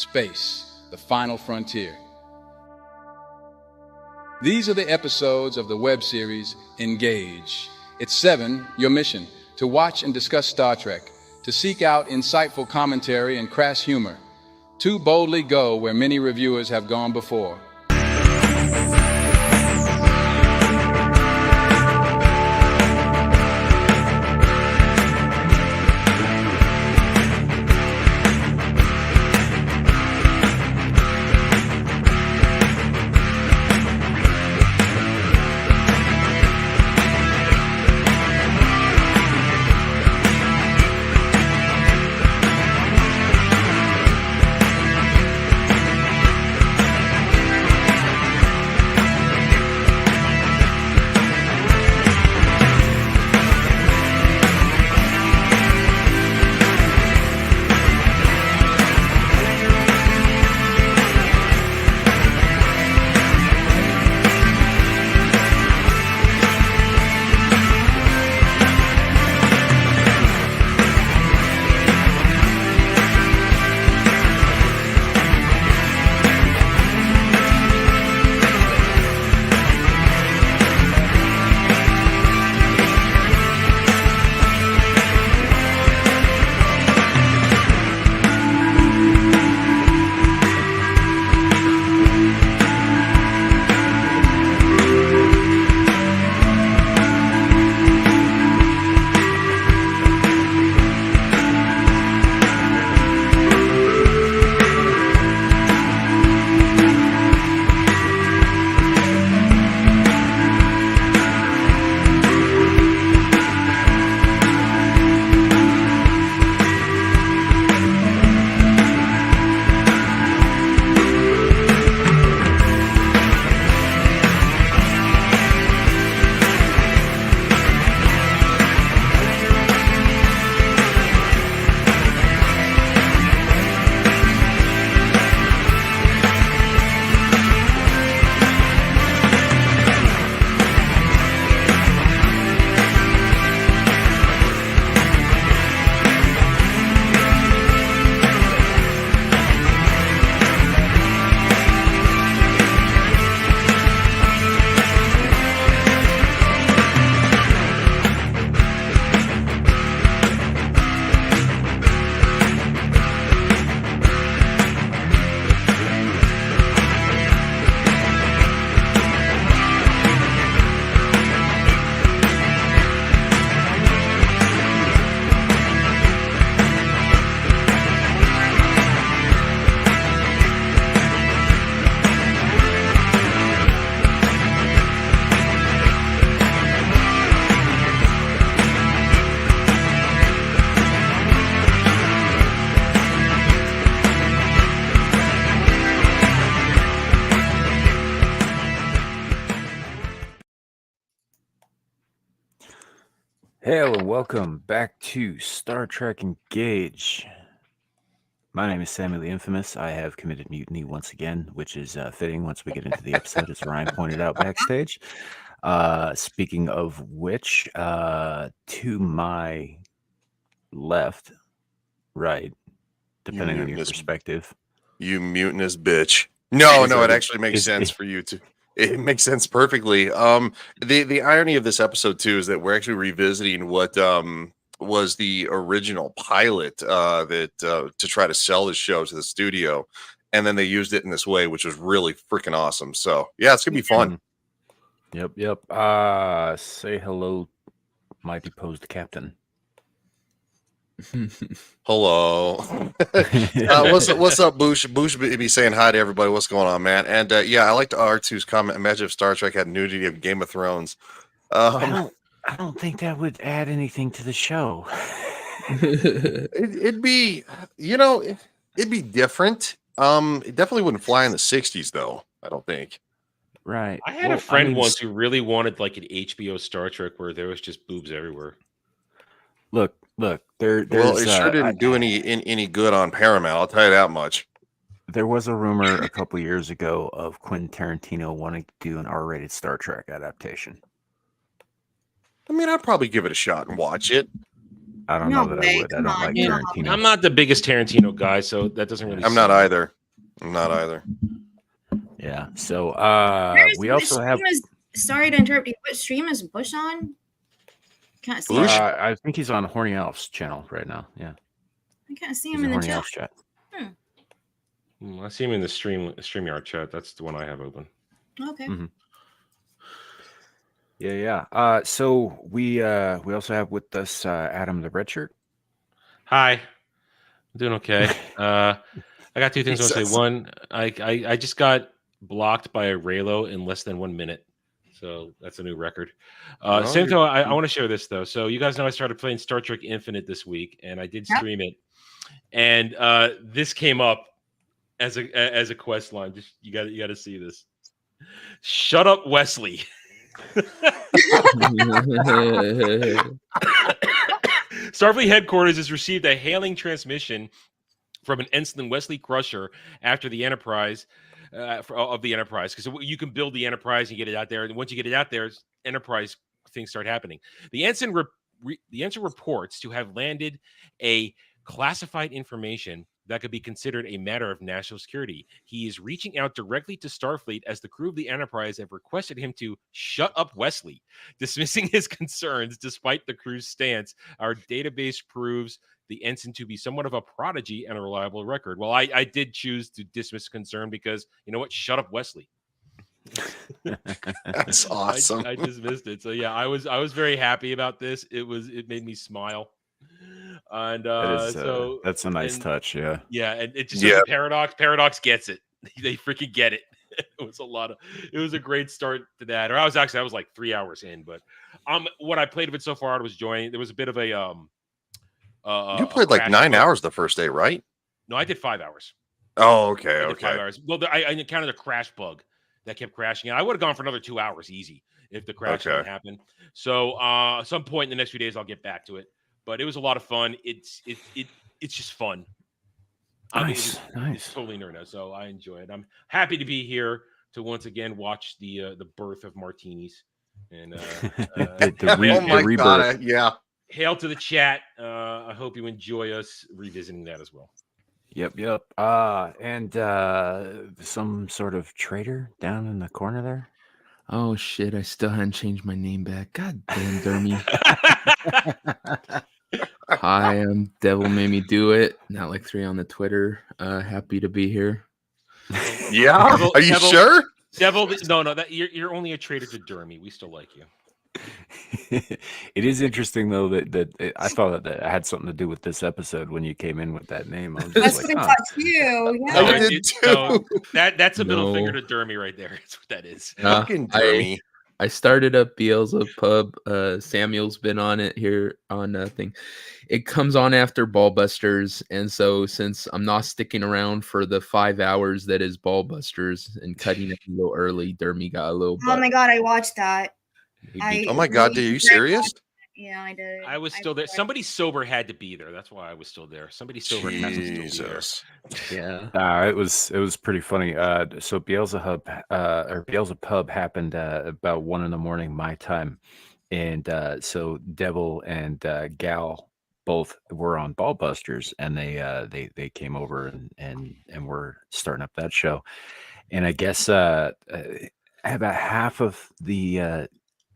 Space, the final frontier. These are the episodes of the web series Engage. It's 7, your mission, to watch and discuss Star Trek, to seek out insightful commentary and crass humor, to boldly go where many reviewers have gone before. Hello and welcome back to Star Trek Engage. My name is Samiel the Infamous. I have committed mutiny once again, which is fitting once we get into the episode, as Ryan pointed out backstage. Speaking of which, to my left, right, depending on your perspective. You mutinous bitch. No, it actually makes sense for you to. It makes sense perfectly. The irony of this episode too is that we're actually revisiting what was the original pilot to try to sell this show to the studio, and then they used it in this way, which was really freaking awesome. So yeah, it's gonna be fun. Yep. Say hello, my deposed captain. Hello. What's up, Boosh? Boosh be saying hi to everybody. What's going on, man? And yeah, I liked R2's comment. Imagine if Star Trek had nudity of Game of Thrones. I don't think that would add anything to the show. It'd be, it'd be different. It definitely wouldn't fly in the 60s, though. I don't think. Right. I had a friend once who really wanted like an HBO Star Trek where there was just boobs everywhere. Look. Well, it sure didn't do any good on Paramount. I'll tell you that much. There was a rumor a couple years ago of Quentin Tarantino wanting to do an R-rated Star Trek adaptation. I mean, I'd probably give it a shot and watch it. I don't No know that way, I would. I come don't on, like no. Tarantino. I'm not the biggest Tarantino guy, so that doesn't really. I'm not either. I'm not either. Yeah. So we What also have. stream is- sorry to interrupt you. What stream is Bush on? Can't see him. Bush? I think he's on Horny Alf's channel right now. Yeah, I can't see he's him in in the Horny chat. Alf's chat. I see him in the StreamYard chat. That's the one I have open. Okay. Mhm. Yeah. So we also have with us Adam the Redshirt. Hi, I'm doing okay. I got two things I want to Jesus. say. One, I just got blocked by a Raylo in less than 1 minute. So that's a new record. Well, Same you're- though, I want to share this though. So you guys know I started playing Star Trek Infinite this week, and I did Yep. stream it. And this came up as a quest line. Just you got to see this. Shut up, Wesley. Starfleet headquarters has received a hailing transmission from an ensign Wesley Crusher after the Enterprise of the Enterprise, because you can build the Enterprise and get it out there, and once you get it out there, Enterprise things start happening. The ensign reports to have landed a classified information that could be considered a matter of national security. He is reaching out directly to Starfleet as the crew of the Enterprise have requested him to shut up Wesley, dismissing his concerns despite the crew's stance. Our database proves the ensign to be somewhat of a prodigy and a reliable record. Well, I did choose to dismiss concern because, you know what? Shut up, Wesley. That's awesome. I dismissed it. So yeah, I was very happy about this. It made me smile. And so that's a nice touch. Yeah. Yeah, and it just shows the Paradox. Paradox gets it. They freaking get it. It was a great start to that. Or I was like 3 hours in, but what I played of it so far, I was enjoying. There was a bit of a you played like 9 hours the first day, right? No, I did 5 hours. Oh, okay, I did 5 okay. hours. Well, I encountered a crash bug that kept crashing, and I would have gone for another 2 hours easy if the crash didn't happen. So, at some point in the next few days, I'll get back to it. But it was a lot of fun. It's just fun. Nice. It's totally nerd. So I enjoy it. I'm happy to be here to once again watch the birth of martinis. And the rebirth. God, yeah. Hail to the chat. I hope you enjoy us revisiting that as well. Yep. And some sort of traitor down in the corner there. Oh shit! I still hadn't changed my name back. God damn, Dermy. Hi, I'm DevilMadeMeDoIt. Not like 3 on the Twitter. Happy to be here. Yeah. Are you sure? Devil, no. That you're only a traitor to Dermy. We still like you. It is interesting though that I thought that had something to do with this episode when you came in with that name. I was just like, you. Yeah. I did too. No, that's a middle finger to Dermy right there. That's what that is. Fucking Dermy. I started up Beelzebub. Samuel's been on it here on thing. It comes on after Ballbusters, and so since I'm not sticking around for the 5 hours that is Ballbusters and cutting it a little early, Dermy got a little. Oh my god, I watched that. Oh my god, are you serious? Yeah, I did. I was still there. Somebody sober had to be there. That's why I was still there. Somebody sober had to still be there. Yeah. It was pretty funny. So Beelzebub happened about 1 a.m. my time, and so Devil and Gal both were on Ballbusters, and they came over and were starting up that show, and I guess about half of the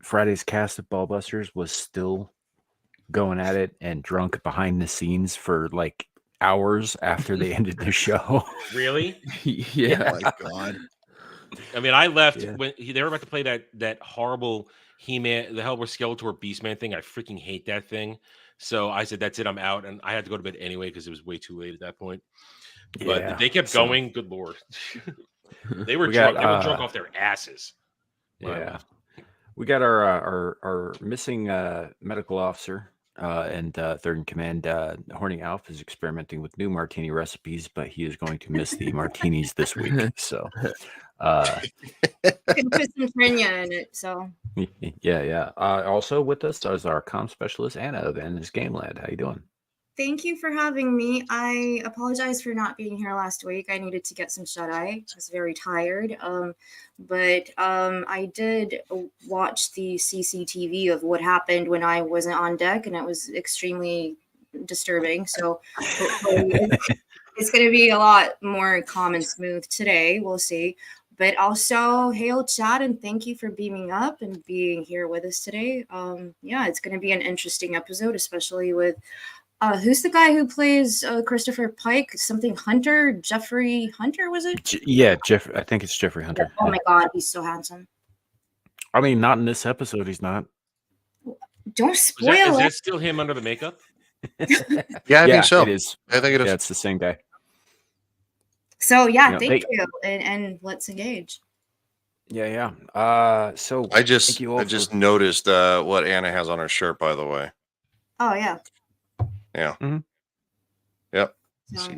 Friday's cast of Ballbusters was still going at it and drunk behind the scenes for like hours after they ended the show. Really? Yeah. Oh my god. I mean, I left when they were about to play that horrible He-Man, the Hellboy Skeletor Beastman thing. I freaking hate that thing. So I said, "That's it, I'm out," and I had to go to bed anyway because it was way too late at that point. But they kept going. Good lord, they were drunk. They were drunk off their asses. Yeah. We got our missing medical officer and third in command. Horny Alf is experimenting with new martini recipes, but he is going to miss the martinis this week. So, can put some Trenya in it. So, yeah. Also with us is our comm specialist Anna of Anna's Game Lad. How you doing? Thank you for having me. I apologize for not being here last week. I needed to get some shut-eye. I was very tired. But I did watch the CCTV of what happened when I wasn't on deck, and it was extremely disturbing. So hopefully it's going to be a lot more calm and smooth today. We'll see. But also, hail Chad, and thank you for beaming up and being here with us today. Yeah, it's going to be an interesting episode, especially with who's the guy who plays Christopher Pike? Something Hunter? Jeffrey Hunter, was it? Yeah, Jeff. I think it's Jeffrey Hunter. Oh my God, he's so handsome. I mean, not in this episode. He's not. Don't spoil Is it. that still him under the makeup? Yeah, I think so. It is. I think it is. Yeah, it's the same guy. So yeah, You know, thank you, and let's engage. Yeah. So I thank you all just for- noticed what Anna has on her shirt, by the way. Oh yeah. Yeah. Mhm. Yep. So,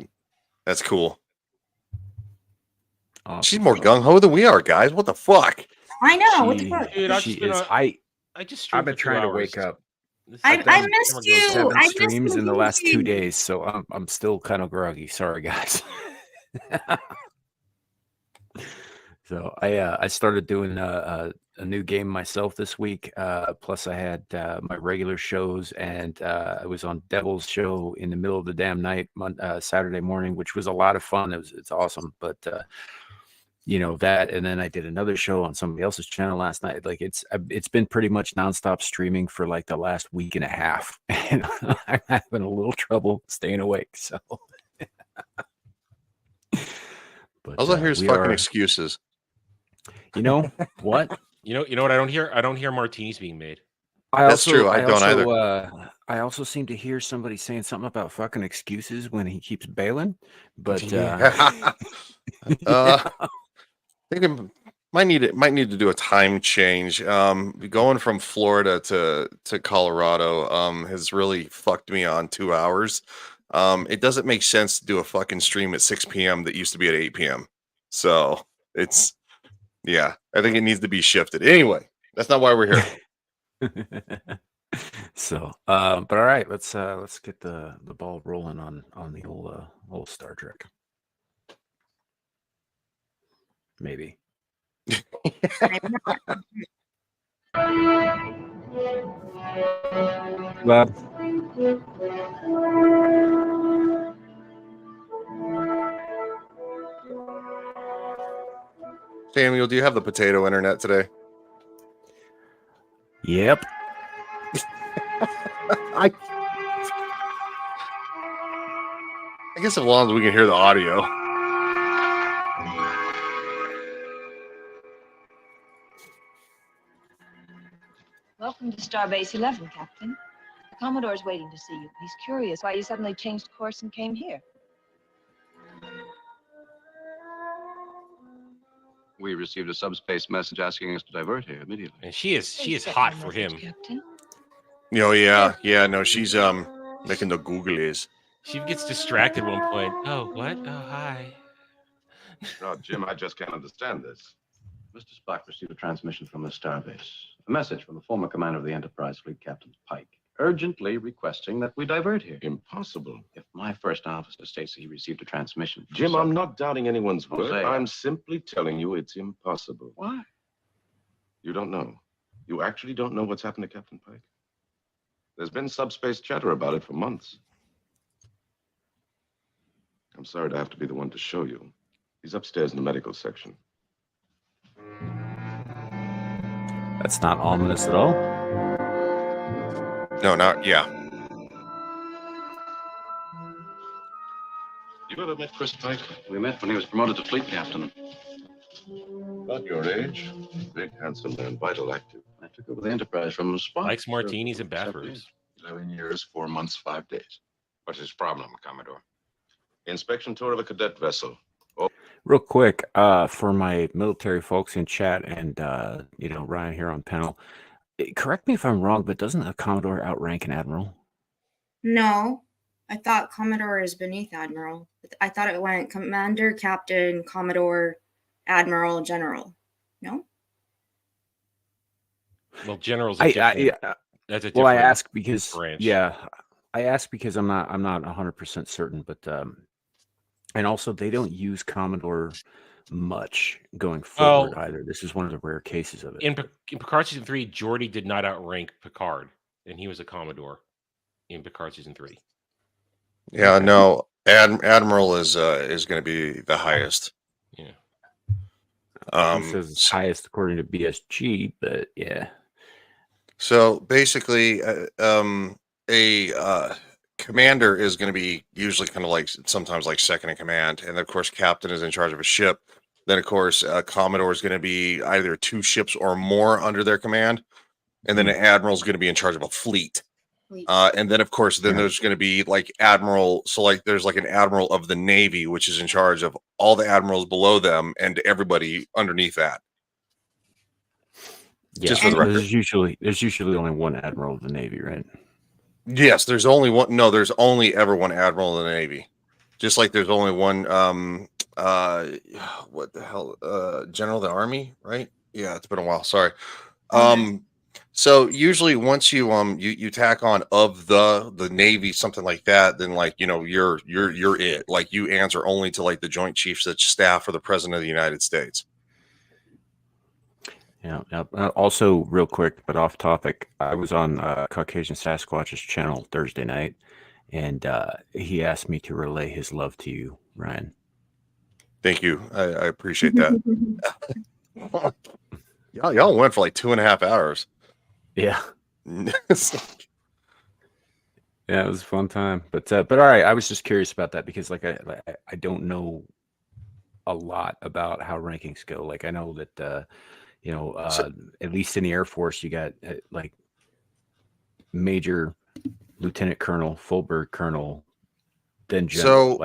That's cool. Awesome. She's more gung ho than we are, guys. What the fuck? I know. What the She- fuck? Dude, I've She just been is. on- I I just I've streamed been for 2 trying to hours. wake up. This I is- never missed goes you. well. 7 I missed streams in the last 2 you. days, so I'm still kind of groggy. Sorry, guys. So I started doing a new game myself this week. Plus I had my regular shows, and I was on Devil's show in the middle of the damn night Saturday morning, which was a lot of fun. It's awesome, but you know that, and then I did another show on somebody else's channel last night. Like it's been pretty much nonstop streaming for like the last week and a half, and I'm having a little trouble staying awake. So, but All I hear is we fucking are- excuses. You know what? You know what I don't hear? I don't hear martinis being made. That's true. I don't either. I also seem to hear somebody saying something about fucking excuses when he keeps bailing. But I think it might need to do a time change. Going from Florida to Colorado has really fucked me on 2 hours. It doesn't make sense to do a fucking stream at 6 p.m. that used to be at 8 p.m. So it's I think it needs to be shifted. Anyway, that's not why we're here. So, but all right, let's get the ball rolling on the old Star Trek. Maybe. Well, Samuel, do you have the potato internet today? yep. I guess as long as we can hear the audio. Welcome to Starbase 11, Captain. The Commodore's waiting to see you. He's curious why you suddenly changed course and came here. We received a subspace message asking us to divert here immediately. And she is Please check hot your for message, him. Captain. Oh yeah. No, she's making the googlies. She gets distracted at one point. Oh, what? Oh, hi. No, Jim, I just can't understand this. Mr. Spock received a transmission from the starbase. A message from the former commander of the Enterprise fleet, Captain Pike, urgently requesting that we divert here. Impossible. If my first officer states that he received a transmission from Jim, some- I'm not doubting anyone's word. Jose. I'm simply telling you it's impossible. Why? You don't know. You actually don't know what's happened to Captain Pike? There's been subspace chatter about it for months. I'm sorry to have to be the one to show you. He's upstairs in the medical section. That's not ominous at all. No, not yeah. You ever met Chris Pike? We met when he was promoted to fleet captain. About your age. Big, handsome man, vital, active. I took over the Enterprise from Spock. Likes martinis and bathrooms. 11 years, 4 months, 5 days. What's his problem, Commodore? Inspection tour of a cadet vessel. Real quick, for my military folks in chat and Ryan here on panel, correct me if I'm wrong, but doesn't a Commodore outrank an admiral? No, I thought Commodore is beneath Admiral. I thought it went Commander, Captain, Commodore, Admiral, General. No? Well, general's a different. That's a different Well, I ask because branch. yeah, I ask because I'm not 100% certain, but and also they don't use Commodore much going forward Well, either. This is one of the rare cases of it. in Picard season 3, Geordi did not outrank Picard, and he was a Commodore in Picard season 3. Yeah, Okay. no, Admiral is going to be the highest. Yeah. It says it's highest according to BSG, but yeah. So basically, commander is going to be usually kind of like sometimes like second in command, and of course, captain is in charge of a ship. Then, of course, commodore is going to be either 2 ships or more under their command, and then an admiral is going to be in charge of a fleet. And then, of course, there's going to be like admiral. So, like, there's like an admiral of the Navy, which is in charge of all the admirals below them and everybody underneath that. Yeah, just for the record. There's usually only one admiral of the Navy, right? Yes, there's only one. No, there's only ever one admiral in the Navy. Just like there's only one. What the hell? General of the Army, right? Yeah, it's been a while. Sorry. So usually once you tack on of the Navy, something like that, then like, you know, you're it. Like you answer only to like the Joint Chiefs of Staff or the President of the United States. Yeah. Also, real quick, but off topic, I was on Caucasian Sasquatch's channel Thursday night, and he asked me to relay his love to you, Ryan. Thank you. I appreciate that. Y'all went for like 2.5 hours. Yeah. Yeah, it was a fun time. But all right, I was just curious about that because like I don't know a lot about how rankings go. Like I know that you know, at least in the Air Force, you got like Major, Lieutenant Colonel, full bird Colonel, then General.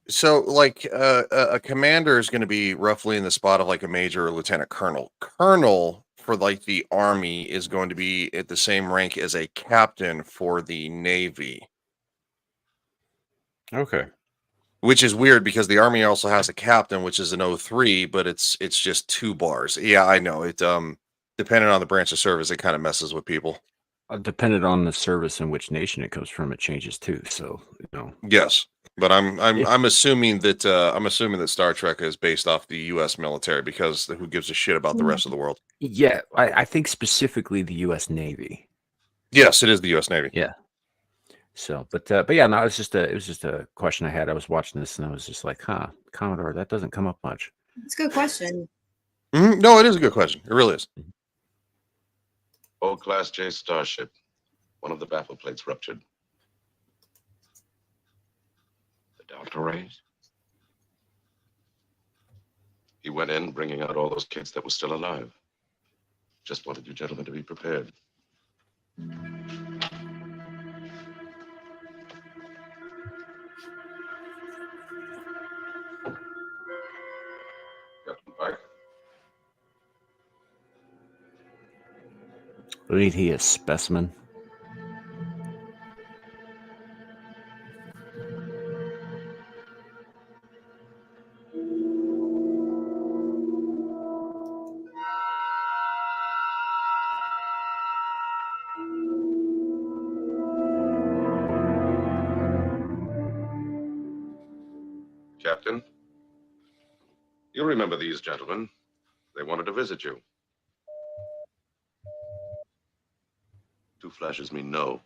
So like a commander is going to be roughly in the spot of like a major or lieutenant colonel. Colonel for like the Army is going to be at the same rank as a captain for the Navy. Okay. Which is weird because the Army also has a captain, which is an 03, but it's just 2 bars. Yeah, I know. It depending on the branch of service, it kind of messes with people. Depending on the service and which nation it comes from, it changes too. So, you know. Yes, but I'm assuming that Star Trek is based off the U.S. military because who gives a shit about the rest of the world? Yeah, I think specifically the U.S. Navy. Yes, it is the U.S. Navy. Yeah. So, but yeah, no, it was just a question I had. I was watching this and I was just like, huh, Commodore, that doesn't come up much. It's a good question. Mm-hmm. No, it is a good question. It really is. Old Class J starship. One of the baffle plates ruptured. The Delta rays? He went in, bringing out all those kids that were still alive. Just wanted you gentlemen to be prepared. Captain Pike. Ain't he a specimen? Captain, you remember these gentlemen. They wanted to visit you. 2 flashes mean no.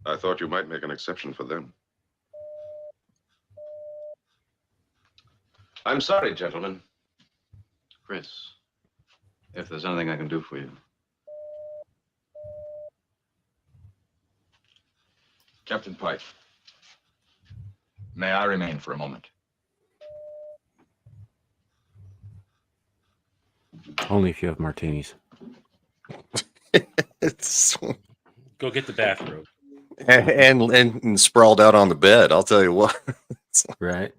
I thought you might make an exception for them. I'm sorry, gentlemen. Chris, if there's anything I can do for you. Captain Pike, may I remain for a moment? Only if you have martinis. Go get the bathrobe. And sprawled out on the bed. I'll tell you what. Right.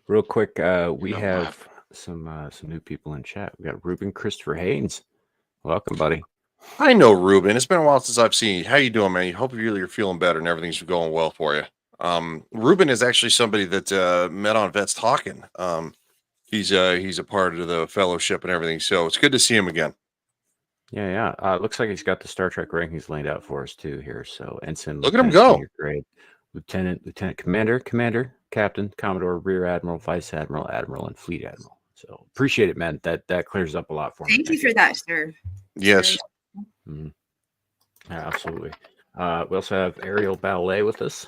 Real quick, we have some new people in chat. We got Ruben Christopher Haynes. Welcome, buddy. I know Ruben. It's been a while since I've seen you. How you doing, man? Hope you're feeling better and everything's going well for you. Ruben is actually somebody that met on Vets Talking. He's a part of the fellowship and everything. So it's good to see him again. Yeah. Looks like he's got the Star Trek rankings laid out for us too here. So Ensign, Look at him Lieutenant, go. Senior Grade, Lieutenant Commander, Captain, Commodore, Rear Admiral, Vice Admiral, Admiral, and Fleet Admiral. So appreciate it, man. That clears up a lot for me. Thank you for that, sir. Yes. Mhm. Yeah, absolutely. We also have Aerial Ballet with us.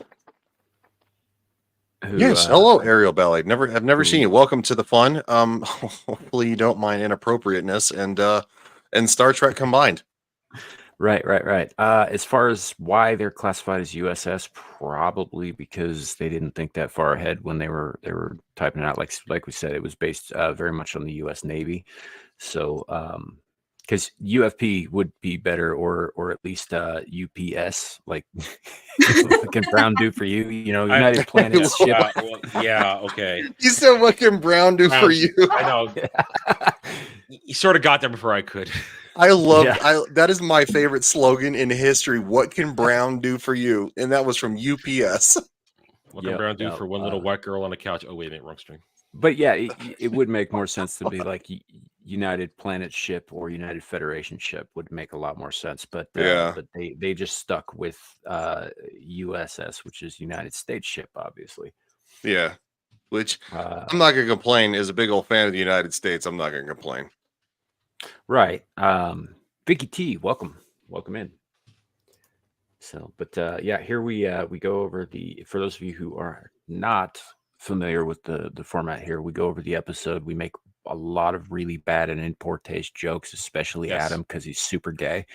Who, Yes. Hello, Aerial Ballet. I've never seen you. Welcome to the fun. Hopefully you don't mind inappropriateness and Star Trek combined. Right. As far as why they're classified as USS, probably because they didn't think that far ahead when they were typing it out. Like we said, it was based very much on the U.S. Navy. So, because UFP would be better, or at least UPS, like what can Brown do for you? United Planets ship. Okay. You said what can Brown do for you? I know. You sort of got there before I could. I love that is my favorite slogan in history. What can Brown do for you? And that was from UPS. What can Brown do for one little white girl on a couch? Oh, wait a minute, wrong string. But yeah, it would make more sense to be like United Planet ship or United Federation ship would make a lot more sense. But but they just stuck with USS, which is United States ship, obviously. Yeah, which I'm not gonna complain. As a big old fan of the United States, I'm not gonna complain. Right. Vicky T, welcome in. So, but here we go over for those of you who are not familiar with the format here, we go over the episode. We make a lot of really bad and in poor taste jokes, especially Adam, because he's super gay.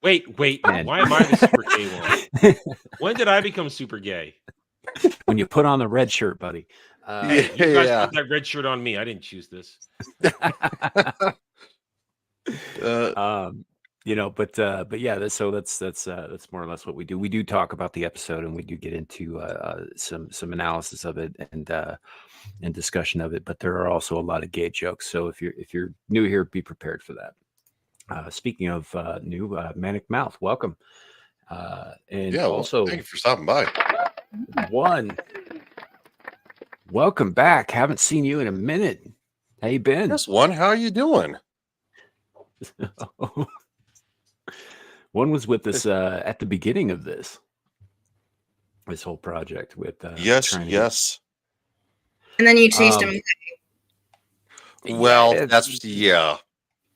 Wait, why am I the super gay one? When did I become super gay? When you put on the red shirt, buddy. Hey, you guys put that red shirt on me. I didn't choose this. But yeah, so that's more or less what we do. We do talk about the episode, and we do get into some analysis of it and discussion of it. But there are also a lot of gay jokes. So if you're new here, be prepared for that. Speaking of new, Manic Mouth, welcome. Also, thank you for stopping by. Welcome back. Haven't seen you in a minute. How you been? Yes, One. How are you doing? One was with us at the beginning of this whole project with yes. And then you chased him. Well, that's yeah.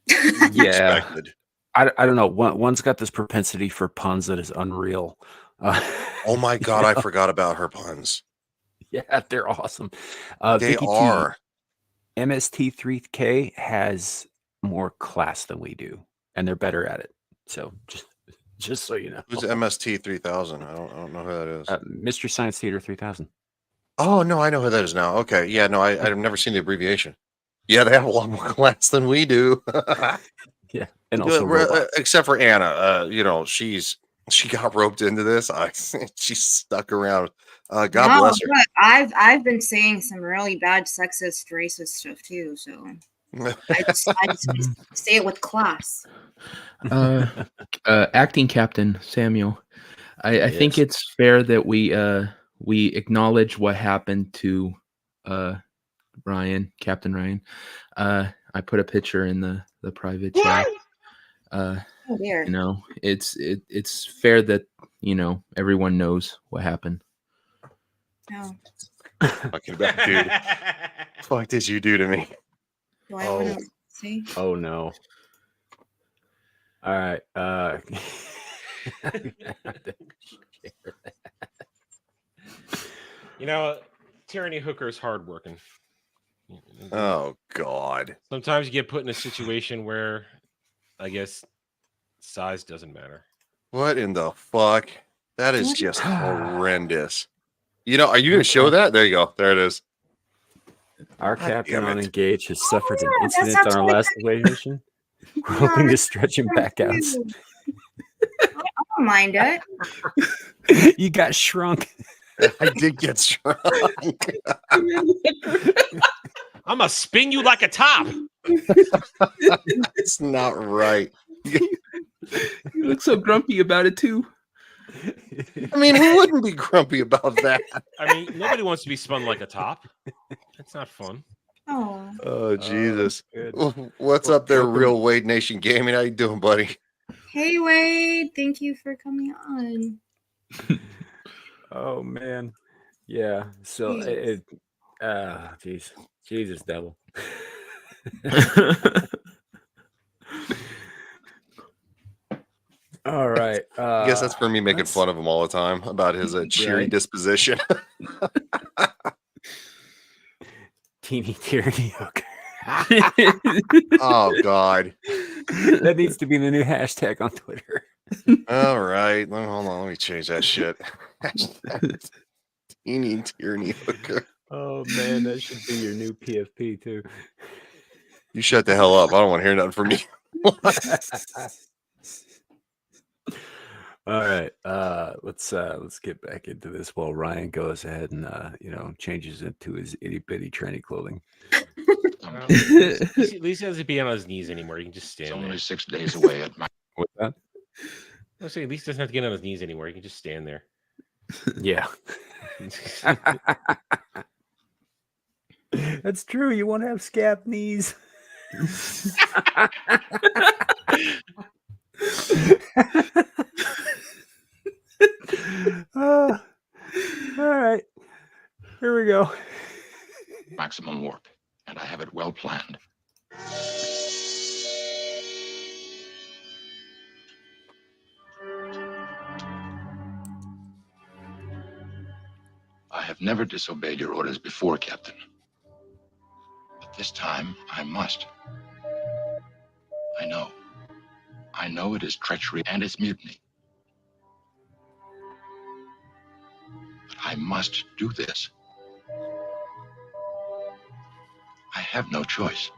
Expected. I don't know. One's got this propensity for puns that is unreal. Oh my god, I forgot about her puns. Yeah, they're awesome. They are. MST3K has more class than we do, and they're better at it. So just so you know. Who's MST 3000? I don't know who that is. Mystery Science Theater 3000. Oh no, I know who that is now. Okay, yeah, no, I've never seen the abbreviation. Yeah, they have a lot more class than we do. Yeah, and also except for Anna, she got roped into this. She stuck around. God bless her. I've been saying some really bad sexist, racist stuff too. So I just say it with class. Acting Captain Samuel, I think it's fair that we acknowledge what happened to Captain Ryan. I put a picture in the private chat. Oh dear. It's fair that everyone knows what happened. No. Fucking bad dude. Fuck did you do to me? Do I want to see? Oh no. All right. Tyranny Hooker is hardworking. Oh God. Sometimes you get put in a situation where I guess size doesn't matter. What in the fuck? That is just horrendous. Are you going to show that? There you go. There it is. Our captain on Engage has suffered an incident on our last away mission. We're hoping to stretch him back out. I don't mind it. You got shrunk. I did get shrunk. I'm going to spin you like a top. It's not right. You look so grumpy about it too. I mean, who wouldn't be grumpy about that? I mean, nobody wants to be spun like a top. That's not fun. Oh, Oh, Jesus. Good. What's Well, up there, welcome. Real Wade Nation Gaming? How you doing, buddy? hey Wade, thank you for coming on. Oh man, yeah. So Yes. Jesus, devil. All right. I guess that's for me making fun of him all the time about his cheery Right. disposition. Teeny tyranny hooker. Oh, God. That needs to be the new hashtag on Twitter. All right. Hold on. Let me change that shit. Teeny tyranny hooker. Oh man, that should be your new PFP too. You shut the hell up. I don't want to hear nothing from you. All right, let's get back into this while Ryan goes ahead and changes into his itty bitty tranny clothing. At least he doesn't be on his knees anymore. He can just stand It's there. only 6 days away at my. What's that? I say at least he doesn't have to get on his knees anymore. He can just stand there. Yeah, that's true. You won't have scab knees. All right, here we go. Maximum warp, and I have it well planned. I have never disobeyed your orders before, Captain. But this time, I must. I know it is treachery and it's mutiny. But I must do this. I have no choice.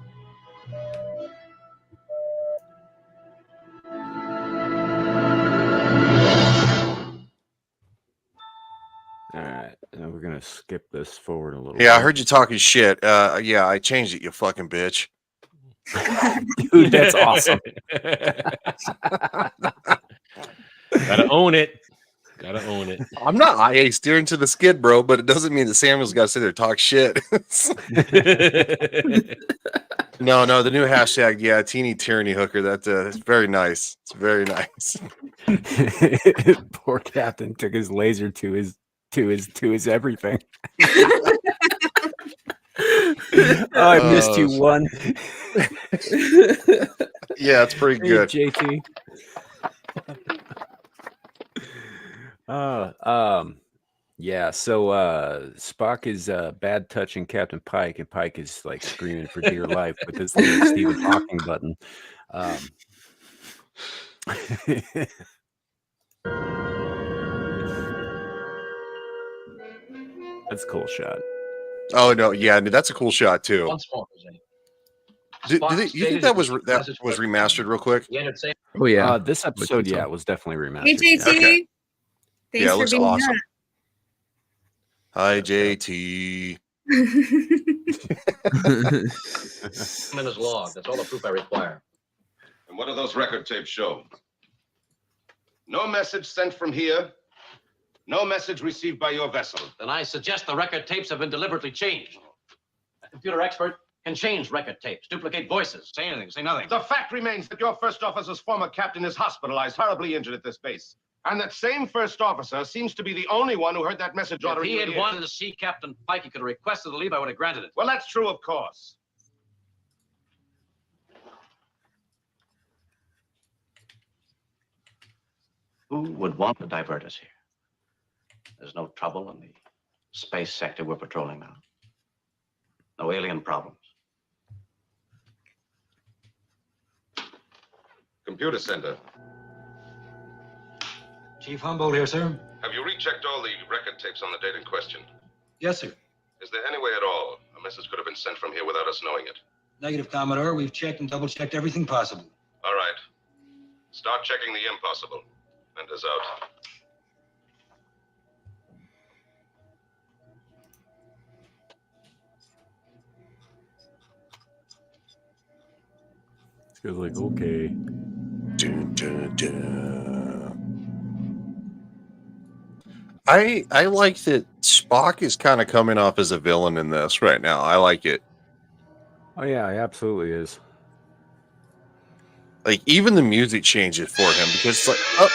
All right, and we're gonna skip this forward a little. Yeah, I bit. heard you talking shit. Yeah, I changed it, you fucking bitch. Dude, that's awesome. Gotta own it. Gotta own it. I'm not IA steering to the skid, bro, but it doesn't mean that Samuel's got to sit there and talk shit. No, the new hashtag, yeah, teeny tyranny hooker. That's very nice. It's very nice. Poor Captain took his laser to his everything. Oh, I missed you one. Yeah, it's pretty Hey, good. JT. Yeah, so Spock is bad touching Captain Pike, and Pike is like screaming for dear life with his little Stephen Hawking button. That's a cool shot. Oh no, yeah, that's a cool shot too. Once more, Jose. You think that was remastered real quick? Oh yeah. This episode, yeah, it was definitely remastered. Hey JT, Okay. thanks Yeah, it for looks being awesome. up. Hi, JT. In his log. That's all the proof I require. And what do those record tapes show? No message sent from here. No message received by your vessel. Then I suggest the record tapes have been deliberately changed. A computer expert can change record tapes, duplicate voices, say anything, say nothing. The fact remains that your first officer's former captain is hospitalized, horribly injured at this base. And that same first officer seems to be the only one who heard that message order. If he had wanted to see Captain Pike, he could have requested the leave. I would have granted it. Well, that's true, of course. Who would want to divert us here? There's no trouble in the space sector we're patrolling now. No alien problems. Computer center. Chief Humboldt here, sir. Have you rechecked all the record tapes on the date in question? Yes, sir. Is there any way at all a message could have been sent from here without us knowing it? Negative, Commodore. We've checked and double-checked everything possible. All right. Start checking the impossible. Mendes out. Feels like okay. Dun, dun, dun. I like that Spock is kind of coming off as a villain in this right now. I like it. Oh yeah, he absolutely is. Like even the music changes for him because it's like, oh,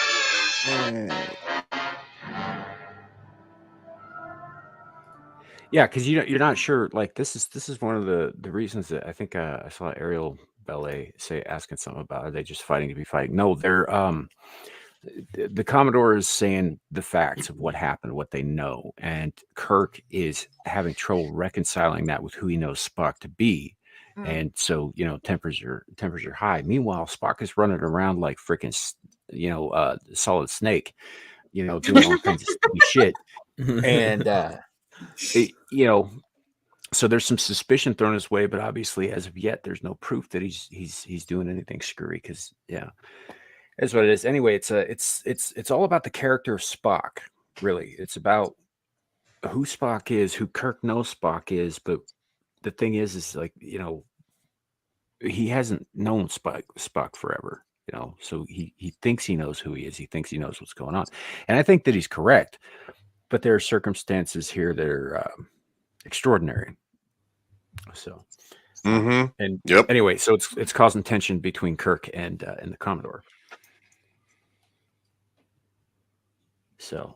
yeah, because you're not sure. Like this is one of the reasons that I think I saw Ariel Ballet say asking something about are they just fighting to be fighting? No, they're the Commodore is saying the facts of what happened, what they know, and Kirk is having trouble reconciling that with who he knows Spock to be. And so, tempers are high. Meanwhile, Spock is running around like freaking, Solid Snake, doing all kinds of stupid shit. And, so there's some suspicion thrown his way, but obviously, as of yet, there's no proof that he's doing anything screwy. Because, that's what it is. Anyway, it's all about the character of Spock. Really, it's about who Spock is, who Kirk knows Spock is, but the thing is like he hasn't known Spock forever, so he thinks he knows who he is. He thinks he knows what's going on. And I think that he's correct, but there are circumstances here that are extraordinary. So, and anyway, so it's causing tension between Kirk and the Commodore. So,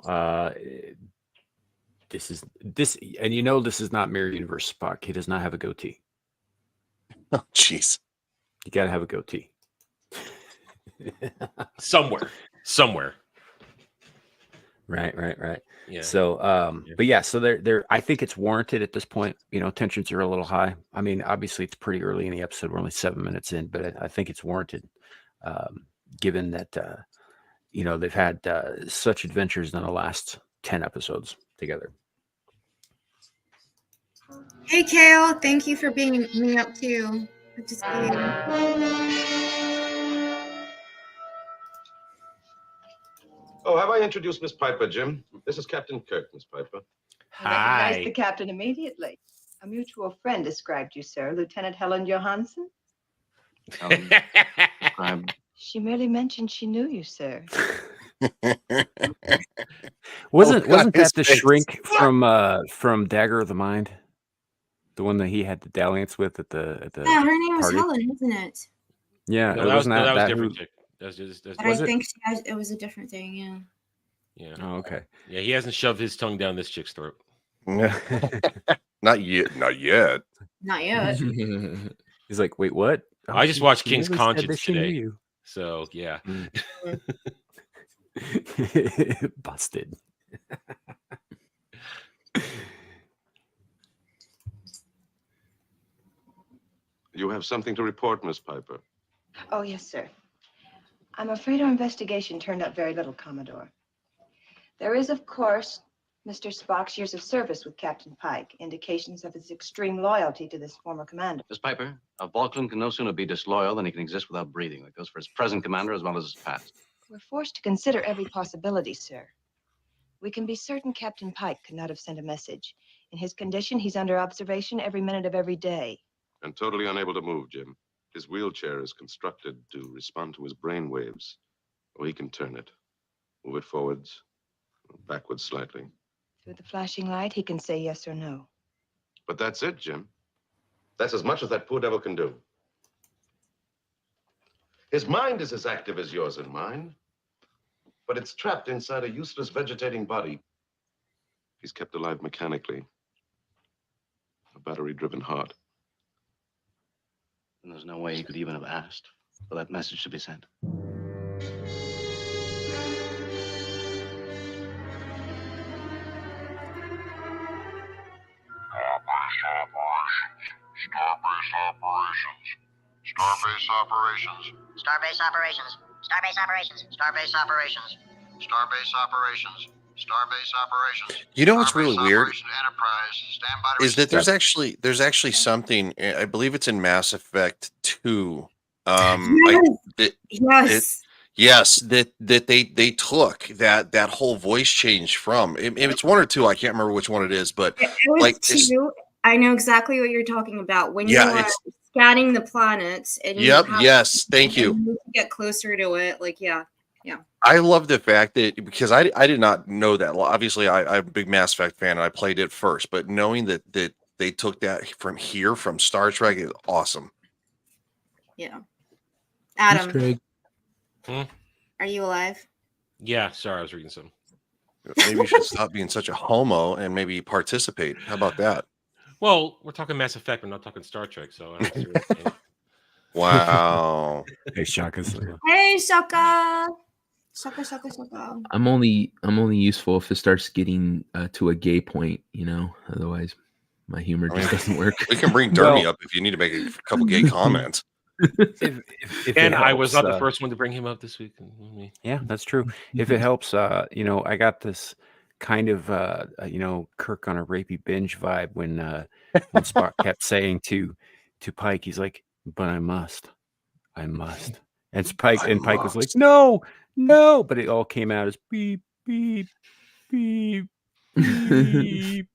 this is, and this is not Mirror Universe Spock. He does not have a goatee. Oh, jeez. You got to have a goatee. Somewhere. Right. Yeah. So, but yeah, so they're, I think it's warranted at this point. Tensions are a little high. I mean, obviously it's pretty early in the episode. We're only 7 minutes in, but I think it's warranted, given that, they've had such adventures in the last 10 episodes together. Hey, Kale. Thank you for being me up too. Good to see you. Oh, have I introduced Miss Piper, Jim? This is Captain Kirk, Miss Piper. I recognized the captain immediately. A mutual friend described you, sir, Lieutenant Helen Johansson. She merely mentioned she knew you, sir. Wasn't that the shrink from Dagger of the Mind? The one that he had the dalliance with at the Yeah, her name was party? Helen, isn't it? Yeah, No, that was different. But I think it was a different thing. Yeah. Yeah. Oh, okay. Yeah, he hasn't shoved his tongue down this chick's throat. Not yet. Not yet. He's like, wait, what? Oh, I just watched King's really said that Conscience she knew today. you. So yeah. Busted. You have something to report, Miss Piper. Oh, yes, sir. I'm afraid our investigation turned up very little, Commodore. There is, of course, Mr. Spock's years of service with Captain Pike, indications of his extreme loyalty to this former commander. Miss Piper, a Vulcan can no sooner be disloyal than he can exist without breathing. That goes for his present commander as well as his past. We're forced to consider every possibility, sir. We can be certain Captain Pike could not have sent a message. In his condition, he's under observation every minute of every day. And totally unable to move, Jim. His wheelchair is constructed to respond to his brain waves. Or he can turn it, move it forwards, or backwards slightly. Through the flashing light, he can say yes or no. But that's it, Jim. That's as much as that poor devil can do. His mind is as active as yours and mine, but it's trapped inside a useless vegetating body. He's kept alive mechanically. A battery-driven heart. And there's no way he could even have asked for that message to be sent. Starbase operations. Starbase operations. Starbase operations. Starbase operations. Starbase operations. Starbase operations. You know what's really weird Enterprise. Stand by to is that there's actually something, I believe it's in Mass Effect 2. Yes, that they took that whole voice change from. It's 1 or 2. I can't remember which one it is, but It was like 2. I know exactly what you're talking about. When you are scanning the planets and thank you. To get closer to it, yeah. I love the fact that, because I did not know that. Obviously, I'm a big Mass Effect fan and I played it first, but knowing that they took that from here from Star Trek is awesome. Yeah. Thanks, Adam, Craig. are you alive? Yeah, sorry, I was reading some. Maybe you should stop being such a homo and maybe participate. How about that? Well, we're talking Mass Effect. We're not talking Star Trek, so I don't see what you're saying. Wow. Hey, Shaka's. Hey, Shaka. Shaka. I'm only useful if it starts getting to a gay point, you know. Otherwise, my humor just doesn't work. We can bring Dermy up if you need to make a couple gay comments. If And it I was helps, not the first one to bring him up this week. Yeah, that's true. If it helps, you know, I got this kind of, you know, Kirk on a rapey binge vibe when Spock kept saying to Pike, he's like, "But I must," and Pike was like, "No, but it all came out as beep beep beep beep.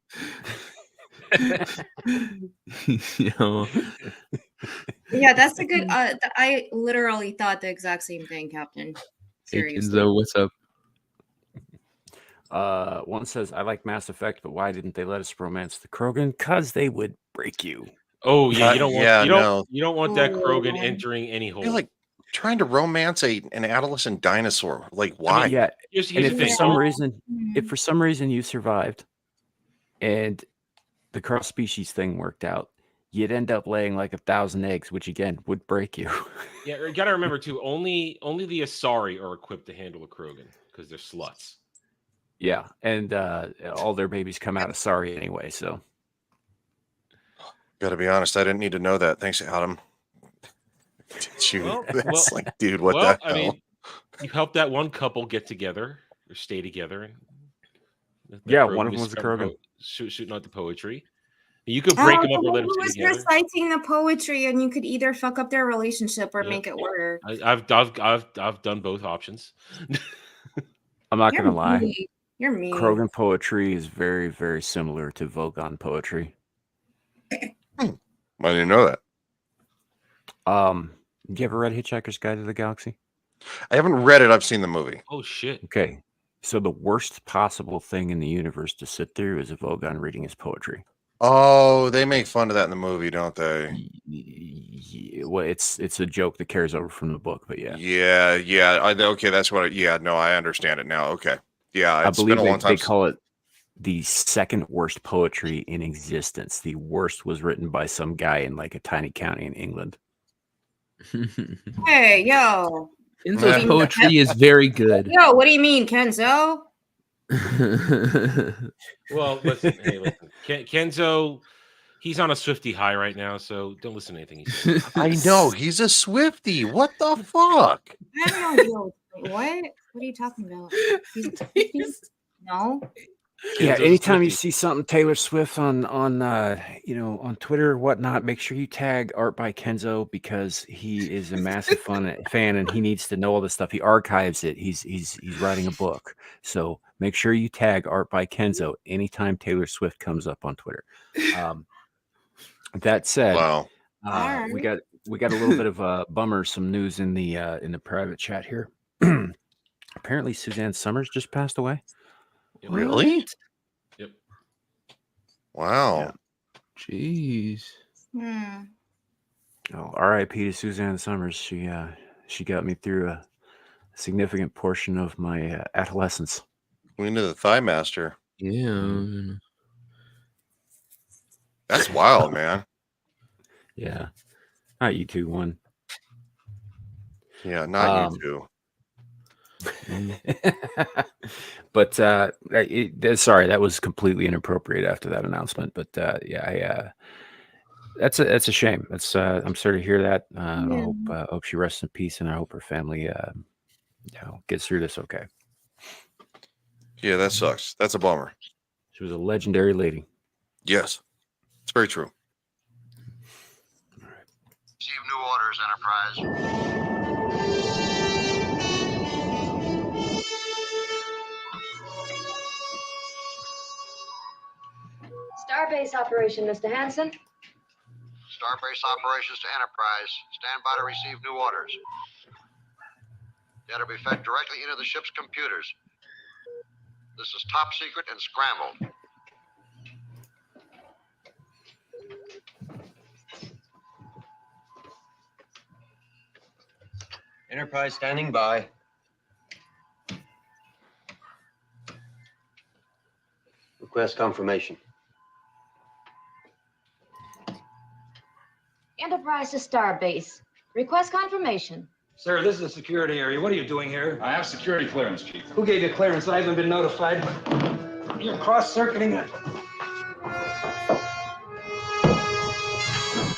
You know. Yeah, that's a good. I literally thought the exact same thing, Captain. Hey, Seriously. Kenzo, what's up? One says, "I like Mass Effect, but why didn't they let us romance the Krogan? Because they would break you." Oh yeah, you don't want you don't want that Oh, Krogan man. entering any hole. You're like trying to romance an adolescent dinosaur. Like, why? I mean, Yeah, here's and the if for thing. some reason you survived, and the cross species thing worked out, you'd end up laying like 1,000 eggs, which again would break you. Yeah, you gotta remember too. Only the Asari are equipped to handle a Krogan because they're sluts. Yeah, and all their babies come out of sorry anyway. So, Gotta be honest, I didn't need to know that. Thanks, Adam. That's like, dude, what the hell? I mean, you helped that one couple get together or stay together, and yeah, one of them was a Krogan. Shooting out the poetry. You could break them up or let them Who stay was together. reciting the poetry, and you could either fuck up their relationship or make it work. I've done both options. I'm not You're gonna lie. mean. You're mean. Krogan poetry is very, very similar to Vogon poetry. I didn't know that. You ever read Hitchhiker's Guide to the Galaxy? I haven't read it. I've seen the movie. Oh shit. Okay. So the worst possible thing in the universe to sit through is a Vogon reading his poetry. Oh, they make fun of that in the movie, don't they? Well, it's a joke that carries over from the book, but yeah. Yeah. Okay, that's what. No, I understand it now. Okay. Yeah, I believe they call it the second worst poetry in existence. The worst was written by some guy in like a tiny county in England. Hey, yo. Kenzo's poetry is very good. Yo, what do you mean, Kenzo? Well, listen, Kenzo, he's on a Swiftie high right now, so don't listen to anything he says. I know he's a Swiftie. What the fuck? I have no idea. What? What are you talking about? He's a Swiftie? No. Yeah, anytime you see something Taylor Swift on you know, on Twitter or whatnot, make sure you tag Art by Kenzo because he is a massive fan and he needs to know all this stuff. He archives it. He's writing a book. So make sure you tag Art by Kenzo anytime Taylor Swift comes up on Twitter. That said, wow. we got a little bit of bummer, some news in the private chat here. Apparently Suzanne Summers just passed away. Really? Yep. Wow. Jeez. Oh, R.I.P. to Suzanne Summers. She got me through a significant portion of my adolescence. Queen of the Thigh Master. Yeah. That's wild, man. Yeah. Not you two, one. Yeah, not you two. But sorry, that was completely inappropriate after that announcement. But that's a shame. That's I'm sorry to hear that. I hope she rests in peace, and I hope her family gets through this okay. Yeah, that sucks. That's a bummer. She was a legendary lady. Yes, it's very true. Receive new orders, Enterprise. Starbase operation, Mr. Hansen. Starbase operations to Enterprise. Stand by to receive new orders. Data be fed directly into the ship's computers. This is top secret and scrambled. Enterprise standing by. Request confirmation. Enterprise to Starbase. Request confirmation. Sir, this is a security area. What are you doing here? I have security clearance, Chief. Who gave you clearance? I haven't been notified. You're cross-circuiting it.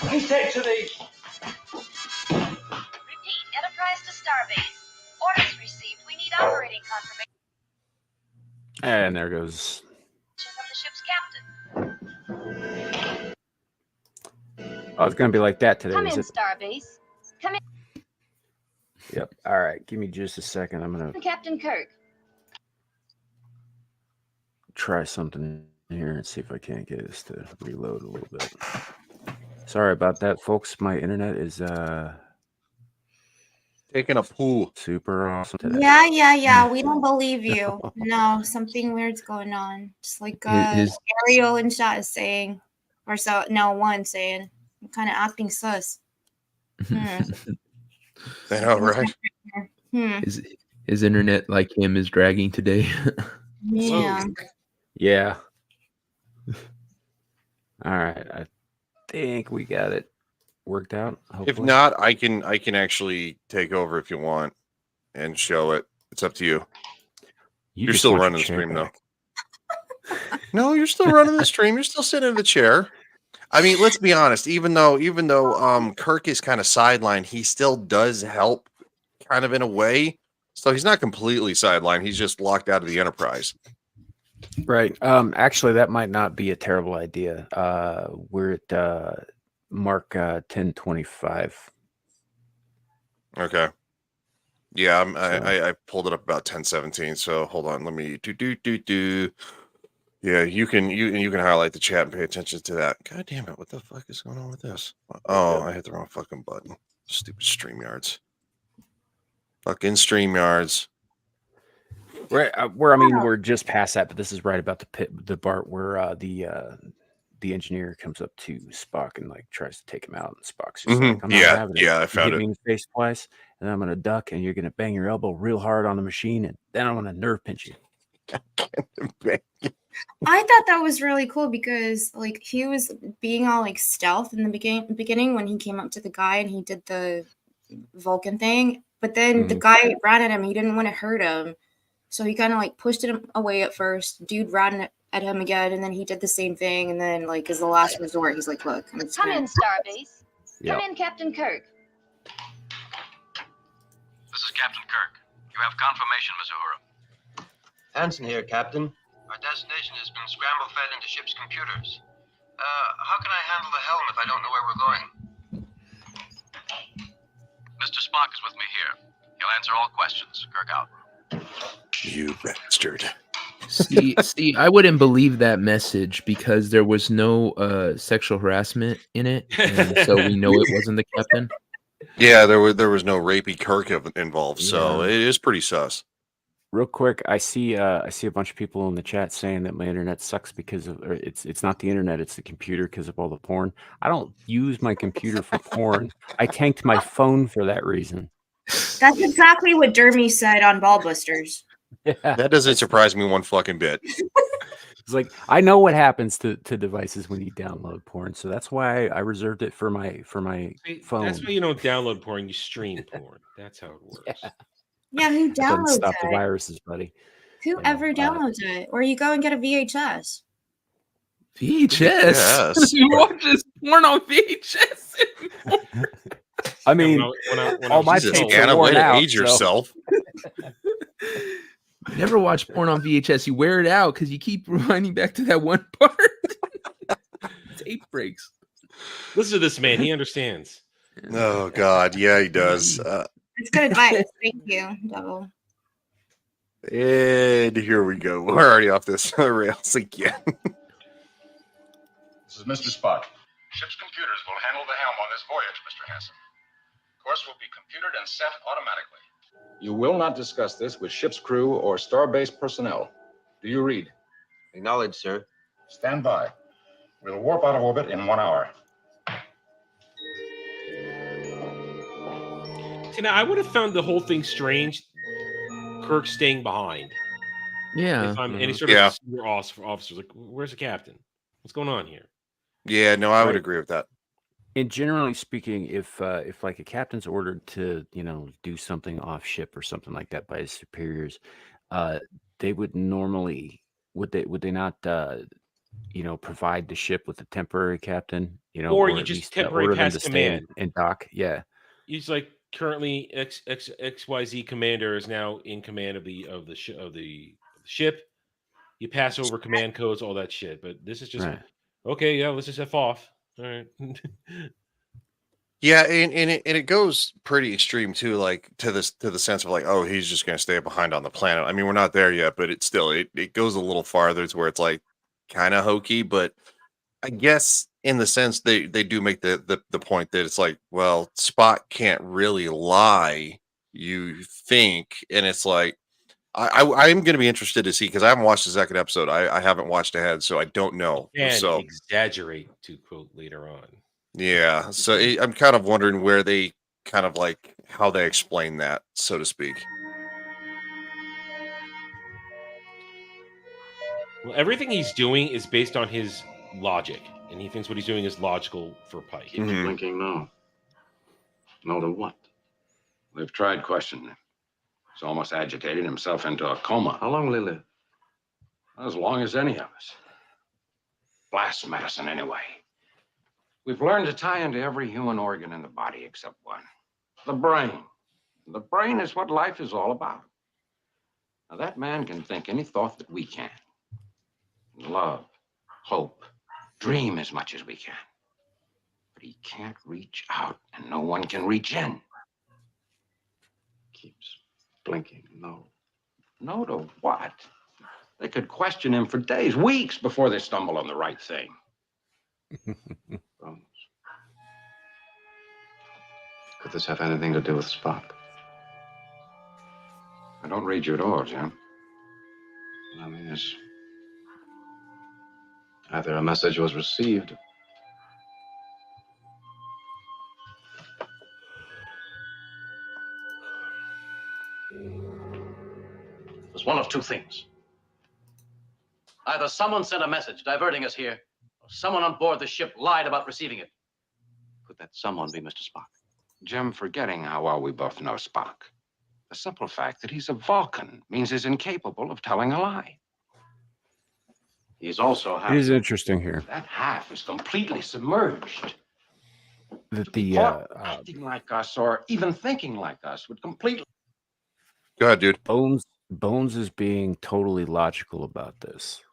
He said to the... Repeat, Enterprise to Starbase. Orders received. We need operating confirmation And there goes. from the ship's captain. Oh, it's gonna be like that today, Come is in, it? Starbase. Come Yep. All right. Give me just a second. I'm gonna in, Captain Kirk. try something here and see if I can't get this to reload a little bit. Sorry about that, folks. My internet is taking a poo. Super awesome today. Yeah. We don't believe you. No, something weird's going on. Just like Ariel in chat is saying, or so. No, one saying, I'm kind of acting sus. I know, right? His internet, like him, is dragging today. Yeah. Yeah. All right. I think we got it worked out. Hopefully. If not, I can actually take over if you want and show it. It's up to you. You're still running the stream though. No, you're still running the stream. You're still sitting in the chair. I mean, let's be honest. Even though Kirk is kind of sidelined, he still does help, kind of in a way. So he's not completely sidelined. He's just locked out of the Enterprise. Right. Actually, that might not be a terrible idea. We're at Mark 1025. Okay. Yeah, I pulled it up about 1017. So hold on. Let me do. Yeah, you can highlight the chat and pay attention to that. God damn it! What the fuck is going on with this? Oh, I hit the wrong fucking button. Stupid StreamYards. Fucking StreamYards. Right. We're just past that, but this is right about the part where the engineer comes up to Spock and like tries to take him out, and Spock's just like, I'm not having it. I found hit it. me in the face twice, and I'm gonna duck, and you're gonna bang your elbow real hard on the machine, and then I'm gonna nerve pinch you. I thought that was really cool because like he was being all like stealth in the beginning when he came up to the guy and he did the Vulcan thing, but then the guy ran at him. He didn't want to hurt him, so he kind of like pushed him away at first. Dude ran at him again, and then he did the same thing. And then like as the last resort, he's like, "Look, I'm Come in, Starbase. Yep. Come in, Captain Kirk. This is Captain Kirk. You have confirmation, Ms. Uhura. Hansen here, Captain. Our destination has been scramble-fed into ship's computers. How can I handle the helm if I don't know where we're going? Mr. Spock is with me here. He'll answer all questions. Kirk out. You bastard. See, I wouldn't believe that message because there was no sexual harassment in it, and so we know it wasn't the captain. Yeah, there was no rapey Kirk involved, so it is pretty sus. Real quick, I see a bunch of people in the chat saying that my internet sucks because of it's not the internet, it's the computer because of all the porn. I don't use my computer for porn. I tanked my phone for that reason. That's exactly what Dermy said on Ballbusters. Yeah. That doesn't surprise me one fucking bit. It's like I know what happens to devices when you download porn, so that's why I reserved it for my phone. That's why you don't download porn; you stream porn. That's how it works. Yeah, who It doesn't downloads stop the it? viruses, buddy. Whoever downloads it, or you go and get a VHS. VHS. Yes. You watches porn on VHS. I mean, when all my Jesus, tapes Anna, are way worn to out. age yourself. I never watch porn on VHS. You wear it out because you keep rewinding back to that one part. Tape breaks. Listen to this man; he understands. Oh God, yeah, he does. It's good advice. Thank you, Devil. And here we go. We're already off this rails again. This is Mr. Spock. Ship's computers will handle the helm on this voyage, Mr. Hansen. Course will be computed and set automatically. You will not discuss this with ship's crew or starbase personnel. Do you read? Acknowledge, sir. Stand by. We'll warp out of orbit in 1 hour. See, now I would have found the whole thing strange. Kirk staying behind. Yeah. If I'm any sort of senior officer, like, where's the captain? What's going on here? Yeah, no, I would agree with that. And generally speaking, if like a captain's ordered to, do something off ship or something like that by his superiors, they would normally would they not provide the ship with a temporary captain, or you at just least temporary order them pass to stay command in dock. Yeah. He's like currently XYZ commander is now in command of the ship. You pass over command codes, all that shit. But this is just okay. Yeah, let's just F off. All right. Yeah, and it goes pretty extreme too, like to the sense of like, oh, he's just going to stay behind on the planet. I mean, we're not there yet, but it's still it goes a little farther to where it's like kind of hokey, but I guess in the sense they do make the point that it's like, well, Spock can't really lie, you think, and it's like I'm going to be interested to see because I haven't watched the second episode. I haven't watched ahead, so I don't know. And so exaggerate, to quote later on. Yeah, so I'm kind of wondering where they kind of like how they explain that, so to speak. Well, everything he's doing is based on his logic, and he thinks what he's doing is logical for Pike. Keeps blinking no. No to what? We've tried questioning him. He's almost agitated himself into a coma. How long will he live? As long as any of us. Blast medicine, anyway. We've learned to tie into every human organ in the body except one. The brain. The brain is what life is all about. Now, that man can think any thought that we can. Love, hope, dream as much as we can. But he can't reach out, and no one can reach in. Keeps blinking no. No to what? They could question him for days, weeks before they stumble on the right thing. Could this have anything to do with Spock? I don't read you at all, Jim. I mean, it's Either a message was received. It was one of two things. Either someone sent a message diverting us here, or someone on board the ship lied about receiving it. Could that someone be Mr. Spock? Jim, forgetting how well we both know Spock. The simple fact that he's a Vulcan means he's incapable of telling a lie. He's also half. It is interesting here That half is completely submerged. that the Acting like us or even thinking like us would completely. Go ahead, dude. Bones is being totally logical about this.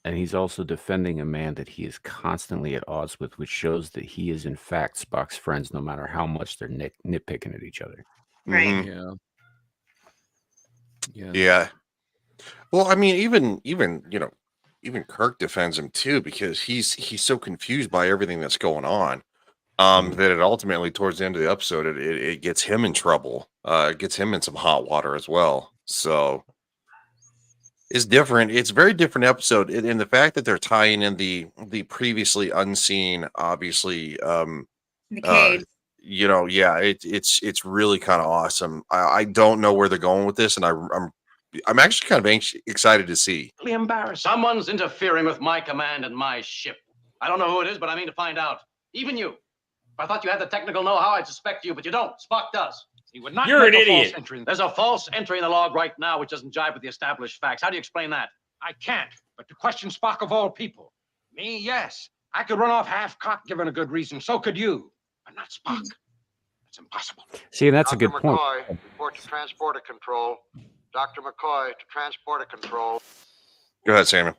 And he's also defending a man that he is constantly at odds with, which shows that he is in fact Spock's friends, no matter how much they're nitpicking at each other. Right. Yeah. Well, I mean, even Kirk defends him too because he's so confused by everything that's going on. That it ultimately, towards the end of the episode, it gets him in trouble. It gets him in some hot water as well. So it's different. It's a very different episode. In the fact that they're tying in the previously unseen, obviously, The cage. it's really kind of awesome. I don't know where they're going with this, and I'm actually kind of excited to see. Embarrassed. Someone's interfering with my command and my ship. I don't know who it is, but I mean to find out. Even you. If I thought you had the technical know-how, I'd suspect you, but you don't. Spock does. He would not. You're make an a false idiot. entry. There's a false entry in the log right now, which doesn't jibe with the established facts. How do you explain that? I can't, but to question Spock of all people. Me, yes. I could run off half-cocked given a good reason. So could you. But not Spock. It's impossible. See, that's a good Dr. point. McCoy, report to transporter control. Dr. McCoy to transporter control. Go ahead, Samuel.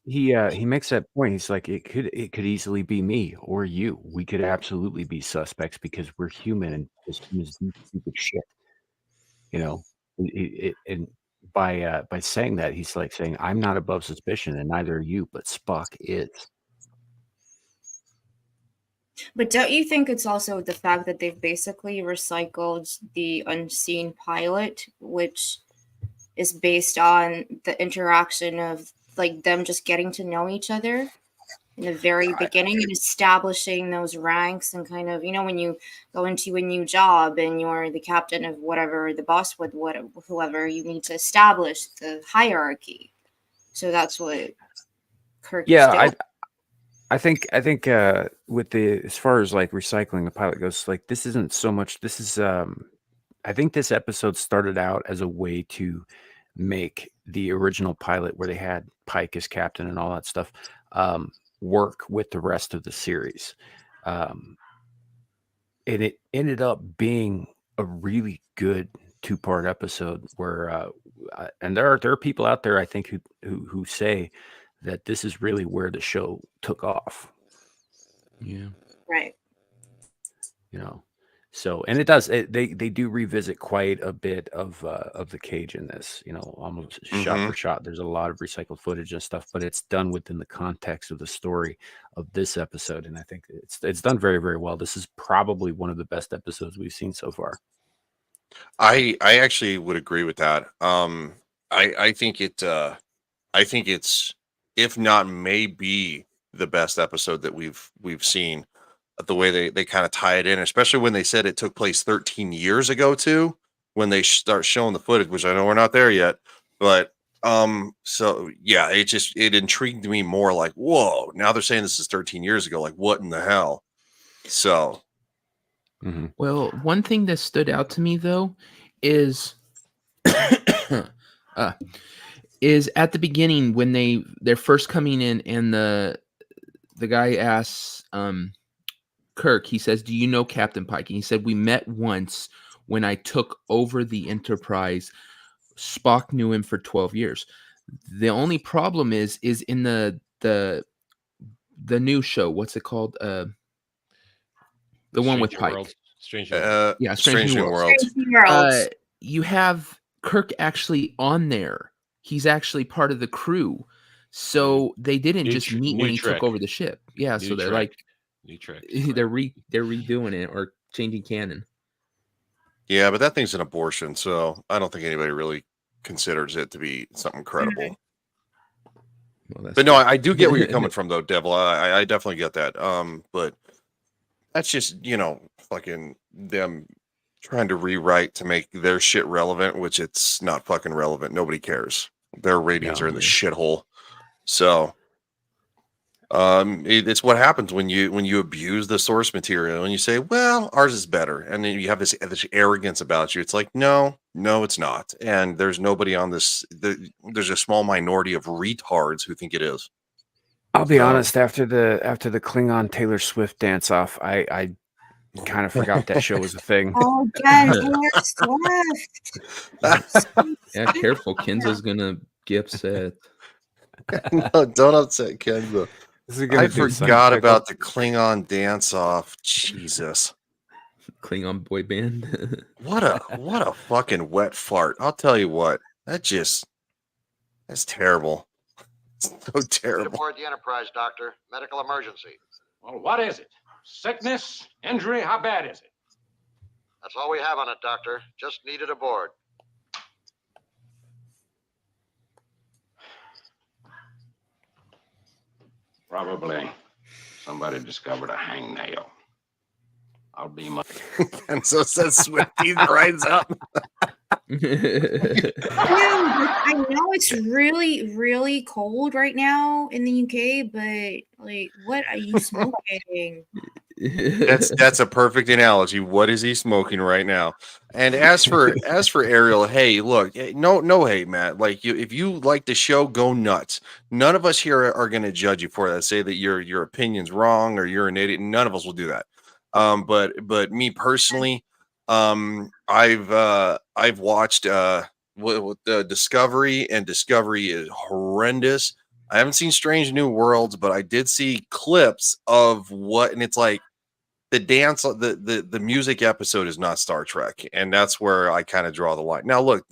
He makes that point. He's like, it could easily be me or you. We could absolutely be suspects because we're human and this humans do stupid shit. And by saying that, he's like saying, I'm not above suspicion and neither are you, but Spock is. But don't you think it's also the fact that they've basically recycled the unseen pilot, which is based on the interaction of like them just getting to know each other in the very beginning and establishing those ranks and kind of, when you go into a new job and you're the captain of whatever, the boss with whoever, you need to establish the hierarchy. So that's what Kirk is doing. I think with the, as far as like recycling the pilot goes, like this isn't so much, this is I think this episode started out as a way to make the original pilot where they had Pike as captain and all that stuff work with the rest of the series. And it ended up being a really good 2-part episode where and there are people out there, I think, who say that this is really where the show took off. Yeah. Right. So, and it does, they do revisit quite a bit of the cage in this, almost shot for shot. There's a lot of recycled footage and stuff, but it's done within the context of the story of this episode. And I think it's done very, very well. This is probably one of the best episodes we've seen so far. I actually would agree with that. I think it's, if not maybe the best episode that we've seen. The way they kind of tie it in, especially when they said it took place 13 years ago too, when they start showing the footage, which I know we're not there yet, but so yeah, it intrigued me more, like, whoa, now they're saying this is 13 years ago, like what in the hell? So well, one thing that stood out to me though is is at the beginning when they're first coming in and the guy asks Kirk, he says, "Do you know Captain Pike?" And he said, "We met once when I took over the Enterprise. Spock knew him for 12 years." The only problem is in the new show. What's it called? The one with Pike. Strange New World. Yeah, Strange New World. You have Kirk actually on there. He's actually part of the crew. So they didn't just meet when he took over the ship. Yeah, so they're like, they're redoing it or changing canon. Yeah, but that thing's an abortion, so I don't think anybody really considers it to be something credible. Well, but no, I do get where you're coming from, though, Devil. I definitely get that. But that's just, fucking them trying to rewrite to make their shit relevant, which it's not fucking relevant. Nobody cares. Their ratings are in the shithole. So it's what happens when you abuse the source material and you say, well, ours is better, and then you have this arrogance about you. It's like, no, it's not. And there's nobody on this. There's a small minority of retards who think it is. I'll be honest. After the Klingon Taylor Swift dance off, I kind of forgot that show was a thing. Oh, yes, Swift. Yeah, careful. Kenzo's gonna get upset. No, don't upset Kenzo. I forgot about the Klingon dance off. Jesus. Klingon boy band. What a fucking wet fart. I'll tell you what. That's terrible. It's so terrible. Aboard the Enterprise, Doctor. Medical emergency. Well, what is it? Sickness? Injury? How bad is it? That's all we have on it, Doctor. Just needed aboard. Probably somebody discovered a hangnail. I'll be my. And so says Swifty rides up. I know it's really, really cold right now in the UK, but like, what are you smoking? That's a perfect analogy. What is he smoking right now? And as for Ariel, hey, look, no hate, Matt. Like, if you like the show, go nuts. None of us here are going to judge you for that. Say that your opinion's wrong or you're an idiot. None of us will do that. But me personally, I've watched Discovery, and Discovery is horrendous. I haven't seen Strange New Worlds, but I did see clips of what, and it's like the dance, the music episode is not Star Trek, and that's where I kind of draw the line. Now, look,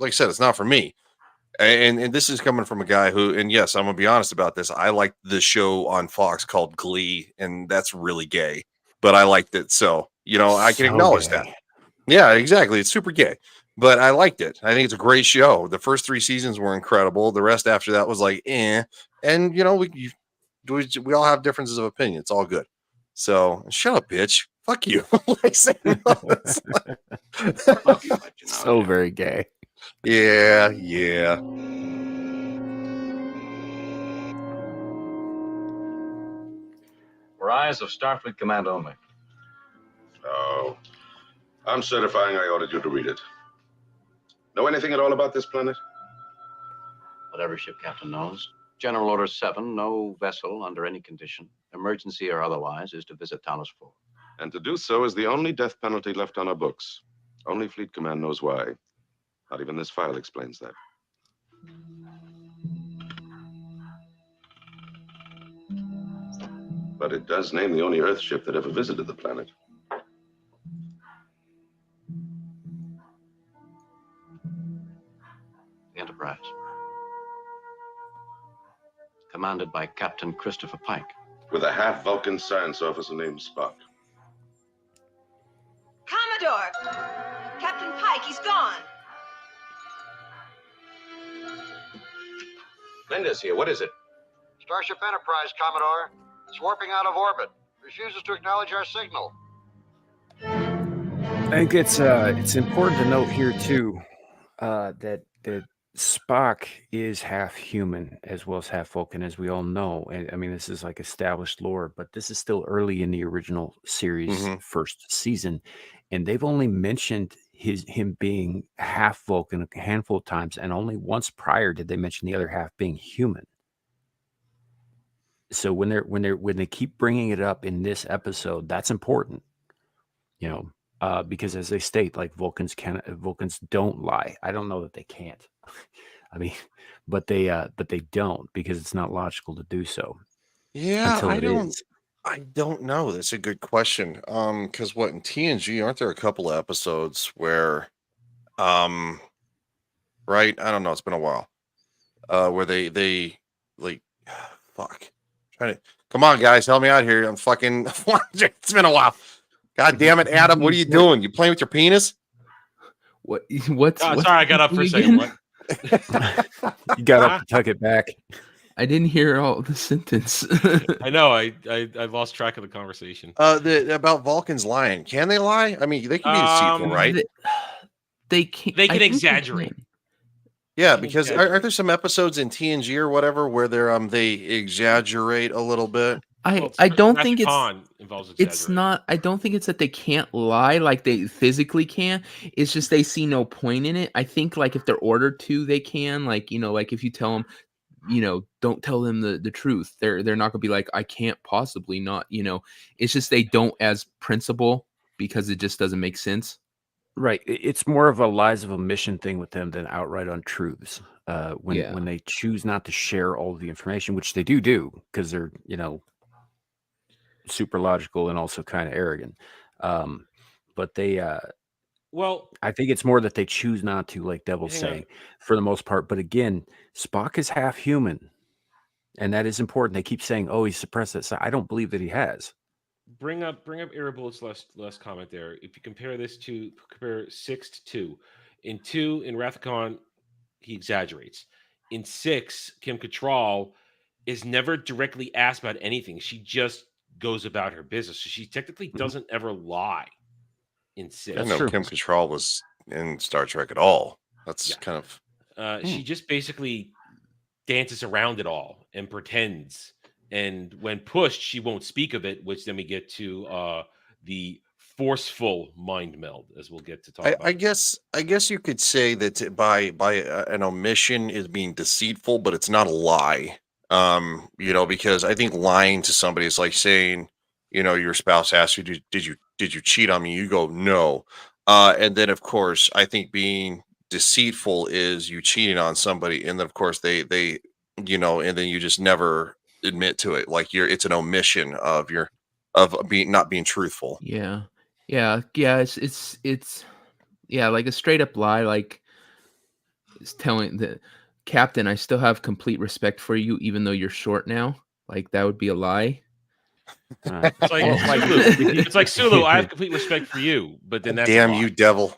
like I said, it's not for me, and this is coming from a guy who, and yes, I'm gonna be honest about this. I liked the show on Fox called Glee, and that's really gay, but I liked it, so I can acknowledge that. Yeah, exactly. It's super gay, but I liked it. I think it's a great show. The first 3 seasons were incredible. The rest after that was like, eh. And we all have differences of opinion. It's all good. So shut up, bitch. Fuck you. Like saying all this. So very gay. Yeah. For eyes of Starfleet Command only. Oh, I'm certifying I ordered you to read it. Know anything at all about this planet? What every ship captain knows. General Order 7, no vessel under any condition, emergency or otherwise, is to visit Talos 4. And to do so is the only death penalty left on our books. Only Fleet Command knows why. Not even this file explains that. But it does name the only Earth ship that ever visited the planet. The Enterprise. Commanded by Captain Christopher Pike. With a half-Vulcan science officer named Spock. Commodore! Captain Pike, he's gone. Linda's here. What is it? Starship Enterprise, Commodore. It's warping out of orbit. Refuses to acknowledge our signal. I think it's important to note here too that Spock is half human as well as half Vulcan, as we all know. And I mean, this is like established lore, but this is still early in the original series first season, and they've only mentioned him being half Vulcan a handful of times, and only once prior did they mention the other half being human. So when they keep bringing it up in this episode, that's important, because as they state, like Vulcans don't lie. I don't know that they can't. I mean, but they don't, because it's not logical to do so. Yeah, until it is. I don't know. That's a good question. Because what in TNG, aren't there a couple of episodes where, right? I don't know. It's been a while. Where they like, fuck. Come on, guys, help me out here. I'm fucking. It's been a while. God damn it, Adam! What are you doing? You playing with your penis? What's sorry, I got up for a second. What? You got up to tuck it back. I didn't hear all the sentence. I know. I lost track of the conversation. About Vulcans lying. Can they lie? I mean, they can be deceitful, right? They can. They can exaggerate. Yeah, because aren't there some episodes in TNG or whatever where they exaggerate a little bit? I don't think involves it's not. I don't think it's that they can't lie, like they physically can. It's just they see no point in it. I think like if they're ordered to, they can. Like like if you tell them, don't tell them the truth. They're not gonna be like, I can't possibly not. It's just they don't as principle because it just doesn't make sense. Right. It's more of a lies of omission thing with them than outright untruths. When they choose not to share all of the information, which they do because they're, super logical and also kind of arrogant. But they, I think it's more that they choose not to, like Devil's saying, for the most part. But again, Spock is half human, and that is important. They keep saying, "Oh, he suppressed it." So I don't believe that he has. Bring up Irabul's last comment there. If you compare 6 to 2, in 2 in Wrath of Khan, he exaggerates. In 6, Kim Cattrall is never directly asked about anything. She just goes about her business. So she technically doesn't ever lie. In 6, I know Kim Cattrall was in Star Trek at all. That's kind of. She just basically dances around it all and pretends. And when pushed, she won't speak of it, which then we get to the forceful mind meld, as we'll get to talk about. I guess you could say that by an omission is being deceitful, but it's not a lie. Because I think lying to somebody is like saying, your spouse asks you, did you cheat on me? You go, no. And then of course, I think being deceitful is you cheating on somebody, and then of course they and then you just never admit to it, like it's an omission of not being truthful. Yeah it's like a straight up lie, like it's telling the captain, I still have complete respect for you even though you're short now. Like that would be a lie. It's like Sulu, I have complete respect for you, but then that's damn you, devil.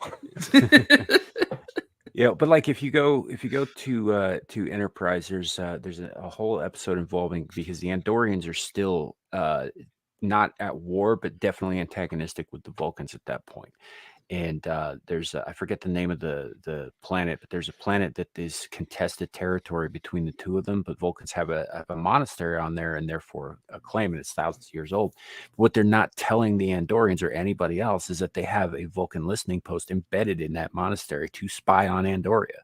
Yeah, but like if you go to Enterprise, there's a whole episode involving because the Andorians are still not at war, but definitely antagonistic with the Vulcans at that point. And there's I forget the name of the planet, but there's a planet that is contested territory between the two of them. But Vulcans have a monastery on there, and therefore a claim, and it's thousands of years old. What they're not telling the Andorians or anybody else is that they have a Vulcan listening post embedded in that monastery to spy on Andoria.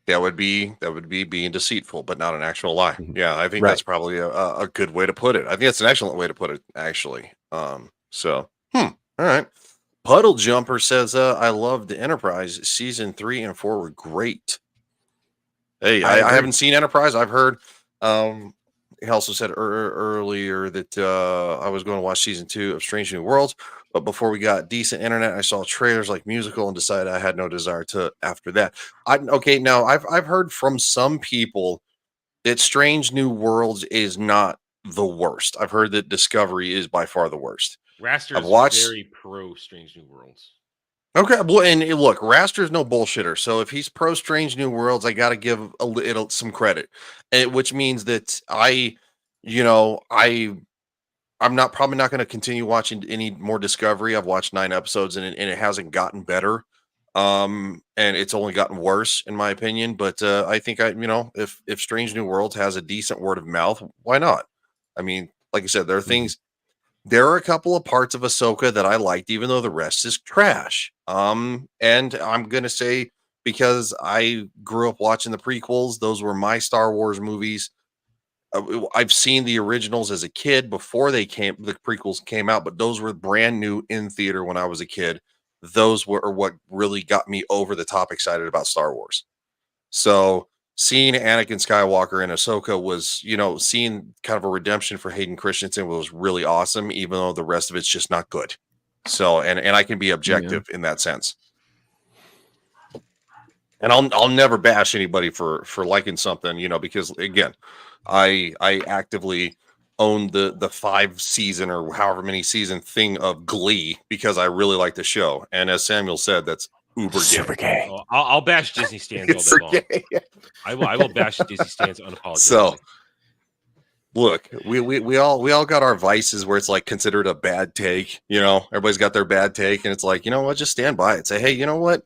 That would be being deceitful, but not an actual lie. Yeah, I think Right. that's probably a good way to put it. I think that's an excellent way to put it, actually. All right. Puddle Jumper says, I loved Enterprise. Season 3 and 4 were great. Hey, I haven't seen Enterprise. I've heard. He also said earlier that I was going to watch season 2 of Strange New Worlds, but before we got decent internet, I saw trailers like musical and decided I had no desire to after that. Now I've heard from some people that Strange New Worlds is not the worst. I've heard that Discovery is by far the worst. Raster I've watched is very pro Strange New Worlds. Okay, well, and look, Raster's no bullshitter. So if he's pro Strange New Worlds, I got to give it some credit, which means that I'm probably not going to continue watching any more Discovery. I've watched 9 episodes and it hasn't gotten better, and it's only gotten worse in my opinion. But I think if Strange New Worlds has a decent word of mouth, why not? I mean, like I said, there are things. There are a couple of parts of Ahsoka that I liked, even though the rest is trash. And I'm going to say, because I grew up watching the prequels, those were my Star Wars movies. I've seen the originals as a kid before the prequels came out, but those were brand new in theater when I was a kid. Those were what really got me over the top excited about Star Wars. So seeing Anakin Skywalker and Ahsoka was, seeing kind of a redemption for Hayden Christensen was really awesome, even though the rest of it's just not good. So, and I can be objective in that sense. And I'll never bash anybody for liking something, because again, I actively own the 5 season or however many season thing of Glee because I really like the show. And as Samuel said, that's super gay. Oh, I'll bash Disney stands all day long. I will bash Disney stands unapologetically. So look, we all got our vices where it's like considered a bad take. Everybody's got their bad take, and it's like, just stand by it. Say, hey, you know what?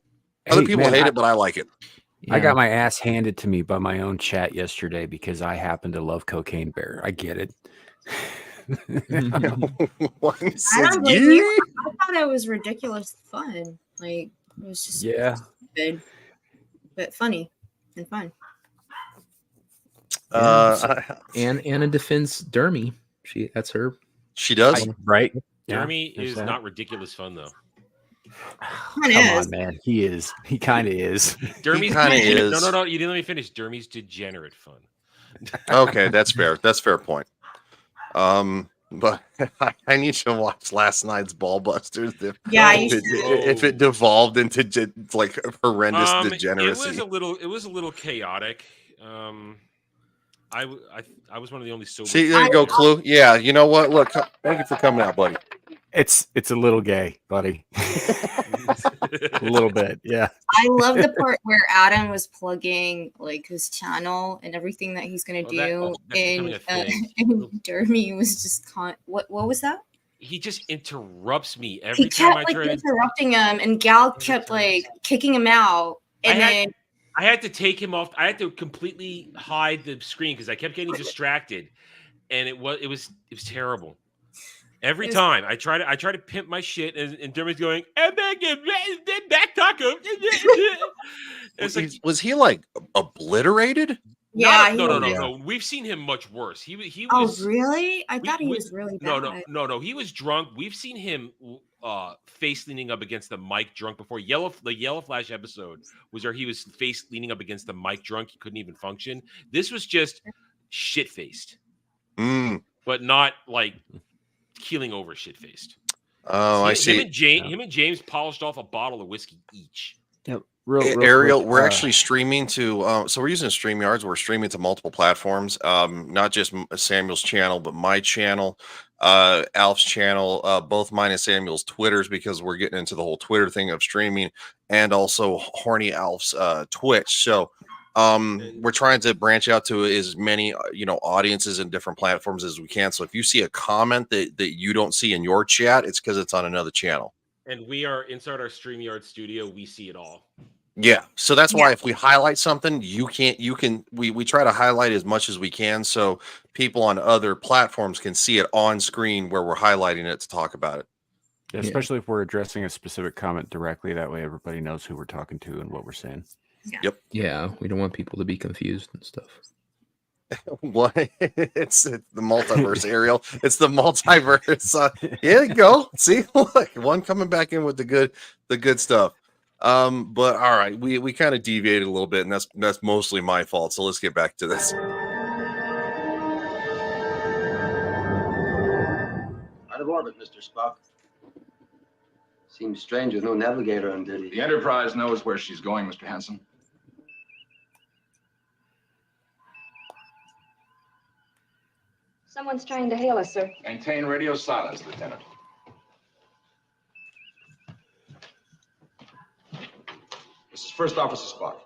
Other people hate it, but I like it. I got my ass handed to me by my own chat yesterday because I happen to love Cocaine Bear. I get it. I thought it was ridiculous fun. Like, it was just stupid, but funny and fun. Anna defends Dermy. That's her. She does, right? Jeremy is not ridiculous fun though. Come on, man. He is. He kind of is. Dermy's kind of is. No. You didn't let me finish. Dermy's degenerate fun. Okay, that's fair. That's a fair point. But I need to watch last night's Ballbusters. If it devolved into like horrendous degeneracy, it was a little chaotic. I was one of the only sober. See, there you go, Clue. Yeah, you know what? Look, thank you for coming out, buddy. It's a little gay, buddy. A little bit, yeah. I love the part where Adam was plugging like his channel and everything that he's gonna do, and Dermy was just what was that? He just interrupts me every time I try to interrupting him, and Gal kept like kicking him out, and then I had to take him off. I had to completely hide the screen because I kept getting distracted, and it was terrible. Every time I try to pimp my shit, and Dermot's going, back taco. Was he like obliterated? Yeah, no. We've seen him much worse. He was. Oh, really? I thought he was really bad. No. He was drunk. We've seen him face leaning up against the mic drunk before. The Yellow Flash episode was where he was face leaning up against the mic drunk. He couldn't even function. This was just shit faced, but not like keeling over shit faced. Oh, I see. Him and James polished off a bottle of whiskey each. Yep. Ariel, we're actually streaming to so we're using StreamYards. We're streaming to multiple platforms, not just Samuel's channel, but my channel, Alf's channel, both mine and Samuel's Twitters, because we're getting into the whole Twitter thing of streaming, and also Horny Alf's Twitch. So we're trying to branch out to as many audiences and different platforms as we can. So if you see a comment that you don't see in your chat, it's because it's on another channel. And we are inside our StreamYard studio. We see it all. Yeah, so that's why if we highlight something, we try to highlight as much as we can so people on other platforms can see it on screen where we're highlighting it to talk about it. Yeah, especially if we're addressing a specific comment directly. That way everybody knows who we're talking to and what we're saying. Yep. Yeah, we don't want people to be confused and stuff. What? It's the multiverse, Ariel. It's the multiverse. Here you go. See, look, one coming back in with the good stuff. But all right, we kind of deviated a little bit, and that's mostly my fault. So let's get back to this. Out of orbit, Mr. Spock. Seems strange with no navigator on duty. The Enterprise knows where she's going, Mr. Hansen. Someone's trying to hail us, sir. Maintain radio silence, Lieutenant. This is First Officer Spock.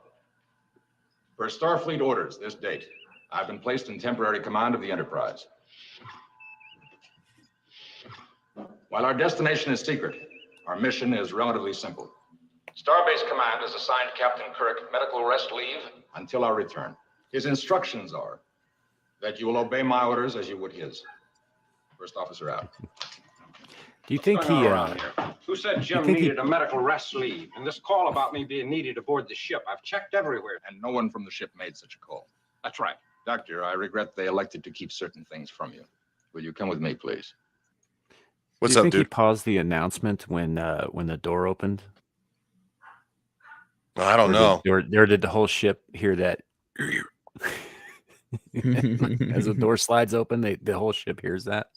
Per Starfleet orders, this date, I've been placed in temporary command of the Enterprise. While our destination is secret, our mission is relatively simple. Starbase Command has assigned Captain Kirk medical rest leave until our return. His instructions are that you will obey my orders as you would his. First Officer out. Do you think he? Who said Jim needed a medical rest leave? And this call about me being needed aboard the ship, I've checked everywhere. And no one from the ship made such a call. That's right. Doctor, I regret they elected to keep certain things from you. Will you come with me, please? What's Do you up, think dude? he paused the announcement when the door opened? I don't know. Or did the whole ship hear that? As the door slides open, the whole ship hears that.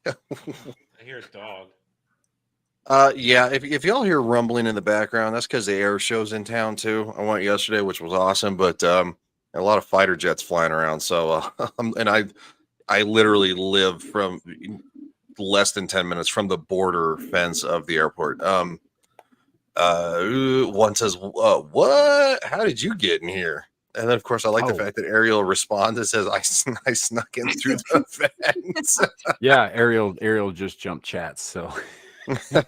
I hear a dog. Yeah, if y'all hear rumbling in the background, that's because the air show's in town too. I went yesterday, which was awesome, but a lot of fighter jets flying around. So and I literally live from less than 10 minutes from the border fence of the airport. One says, what? How did you get in here? And then, of course, I like the fact that Ariel responds and says, I snuck in through the fence. Yeah, Ariel just jumped chats, so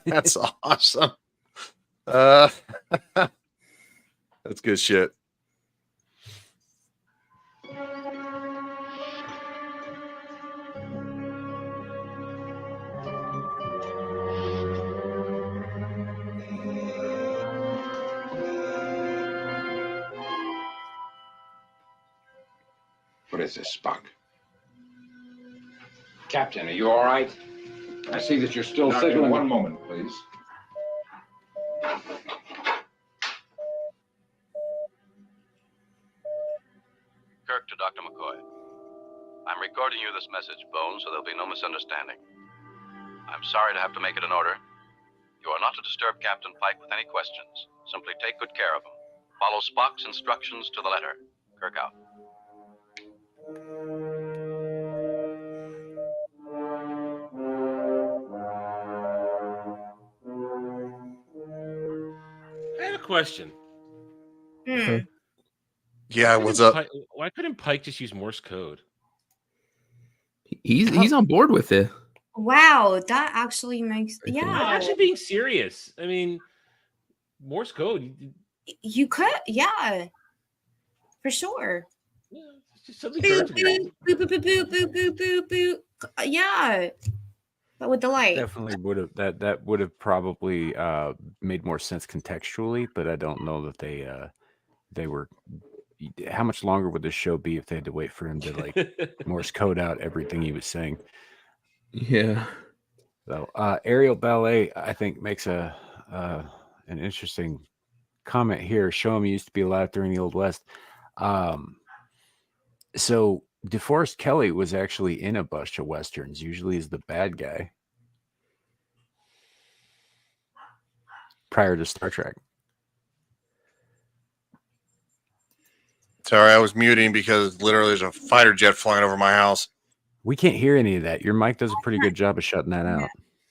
that's awesome. That's good shit. What is this, Spock? Captain, are you all right? I see that you're still signaling. One moment, please. Kirk to Dr. McCoy. I'm recording you this message, Bones, so there'll be no misunderstanding. I'm sorry to have to make it an order. You are not to disturb Captain Pike with any questions. Simply take good care of him. Follow Spock's instructions to the letter. Kirk out. I have a question. Yeah, what's up? Why couldn't Pike just use Morse code? He's on board with it. Wow, that actually makes I'm actually being serious. I mean, Morse code. You could, yeah, for sure. Yeah, it's just something Boop, occurred to me. boop, boop, boop, boop, boop, boop, boop, boop. Yeah, but with the light. definitely would have that would have probably made more sense contextually, but I don't know that they were. How much longer would this show be if they had to wait for him to like Morse code out everything he was saying? Yeah. So Ariel Ballet, I think, makes an interesting comment here. Show him he used to be alive during the Old West. So DeForest Kelley was actually in a bunch of Westerns. Usually is the bad guy prior to Star Trek. Sorry, I was muting because literally there's a fighter jet flying over my house. We can't hear any of that. Your mic does a pretty good job of shutting that out.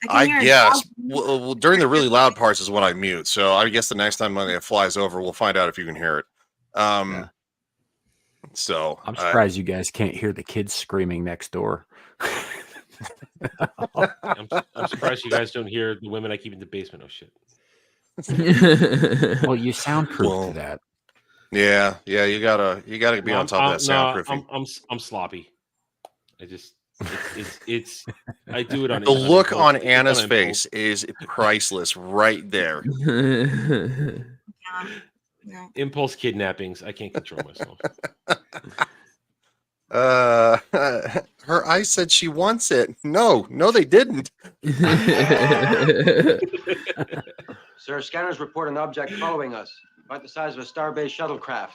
I guess. Well, during the really loud parts is when I mute. So I guess the next time when it flies over, we'll find out if you can hear it. So I'm surprised you guys can't hear the kids screaming next door. I'm surprised you guys don't hear the women I keep in the basement. Oh shit. Well, you soundproof to that. Yeah, you gotta be on top of that soundproofing. I'm sloppy. I just it's I do it on the look on Anna's face is priceless right there. Impulse kidnappings. I can't control myself. Her eyes said she wants it. No, they didn't. Sir, scanners report an object following us, about the size of a star-based shuttlecraft.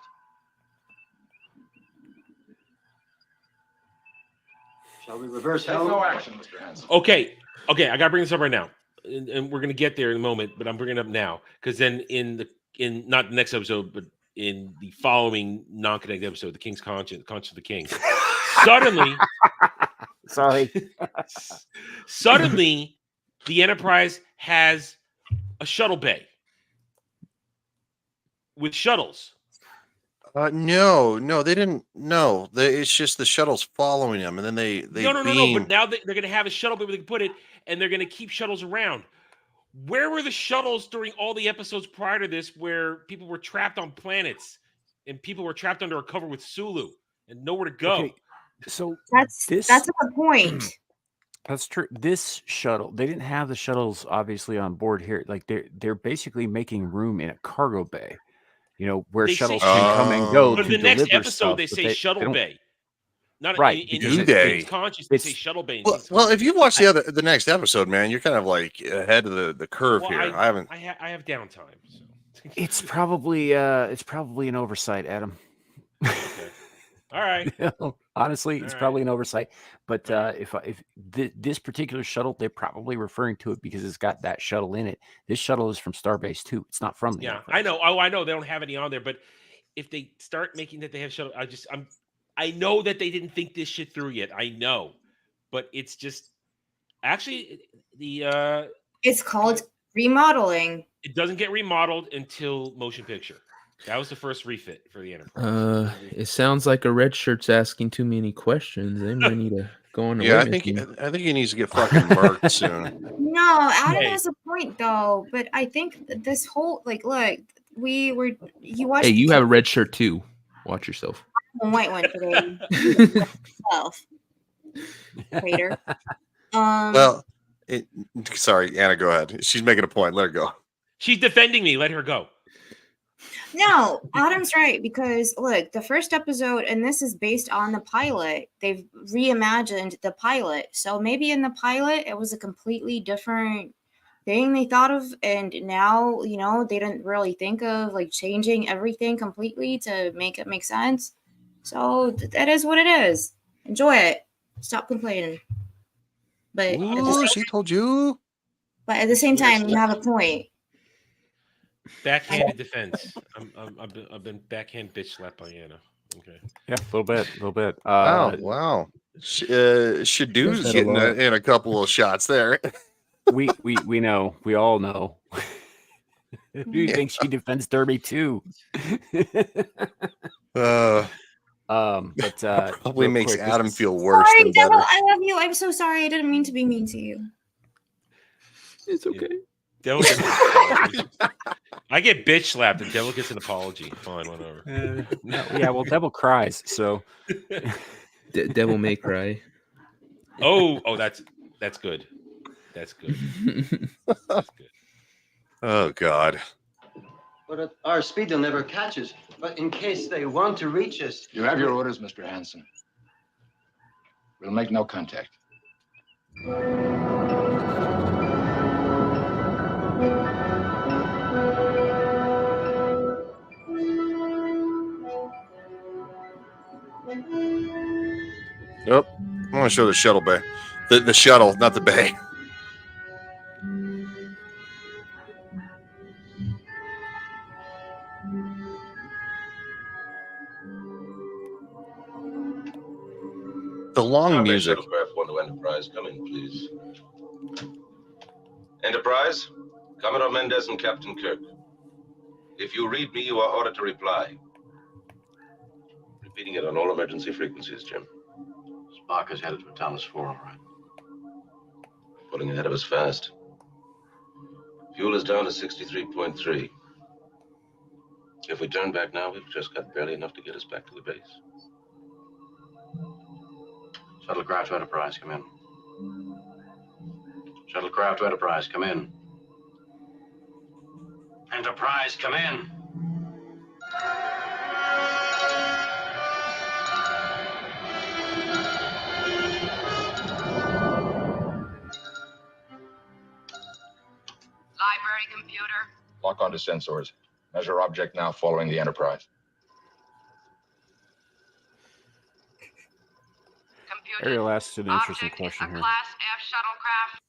Shall we reverse helm? No action, Mr. Hansen. Okay, I gotta bring this up right now, and we're gonna get there in a moment. But I'm bringing it up now because then in not the next episode, but in the following non-connected episode, the King's Conscience of the King, suddenly, suddenly, the Enterprise has a shuttle bay with shuttles. No, they didn't. No, it's just the shuttle's following them, and then they No. But now they're going to have a shuttle bay where they can put it, and they're going to keep shuttles around. Where were the shuttles during all the episodes prior to this, where people were trapped on planets and people were trapped under a cover with Sulu and nowhere to go? Okay, so that's a good point. That's true. This shuttle, they didn't have the shuttles obviously on board here. Like they're basically making room in a cargo bay. You know, where shuttles can come and go. But in the next episode, they say shuttle bay. Not right. In Conscious, they say shuttle bay. Well, if you watch the next episode, man, you're kind of like ahead of the curve here. I haven't. I have downtime. So. It's probably an oversight, Adam. Okay. All right. Honestly, it's probably an oversight. But if this particular shuttle, they're probably referring to it because it's got that shuttle in it. This shuttle is from Starbase 2. It's not from the I know. Oh, I know they don't have any on there. But if they start making that they have shuttle, I know that they didn't think this shit through yet. I know, but it's just actually it's called remodeling. It doesn't get remodeled until motion picture. That was the first refit for the Enterprise. It sounds like a red shirt's asking too many questions. They might need to go on. Yeah, I think he needs to get fucking murked soon. No, Adam has a point though, but I think that this whole look, you watched. Hey, you have a red shirt too. Watch yourself. A white one today. Traitor. Well, sorry, Anna, go ahead. She's making a point. Let her go. She's defending me. Let her go. No, Adam's right, because look, the first episode, and this is based on the pilot, they've reimagined the pilot. So maybe in the pilot, it was a completely different thing they thought of. And now, they didn't really think of changing everything completely to make it make sense. So that is what it is. Enjoy it. Stop complaining. But she told you. But at the same time, you have a point. Backhanded defense. I've been backhand bitch slapped by Anna. Okay. Yeah, a little bit. Wow. Shadoo's getting in a couple of shots there. we know. We all know. Who thinks she defends Derby too? But probably makes quick, Adam feel worse sorry, than Devil, better. I love you. I'm so sorry. I didn't mean to be mean to you. It's okay. Devil gets an apology. I get bitch slapped and Devil gets an apology. Fine, whatever. Well, Devil cries, so Devil may cry. Oh, that's good. That's good. That's good. Oh God. But at our speed, they'll never catch us. But in case they want to reach us, You have your orders, Mr. Hansen. We'll make no contact. Nope. I want to show the shuttle bay. The shuttle, not the bay. The long Starbase music. Shuttlecraft 1 to Enterprise, come in, please. Enterprise, Commodore Mendez and Captain Kirk. If you read me, you are ordered to reply. Repeating it on all emergency frequencies, Jim. Spock is headed for Thomas 4, all right. Pulling ahead of us fast. Fuel is down to 63.3. If we turn back now, we've just got barely enough to get us back to the base. Shuttlecraft to Enterprise, come in. Shuttlecraft to Enterprise, come in. Enterprise, come in. Library computer. Lock onto sensors. Measure object now following the Enterprise. Ariel asks an interesting question here. Class F shuttlecraft.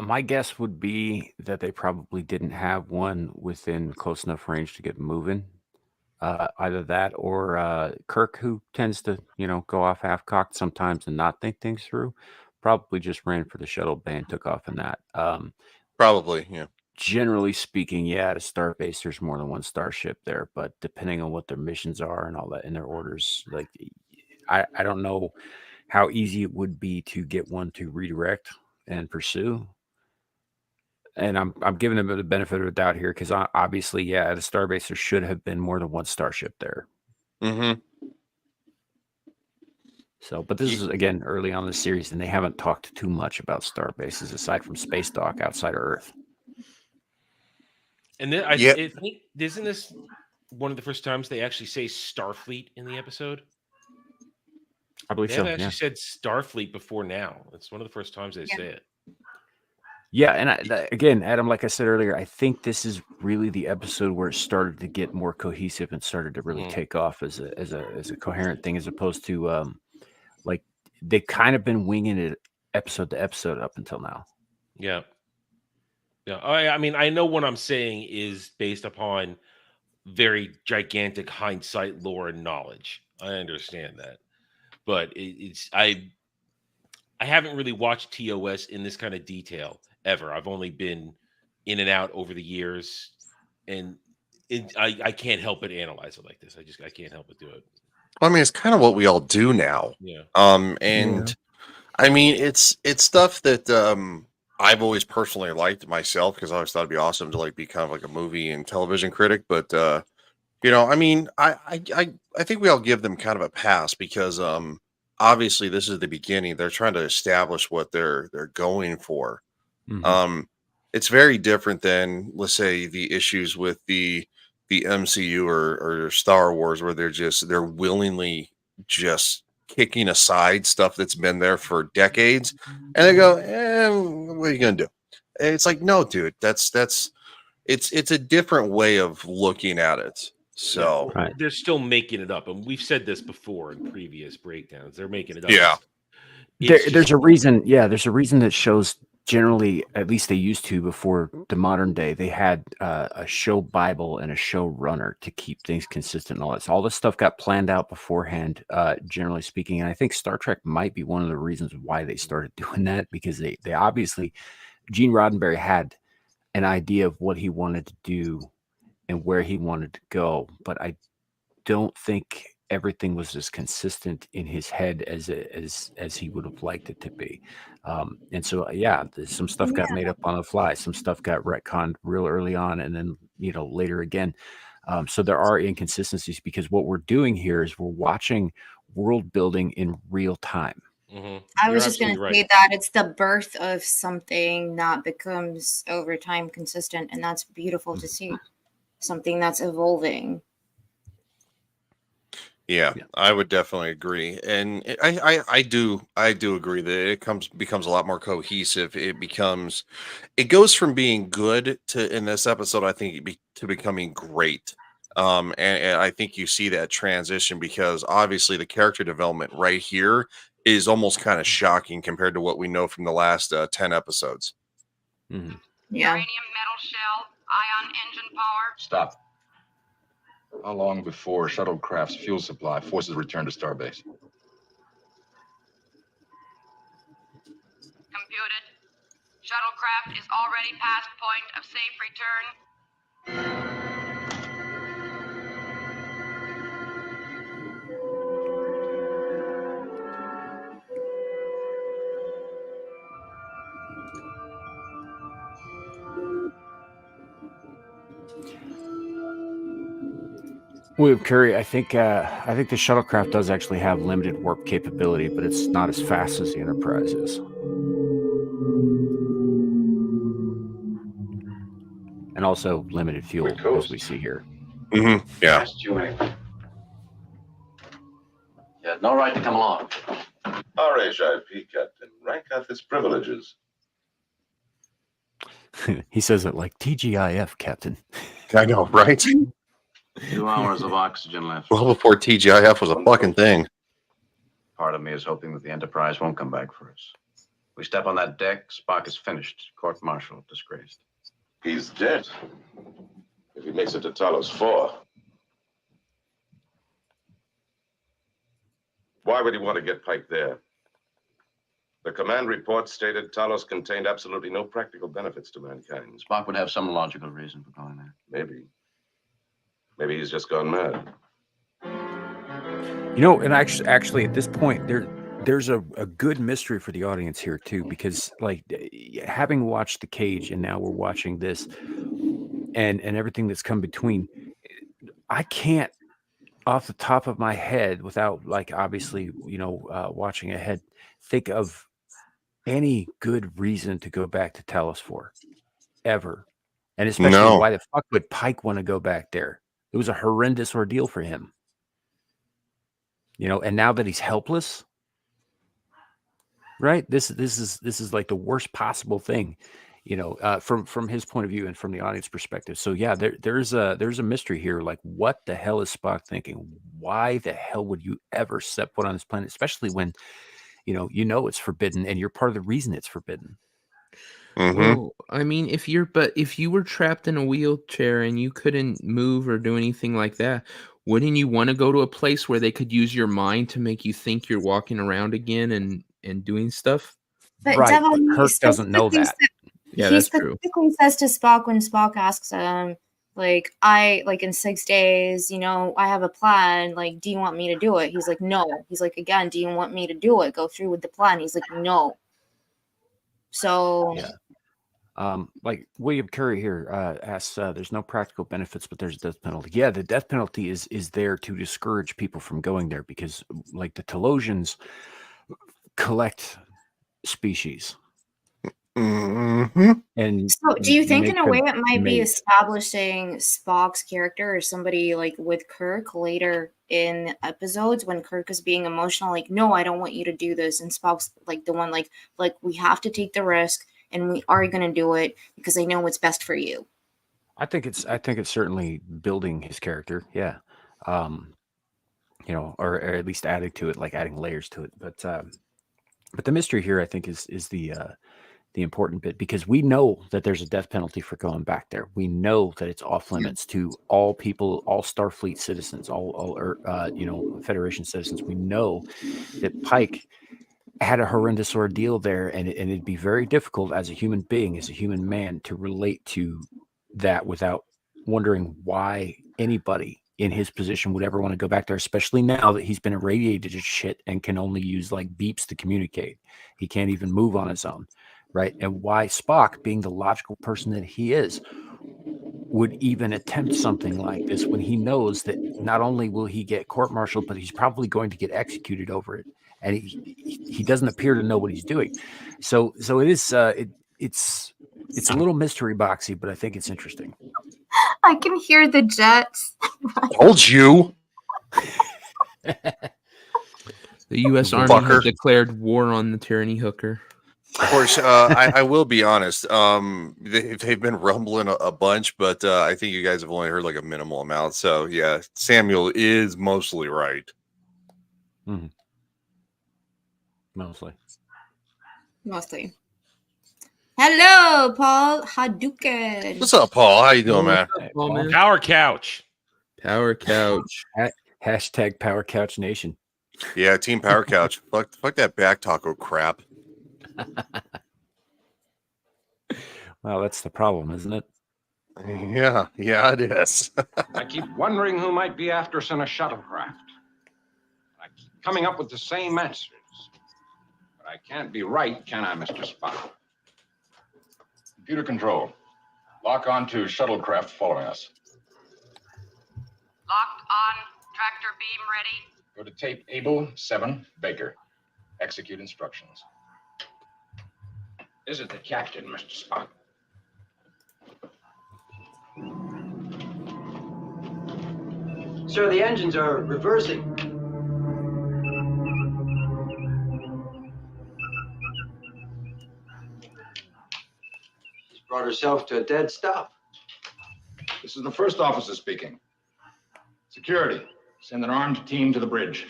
My guess would be that they probably didn't have one within close enough range to get moving. Either that or Kirk, who tends to, go off half-cocked sometimes and not think things through, probably just ran for the shuttle bay and took off in that. Probably, yeah. Generally speaking, yeah, at a starbase, there's more than one starship there, but depending on what their missions are and all that in their orders, like I don't know how easy it would be to get one to redirect and pursue. And I'm giving them the benefit of the doubt here because obviously, yeah, at a starbase there should have been more than one starship there. Mm-hmm. So, but this is again early on in the series, and they haven't talked too much about starbases aside from space dock outside of Earth. And then I think isn't this one of the first times they actually say Starfleet in the episode? I believe they so. They haven't actually said Starfleet before now. It's one of the first times they say it. Yeah, and again, Adam, like I said earlier, I think this is really the episode where it started to get more cohesive and started to really take off as a coherent thing, as opposed to like they've kind of been winging it episode to episode up until now. Yeah. Yeah, I mean, I know what I'm saying is based upon very gigantic hindsight, lore, and knowledge. I understand that, but I haven't really watched TOS in this kind of detail ever. I've only been in and out over the years, and I can't help but analyze it like this. I can't help but do it. Well, I mean, it's kind of what we all do now. Yeah. I mean, it's stuff that I've always personally liked myself because I always thought it'd be awesome to be kind of like a movie and television critic. But I mean, I think we all give them kind of a pass because obviously this is the beginning. They're trying to establish what they're going for. Mm-hmm. It's very different than, let's say, the issues with the MCU or Star Wars, where they're willingly just kicking aside stuff that's been there for decades, and they go, what are you gonna do? And it's like, no, dude, it's a different way of looking at it. So they're still making it up, and we've said this before in previous breakdowns. They're making it up. Yeah, there's a reason. Yeah, there's a reason that shows generally, at least they used to before the modern day, they had a show Bible and a show runner to keep things consistent and all that. So all this stuff got planned out beforehand, generally speaking. And I think Star Trek might be one of the reasons why they started doing that, because they obviously, Gene Roddenberry had an idea of what he wanted to do and where he wanted to go. But I don't think everything was as consistent in his head as he would have liked it to be. And so, yeah, some stuff got made up on the fly. Some stuff got retconned real early on, and then, later again. So there are inconsistencies, because what we're doing here is we're watching world building in real time. Mm-hmm. I was just going to say that it's the birth of something that becomes over time consistent, and that's beautiful to see. Something that's evolving. Yeah, I would definitely agree, and I do agree that it becomes a lot more cohesive. It goes from being good to, in this episode, I think, to becoming great. And I think you see that transition, because obviously the character development right here is almost kind of shocking compared to what we know from the last 10 episodes. Mm-hmm. Yeah. Uranium metal shell, ion engine power. Stop. How long before shuttlecraft's fuel supply forces return to starbase? computed. Shuttlecraft is already past point of safe return. William Curry, I think the shuttlecraft does actually have limited warp capability, but it's not as fast as the Enterprise is. And also limited fuel, as we see here. Mm-hmm. Yeah. Asked you anything. You had no right to come along. RHIP, Captain. Rank hath its privileges. He says it like TGIF, Captain. I know, right? 2 hours of oxygen left. Well, before TGIF was a fucking thing. Part of me is hoping that the Enterprise won't come back for us. We step on that deck, Spock is finished. Court-martial, disgraced. He's dead. If he makes it to Talos 4. Why would he want to get Pike there? The command report stated Talos contained absolutely no practical benefits to mankind. Spock would have some logical reason for going there. Maybe. Maybe he's just gone mad. You know, and actually at this point, there's a good mystery for the audience here too, because like having watched The Cage and now we're watching this and everything that's come between, I can't off the top of my head without like obviously, watching ahead, think of any good reason to go back to Talos 4 ever. And especially why the fuck would Pike want to go back there? It was a horrendous ordeal for him. And now that he's helpless, right? This is like the worst possible thing, from his point of view and from the audience perspective. So yeah, there's a mystery here. Like, what the hell is Spock thinking? Why the hell would you ever set foot on this planet, especially when it's forbidden and you're part of the reason it's forbidden? Mm-hmm. Well, I mean, if you were trapped in a wheelchair and you couldn't move or do anything like that, wouldn't you want to go to a place where they could use your mind to make you think you're walking around again and doing stuff? But right, Devil, but Kirk doesn't know that. Yeah, he that's true. specifically says to Spock when Spock asks him, in 6 days, I have a plan. Like, do you want me to do it? He's like, no. He's like, again, do you want me to do it? Go through with the plan. He's like, no. So yeah. Like William Curry here asks, there's no practical benefits, but there's a death penalty. Yeah, the death penalty is there to discourage people from going there because, like, the Telosians collect species. Mm-hmm. And so do you think in a way it might be establishing Spock's character or somebody like with Kirk later in episodes when Kirk is being emotional, like, no, I don't want you to do this, and Spock's like the one like we have to take the risk and we are going to do it because I know what's best for you. I think it's certainly building his character, yeah. Or at least adding to it, like adding layers to it. But the mystery here, I think, is the important bit, because we know that there's a death penalty for going back there. We know that it's off limits to all people, all Starfleet citizens, all Federation citizens. We know that Pike had a horrendous ordeal there, and it'd be very difficult as a human being, as a human man, to relate to that without wondering why anybody in his position would ever want to go back there, especially now that he's been irradiated to shit and can only use like beeps to communicate. He can't even move on his own, right? And why Spock, being the logical person that he is, would even attempt something like this when he knows that not only will he get court-martialed, but he's probably going to get executed over it. And he doesn't appear to know what he's doing. So it is it's a little mystery boxy, but I think it's interesting. I can hear the jets. Told you. The U.S. Army has declared war on the tyranny hooker. Of course, I will be honest. They've been rumbling a bunch, but I think you guys have only heard like a minimal amount. So yeah, Samuel is mostly right. Mm-hmm. Mostly. Hello, Paul Hadouken. What's up, Paul? How you doing, man? Power Couch. Power Couch. Hashtag Power Couch Nation. Yeah, Team Power Couch. fuck that back taco crap. Well, that's the problem, isn't it? Yeah, it is. I keep wondering who might be after us in a shuttlecraft. I keep coming up with the same answers. But I can't be right, can I, Mr. Spock? Computer control. Lock on to shuttlecraft following us. Locked on. Tractor beam ready. Go to tape Able 7 Baker. Execute instructions. Is it the captain, Mr. Spock? Sir, the engines are reversing. She's brought herself to a dead stop. This is the first officer speaking. Security, send an armed team to the bridge.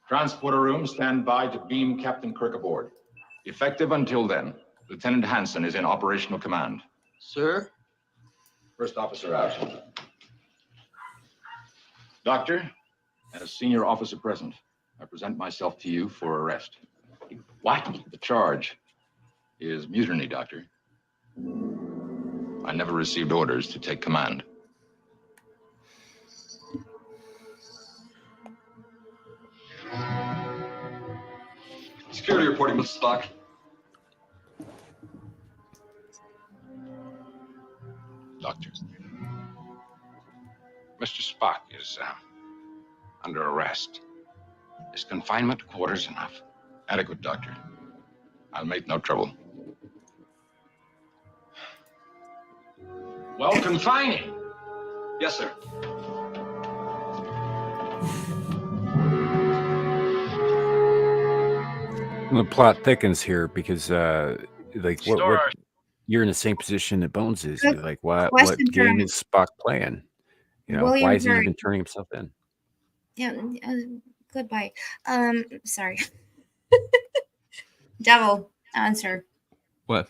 Transporter room, stand by to beam Captain Kirk aboard. Effective until then, Lieutenant Hansen is in operational command. Sir? First officer out. Doctor, as senior officer present, I present myself to you for arrest. What? The charge is mutiny, Doctor. I never received orders to take command. Security reporting, Mr. Spock. Doctor. Mr. Spock is under arrest. Is confinement quarters enough? Adequate, Doctor. I'll make no trouble. Well, confine him. Yes, sir. The plot thickens here because, you're in the same position that Bones is. You're like, what game is Spock playing? You know, why is he even turning himself in? Yeah. Goodbye. Sorry. Devil, answer. What?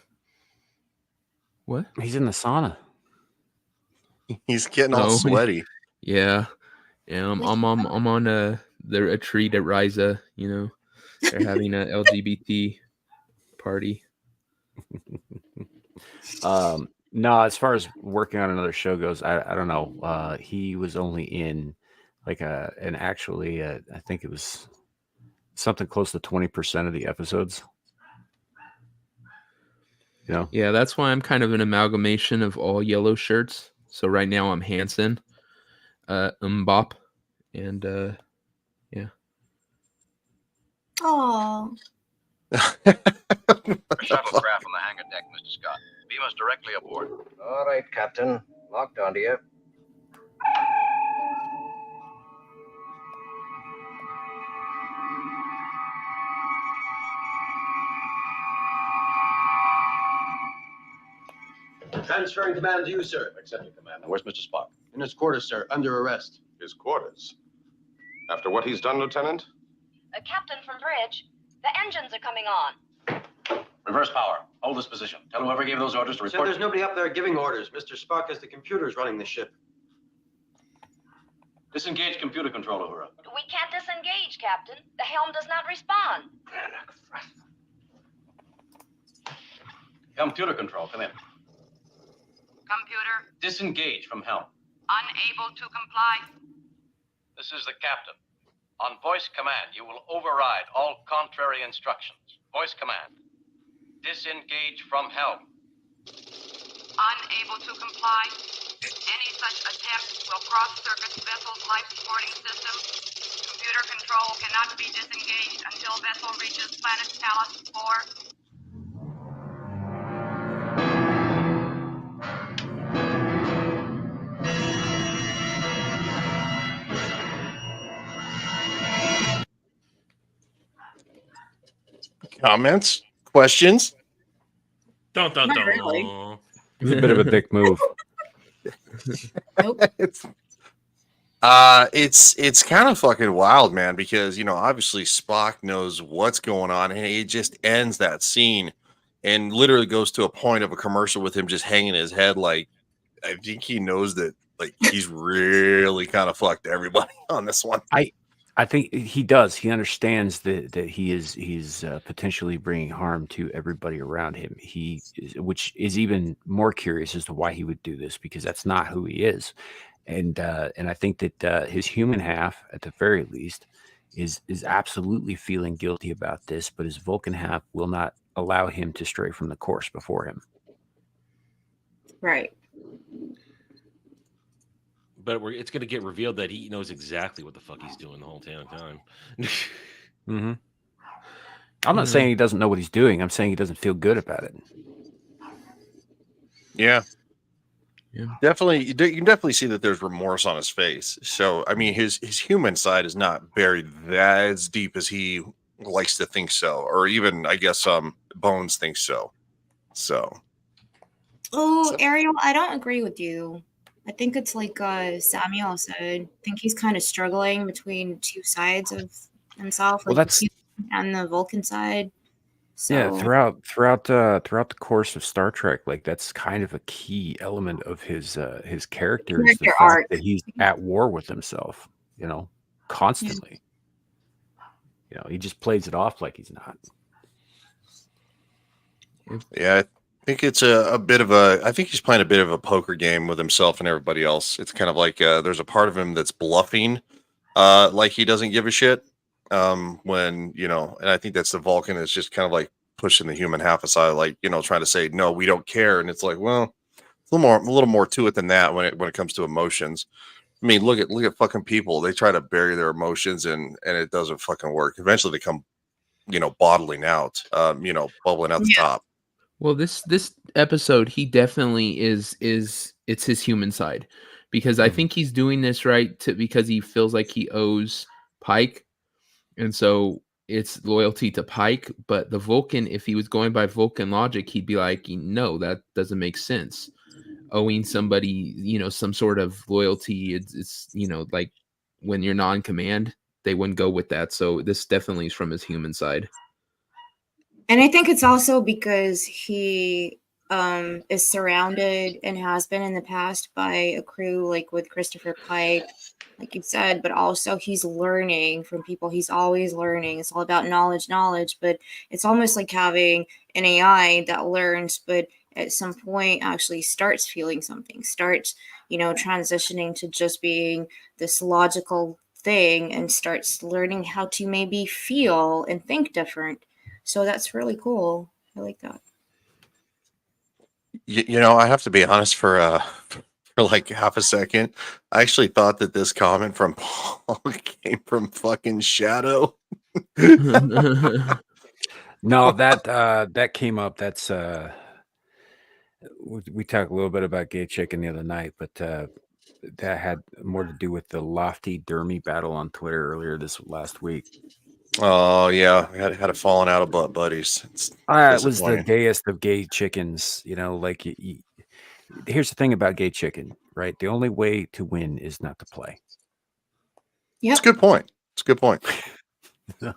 He's in the sauna. He's getting all sweaty. Yeah. I'm on a retreat at Ryza. You know, they're having a LGBT party. No, as far as working on another show goes, I don't know. He was only in like I think it was something close to 20% of the episodes. You know? Yeah, that's why I'm kind of an amalgamation of all yellow shirts. So right now I'm Hanson, Mbop, and yeah. Oh. Shuttlecraft on the hangar deck, Mr. Scott. Beam us directly aboard. All right, Captain. Locked onto you. Transferring command to you, sir. Accepting command. Now, where's Mr. Spock? In his quarters, sir. Under arrest. His quarters? After what he's done, Lieutenant? Captain from bridge, the engines are coming on. Reverse power. Hold this position. Tell whoever gave those orders to Sir, report. there's nobody up there giving orders. Mr. Spock has the computers running the ship. Disengage computer control, Uhura. We can't disengage, Captain. The helm does not respond. Computer control, come in. Computer, Disengage from helm. unable to comply. This is the captain. On voice command, you will override all contrary instructions. Voice command. Disengage from helm. Unable to comply. Any such attempt will cross-circuit vessel's life supporting system. Computer control cannot be disengaged until vessel reaches planet Talos 4. Comments? Questions? Dun, dun, Not dun. really. It's a bit of a dick move. It's kind of fucking wild, man, because obviously Spock knows what's going on, and he just ends that scene and literally goes to a point of a commercial with him just hanging his head. Like, I think he knows that, like, he's really kind of fucked everybody on this one. I think he does. He understands that he's potentially bringing harm to everybody around him. Which is even more curious as to why he would do this, because that's not who he is. And I think that his human half, at the very least, is absolutely feeling guilty about this, but his Vulcan half will not allow him to stray from the course before him. Right. But it's going to get revealed that he knows exactly what the fuck he's doing the whole time. Mm-hmm. I'm not saying he doesn't know what he's doing. I'm saying he doesn't feel good about it. Yeah. Definitely, you can definitely see that there's remorse on his face. So, I mean, his human side is not buried that as deep as he likes to think so, or even, I guess, Bones thinks so. So. Oh, Ariel, I don't agree with you. I think it's like Samiel said. I think he's kind of struggling between two sides of himself, like the human and the Vulcan side. So, yeah, throughout the course of Star Trek, like that's kind of a key element of his character is the fact that he's at war with himself, constantly. He just plays it off like he's not. Yeah, I think it's a bit of I think he's playing a bit of a poker game with himself and everybody else. It's kind of like there's a part of him that's bluffing, like he doesn't give a shit. When, and I think that's the Vulcan is just kind of like pushing the human half aside, like, trying to say, no, we don't care. And it's like, well, it's a little more to it than that when it comes to emotions. I mean, look at fucking people. They try to bury their emotions and it doesn't fucking work. Eventually they come, bottling out, bubbling out the top. Well, this episode, he definitely is it's his human side, because I think he's doing this because he feels like he owes Pike, and so it's loyalty to Pike. But the Vulcan, if he was going by Vulcan logic, he'd be like, no, that doesn't make sense. Owing somebody, some sort of loyalty, it's like when you're non-command, they wouldn't go with that. So this definitely is from his human side. and I think it's also because he is surrounded and has been in the past by a crew like with Christopher Pike, like you said, but also he's learning from people. He's always learning. It's all about knowledge, but it's almost like having an AI that learns, but at some point actually starts feeling something, starts, transitioning to just being this logical thing and starts learning how to maybe feel and think different. So that's really cool. I like that. I have to be honest for like half a second. I actually thought that this comment from Paul came from fucking Shadow. No, that came up. That's we talked a little bit about Gay Chicken the other night, but that had more to do with the Lofty Dermy battle on Twitter earlier this last week. Oh yeah, we had a falling out of butt buddies. It was the gayest of gay chickens, like here's the thing about Gay Chicken, right? The only way to win is not to play. Yeah, it's a good point. No.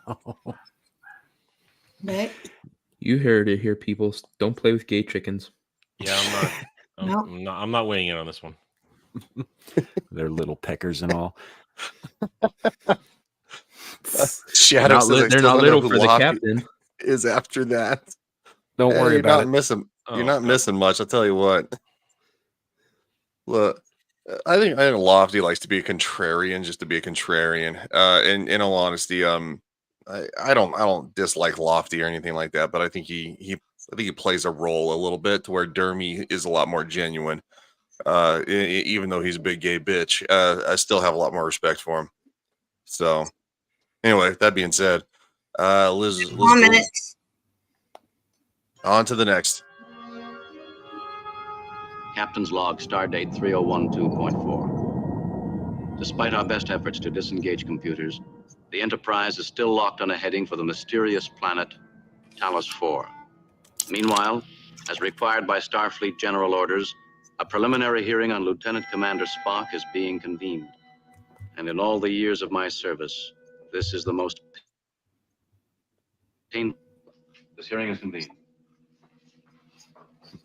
But you heard it here, people. Don't play with gay chickens. Yeah, I'm not weighing in on this one. They're little peckers and all. Shadow they're not little for the captain. Is after that. Don't worry about it. You're not missing much. I'll tell you what. Look, I think Lofty likes to be a contrarian, just to be a contrarian. In all honesty, I don't dislike Lofty or anything like that, but I think he plays a role a little bit to where Dermy is a lot more genuine. Even though he's a big gay bitch, I still have a lot more respect for him. So, anyway, that being said, Liz, 1 minute. On to the next. Captain's log, stardate 3012.4. Despite our best efforts to disengage computers, the Enterprise is still locked on a heading for the mysterious planet Talos 4. Meanwhile, as required by Starfleet General Orders, a preliminary hearing on Lieutenant Commander Spock is being convened. And in all the years of my service, this is the most painful. This hearing is convened.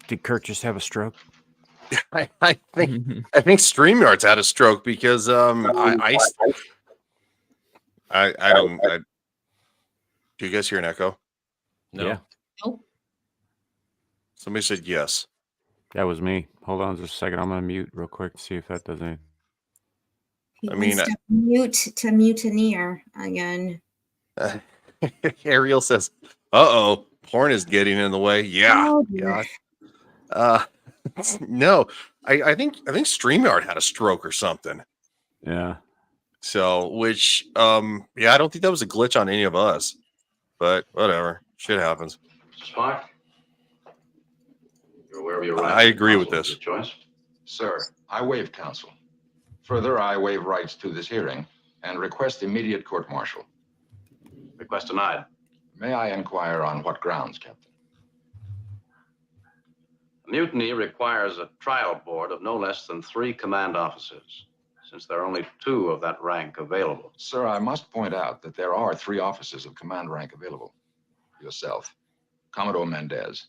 Did Kirk just have a stroke? I think StreamYard's had a stroke because I I don't. Do you guys hear an echo? No. Yeah. Nope. Somebody said yes. That was me. Hold on just a second. I'm gonna mute real quick to see if that does anything. He I mean, wants to mute to mutineer again. Ariel says, "Uh-oh, porn is getting in the way." Yeah, Oh, yeah. dear. No, I think StreamYard had a stroke or something. Yeah. So, which, yeah, I don't think that was a glitch on any of us, but whatever, shit happens. Mr. Spock, you're aware of your rights. I agree with Counsel this. of your choice. Sir, I waive counsel. Further, I waive rights to this hearing and request immediate court-martial. Request denied. May I inquire on what grounds, Captain? Mutiny requires a trial board of no less than 3 command officers, since there are only 2 of that rank available. Sir, I must point out that there are 3 officers of command rank available. Yourself, Commodore Mendez,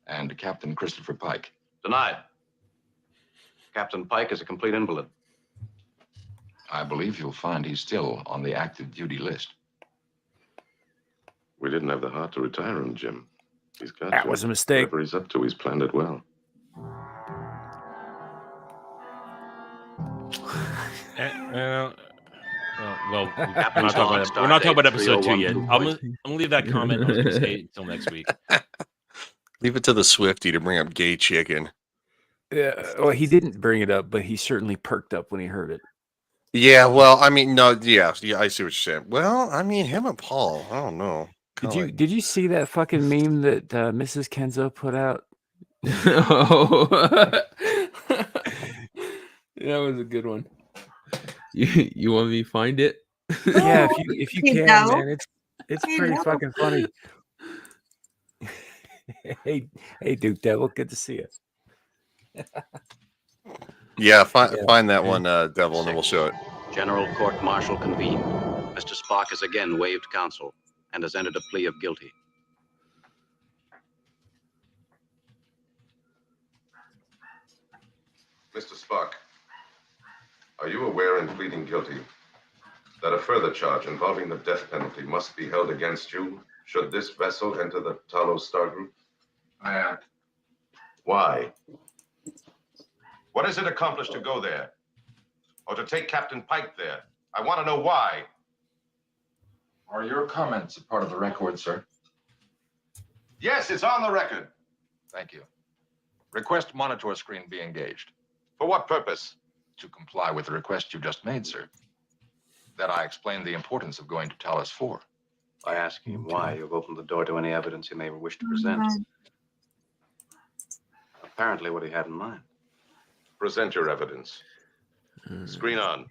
and Captain Christopher Pike. Denied. Captain Pike is a complete invalid. I believe you'll find he's still on the active duty list. We didn't have the heart to retire him, Jim. He's got That to. was a mistake. Whatever he's up to, he's planned it well. Well, we're not talking about episode 2 yet. I'm gonna leave that comment. I was gonna say until next week. Leave it to the Swifty to bring up gay chicken. Yeah. Well, he didn't bring it up, but he certainly perked up when he heard it. Yeah, well, I mean, no, yeah, I see what you're saying. Well, I mean, him and Paul, I don't know. Did you see that fucking meme that Mrs. Kenzo put out? Oh, that was a good one. You want me to find it? Yeah, if you can, man, it's Hey, pretty no. fucking funny. hey, Duke Devil, good to see you. Yeah, find that one, Devil, and then we'll show it. General court-martial convened. Mr. Spock has again waived counsel and has entered a plea of guilty. Mr. Spock, are you aware in pleading guilty that a further charge involving the death penalty must be held against you should this vessel enter the Talos Star Group? I am. Why? What has it accomplished to go there? Or to take Captain Pike there? I want to know why. Are your comments a part of the record, sir? Yes, it's on the record. Thank you. Request monitor screen be engaged. For what purpose? To comply with the request you just made, sir. That I explain the importance of going to Talos 4. By asking him why you've opened the door to any evidence he may wish to present. Apparently what he had in mind. Present your evidence. Screen on.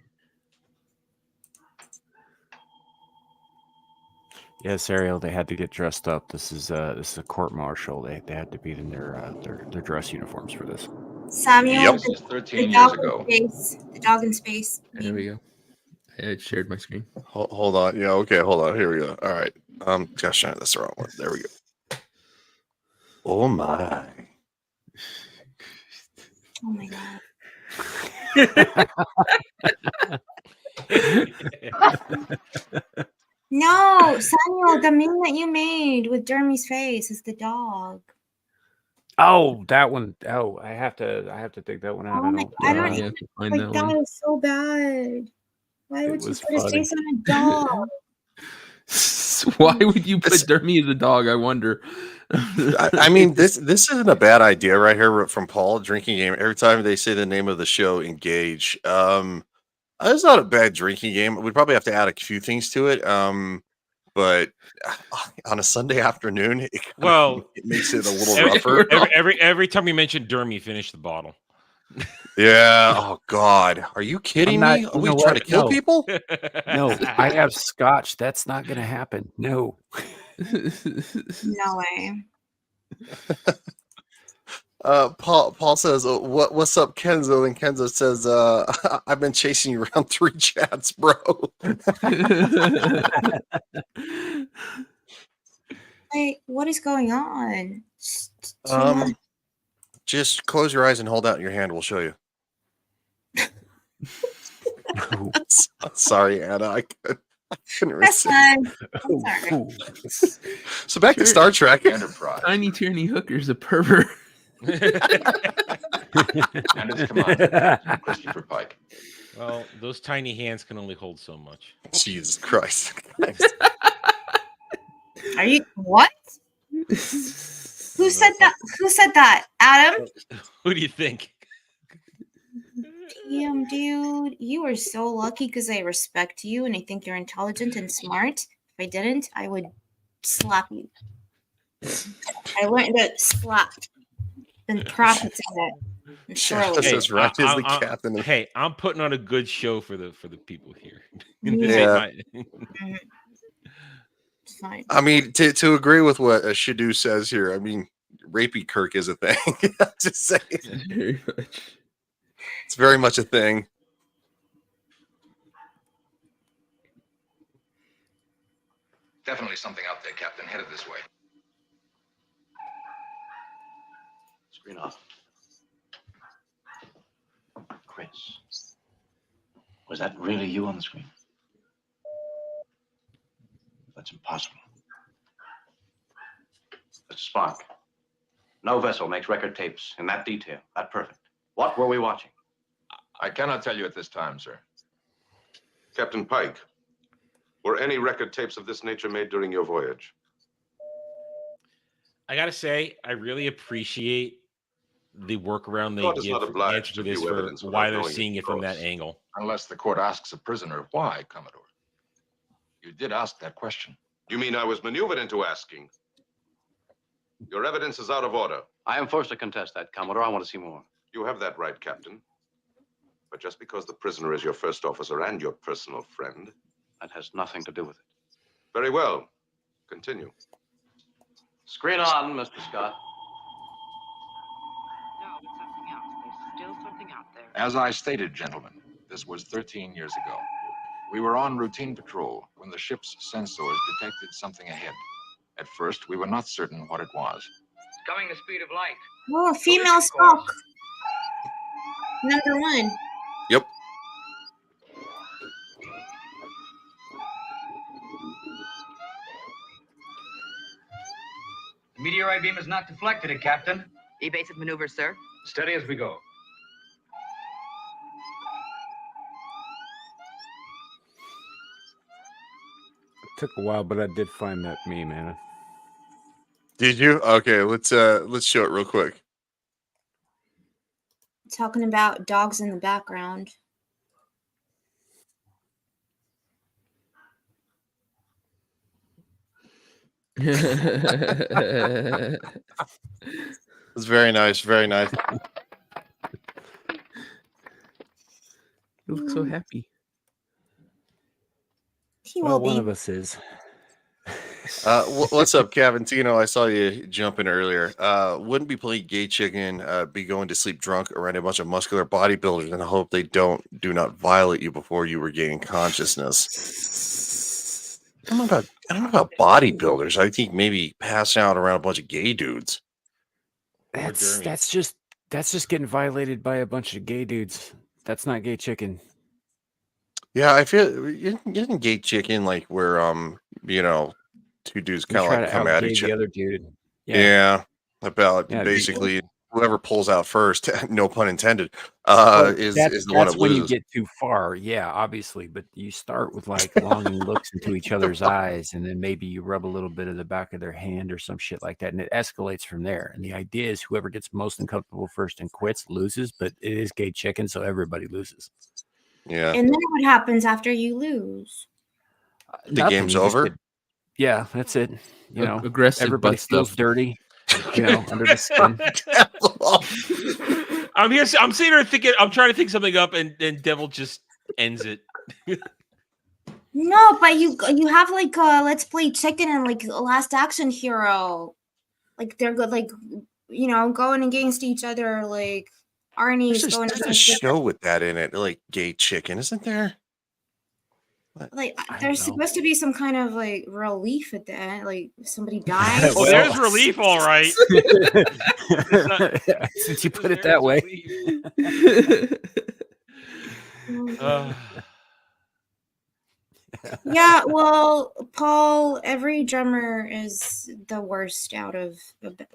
Yes, Ariel, they had to get dressed up. This is a court-martial. They had to be in their dress uniforms for this. Samuel, This is the 13 years dog ago. in space. The dog in space. There we go. I shared my screen. Hold on. Yeah, okay, hold on. Here we go. All right. Gosh, that's the wrong one. There we go. Oh my. Oh my god. No, Samuel, the meme that you made with Jeremy's face is the dog. Oh, that one. Oh, I have to take that one out. Oh my, I don't you even have to find like that that one. was so bad. Why It would you was put his funny. face on a dog? Why would you put Dermy as a dog? I wonder. I mean, this isn't a bad idea right here from Paul. Drinking game. Every time they say the name of the show, engage. It's not a bad drinking game. We'd probably have to add a few things to it. But on a Sunday afternoon, it makes it a little rougher. Every time you mention Dermy, finish the bottle. Yeah. Oh God, are you kidding me? Are we trying to kill people? No, I have scotch. That's not going to happen. No. No way. Paul says, "What's up, Kenzo?" And Kenzo says, "I've been chasing you around 3 chats, bro." Wait, what is going on? Too Just close your eyes and hold out your hand. We'll show you. Sorry, Anna. That's fine. That's all right. So back to Star Trek. Enterprise. Tiny Tierney Hooker's a pervert. And its commander, Christopher Pike. Well, those tiny hands can only hold so much. Jesus Christ. Are you what? Who said that? Who said that? Adam? Who do you think? Damn, dude, you are so lucky because I respect you and I think you're intelligent and smart. If I didn't, I would slap you. I learned to slap and practice it. Hey, I'm putting on a good show for the people here. Yeah. It's fine. I mean, to agree with what Shadu says here, I mean, rapey Kirk is a thing. Just saying. Very much. It's very much a thing. Definitely something out there, Captain. Headed this way. Screen off. Chris, was that really you on the screen? That's impossible. Mr. Spock, no vessel makes record tapes in that detail, that perfect. What were we watching? I cannot tell you at this time, sir. Captain Pike, were any record tapes of this nature made during your voyage? I gotta say, I really appreciate the workaround God they is give not obliged answer to to this view for evidence without why they're knowing it, seeing it from of that course. angle. Unless the court asks a prisoner why, Commodore. You did ask that question. You mean I was maneuvered into asking? Your evidence is out of order. I am forced to contest that, Commodore. I want to see more. You have that right, Captain. But just because the prisoner is your first officer and your personal friend... That has nothing to do with it. Very well. Continue. Screen on, Mr. Scott. No, it's something else. There's still something out there. As I stated, gentlemen, this was 13 years ago. We were on routine patrol when the ship's sensors detected something ahead. At first, we were not certain what it was. It's coming the speed of light. Oh, female Spock. Number one. Yep. The meteorite beam is not deflected, Captain. Evasive maneuver, sir. Steady as we go. It took a while, but I did find that meme, Anna. Did you? Okay, let's show it real quick. Talking about dogs in the background. It's very nice, very nice. You look so happy. He Well, will one be. of us is. What's up, Cavantino? I saw you jumping earlier. Wouldn't be playing gay chicken, be going to sleep drunk around a bunch of muscular bodybuilders and hope they do not violate you before you regain consciousness. I don't know about bodybuilders. I think maybe passing out around a bunch of gay dudes. That's just getting violated by a bunch of gay dudes. That's not gay chicken. Yeah, I feel isn't gay chicken like where two dudes kind of like come at each other. The other dude. Yeah, about basically whoever pulls out first, no pun intended, is the one that when loses. you get too far. Yeah, obviously, but you start with like longing looks into each other's eyes, and then maybe you rub a little bit of the back of their hand or some shit like that, and it escalates from there. And the idea is whoever gets most uncomfortable first and quits loses, but it is gay chicken, so everybody loses. Yeah. And then what happens after you lose? The game's over. Yeah, that's it. You know, aggressive everybody butt feels stuff. dirty. You know, under the skin. I'm sitting here thinking. I'm trying to think something up, and Devil just ends it. No, but you have like Let's Play Chicken and like Last Action Hero, like they're good, like going against each other. Like Arnie's going There's a against show with that in it, like gay chicken, isn't there? like there's supposed to be some kind of like relief at the end, like somebody dies. Oh, there's relief, all right. Since you put it that way. Yeah, well, Paul, every drummer is the worst out of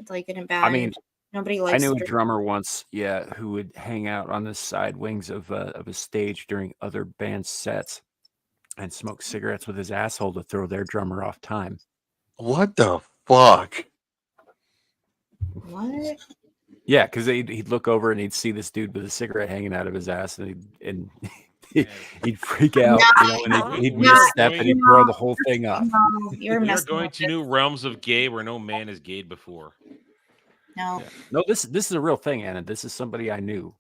like in a band. I mean, nobody I likes knew the a drummer once, yeah, who would hang out on the side wings of a stage during other band sets and smoke cigarettes with his asshole to throw their drummer off time. What the fuck? What? Yeah, because he'd look over and he'd see this dude with a cigarette hanging out of his ass, and he'd freak out, and he'd misstep and he'd throw the whole thing off. No, you're You're messing going with to new realms of gay where no man is gayed before. No. Yeah. No, this is a real thing, Anna. This is somebody I knew.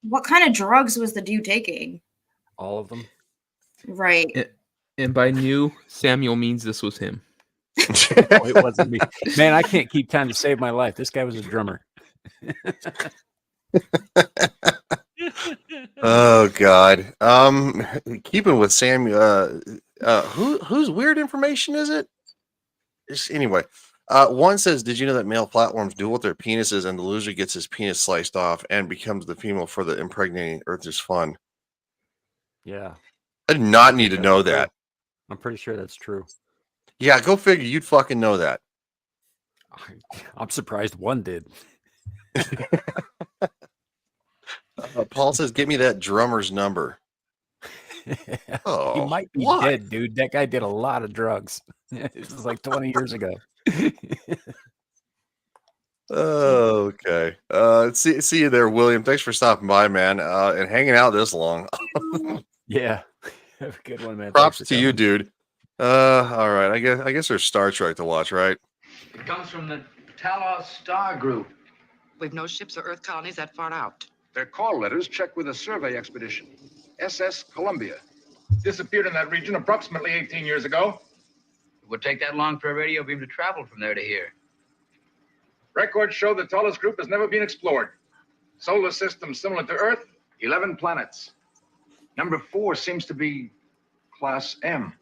What kind of drugs was the dude taking? All of them. Right. And by new, Samuel means this was him. No, it wasn't me. Man, I can't keep time to save my life. This guy was a drummer. Oh God. Keeping with Samuel, whose weird information is it? Anyway, one says, "Did you know that male platforms duel with their penises, and the loser gets his penis sliced off and becomes the female for the impregnating Earth is fun?" Yeah. I did not need to know that. I'm pretty sure that's true. Yeah, go figure. You'd fucking know that. I'm surprised one did. Paul says, "Give me that drummer's number." Oh, he might be dead, dude. That guy did a lot of drugs. This was like 20 years ago. Okay. See you there, William. Thanks for stopping by, man, and hanging out this long. Yeah. Have a good one, man. Props to you, dude. All right. I guess there's Star Trek to watch, right? It comes from the TOS star group. We've no ships or Earth colonies that far out. Their call letters check with a survey expedition. SS Columbia. Disappeared in that region approximately 18 years ago. It would take that long for a radio beam to travel from there to here. Records show the tallest group has never been explored. Solar system similar to Earth, 11 planets. Number 4 seems to be Class M.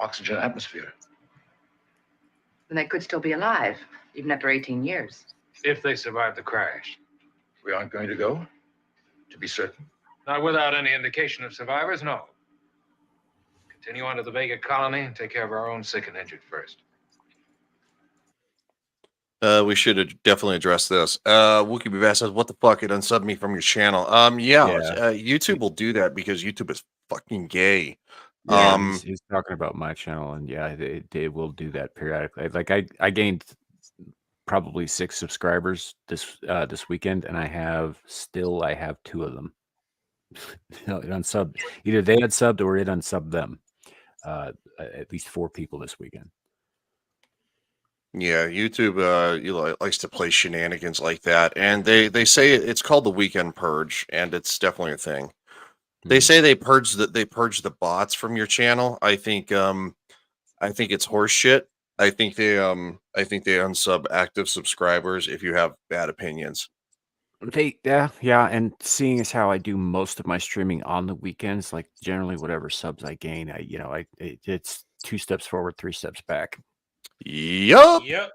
Oxygen atmosphere. Then they could still be alive, even after 18 years. If they survive the crash. We aren't going to go? To be certain? Not without any indication of survivors, no. Continue on to the Vega colony and take care of our own sick and injured first. We should definitely address this. Wookie B Bass says, "What the fuck? It unsubbed me from your channel." YouTube will do that because YouTube is fucking gay. Yeah, he's talking about my channel, and yeah, they will do that periodically. Like I gained probably 6 subscribers this weekend, and I have 2 of them. It unsubbed. Either they had subbed or it unsubbed them. At least 4 people this weekend. Yeah, YouTube likes to play shenanigans like that, and they say it's called the weekend purge, and it's definitely a thing. They say they purge the bots from your channel. I think it's horse shit. I think they unsub active subscribers if you have bad opinions. Yeah, and seeing as how I do most of my streaming on the weekends, like generally whatever subs I gain, it's 2 steps forward, 3 steps back. Yup. Yep.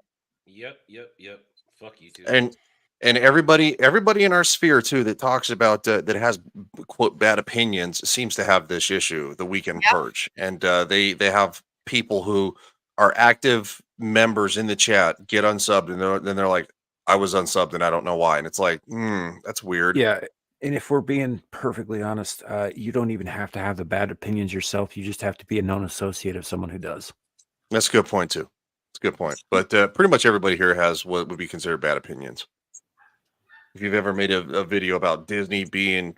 Fuck you too. And everybody in our sphere too that talks about that has quote bad opinions seems to have this issue, the weekend purge, and they have people who are active members in the chat get unsubbed, and then they're like, "I was unsubbed and I don't know why," and it's like, that's weird. Yeah, and if we're being perfectly honest, you don't even have to have the bad opinions yourself. You just have to be a known associate of someone who does. That's a good point too. It's a good point. But pretty much everybody here has what would be considered bad opinions. If you've ever made a video about Disney being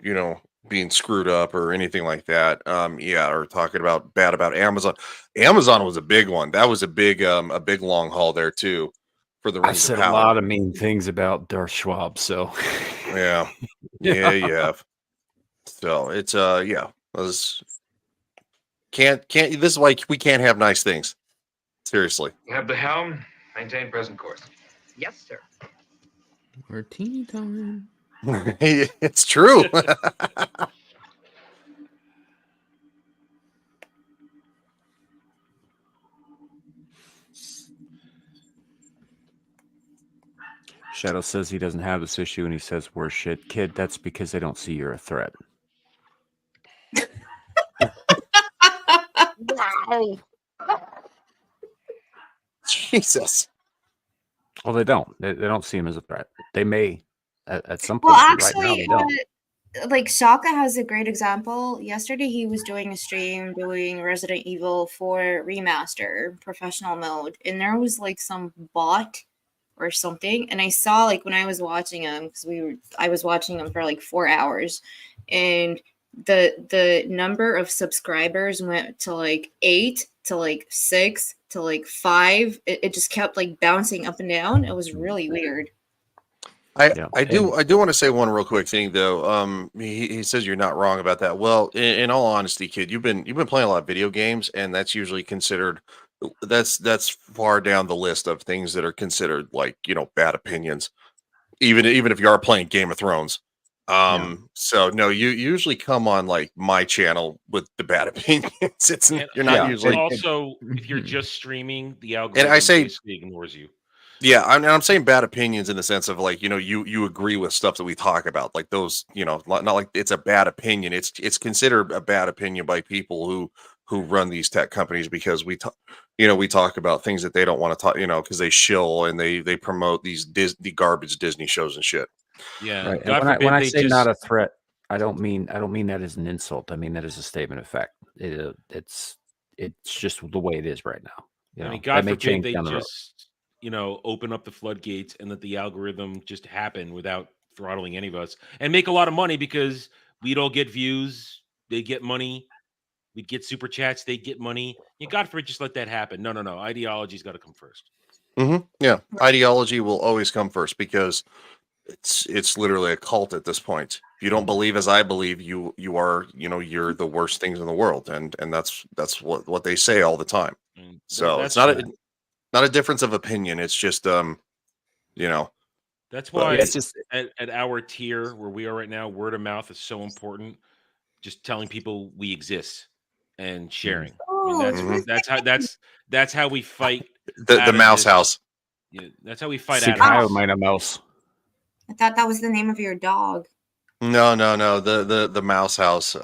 screwed up or anything like that, or talking about bad about Amazon. Amazon was a big one. That was a big long haul there too. For the I Rings said of Power. a lot of mean things about Darth Schwab, so yeah. So it's can't. This is why we can't have nice things. Seriously. You have the helm. Maintain present course. Yes, sir. Martini time. It's true. Shadow says he doesn't have this issue, and he says, "We're shit, kid. That's because they don't see you're a threat." Oh. Jesus. Well, they don't. They don't see him as a threat. They may at some Well, point. Right now, actually, they don't. like Shaka has a great example. Yesterday, he was doing a stream doing Resident Evil 4 Remaster professional mode, and there was like some bot or something. And I saw like when I was watching him because I was watching him for like 4 hours, and the number of subscribers went to like 8 to like 6 to like 5. It just kept like bouncing up and down. It was really weird. I do want to say one real quick thing though. He says you're not wrong about that. Well, in all honesty, kid, you've been playing a lot of video games, and that's usually considered that's far down the list of things that are considered like, you know, bad opinions. Even if you are playing Game of Thrones. So no, you usually come on like my channel with the bad opinions. You're not usually also if you're just streaming, the algorithm and I say basically ignores you. Yeah, I'm saying bad opinions in the sense of like, you know, you agree with stuff that we talk about, like those, you know, not like it's a bad opinion. It's considered a bad opinion by people who run these tech companies because we talk about things that they don't want to talk, you know, because they shill and they promote these garbage Disney shows and shit. Yeah. Right. God And when I forbid say they not just a threat, I don't mean that as an insult. I mean that as a statement of fact. It's just the way it is right now. You know, I mean, God that may forbid change they down the road. just, you know, open up the floodgates and let the algorithm just happen without throttling any of us and make a lot of money because we'd all get views, they get money, we'd get super chats, they get money. You God forbid just let that happen. No. Ideology's got to come first. Yeah, ideology will always come first because it's literally a cult at this point. If you don't believe as I believe, you are, you know, you're the worst things in the world, and that's what they say all the time. So it's not a difference of opinion. It's just you know. That's But why it's just at our tier where we are right now, word of mouth is so important. Just telling people we exist and sharing. I mean, that's how we fight the mouse house. Yeah, that's how we fight out of this. Mouse. I thought that was the name of your dog. No. The mouse house,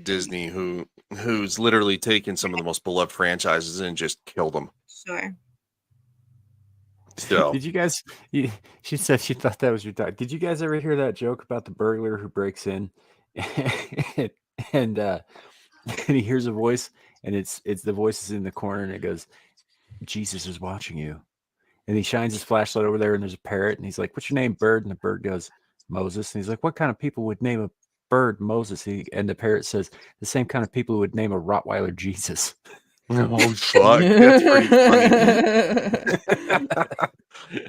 Disney, who's literally taken some of the most beloved franchises and just killed them. Sure. So Did you guys? She said she thought that was your dog. Did you guys ever hear that joke about the burglar who breaks in, and he hears a voice, and it's the voice is in the corner, and it goes, "Jesus is watching you," and he shines his flashlight over there, and there's a parrot, and he's like, "What's your name, bird?" And the bird goes, "Moses," and he's like, "What kind of people would name a bird Moses?" And the parrot says, "The same kind of people who would name a Rottweiler Jesus." Oh fuck! That's pretty funny.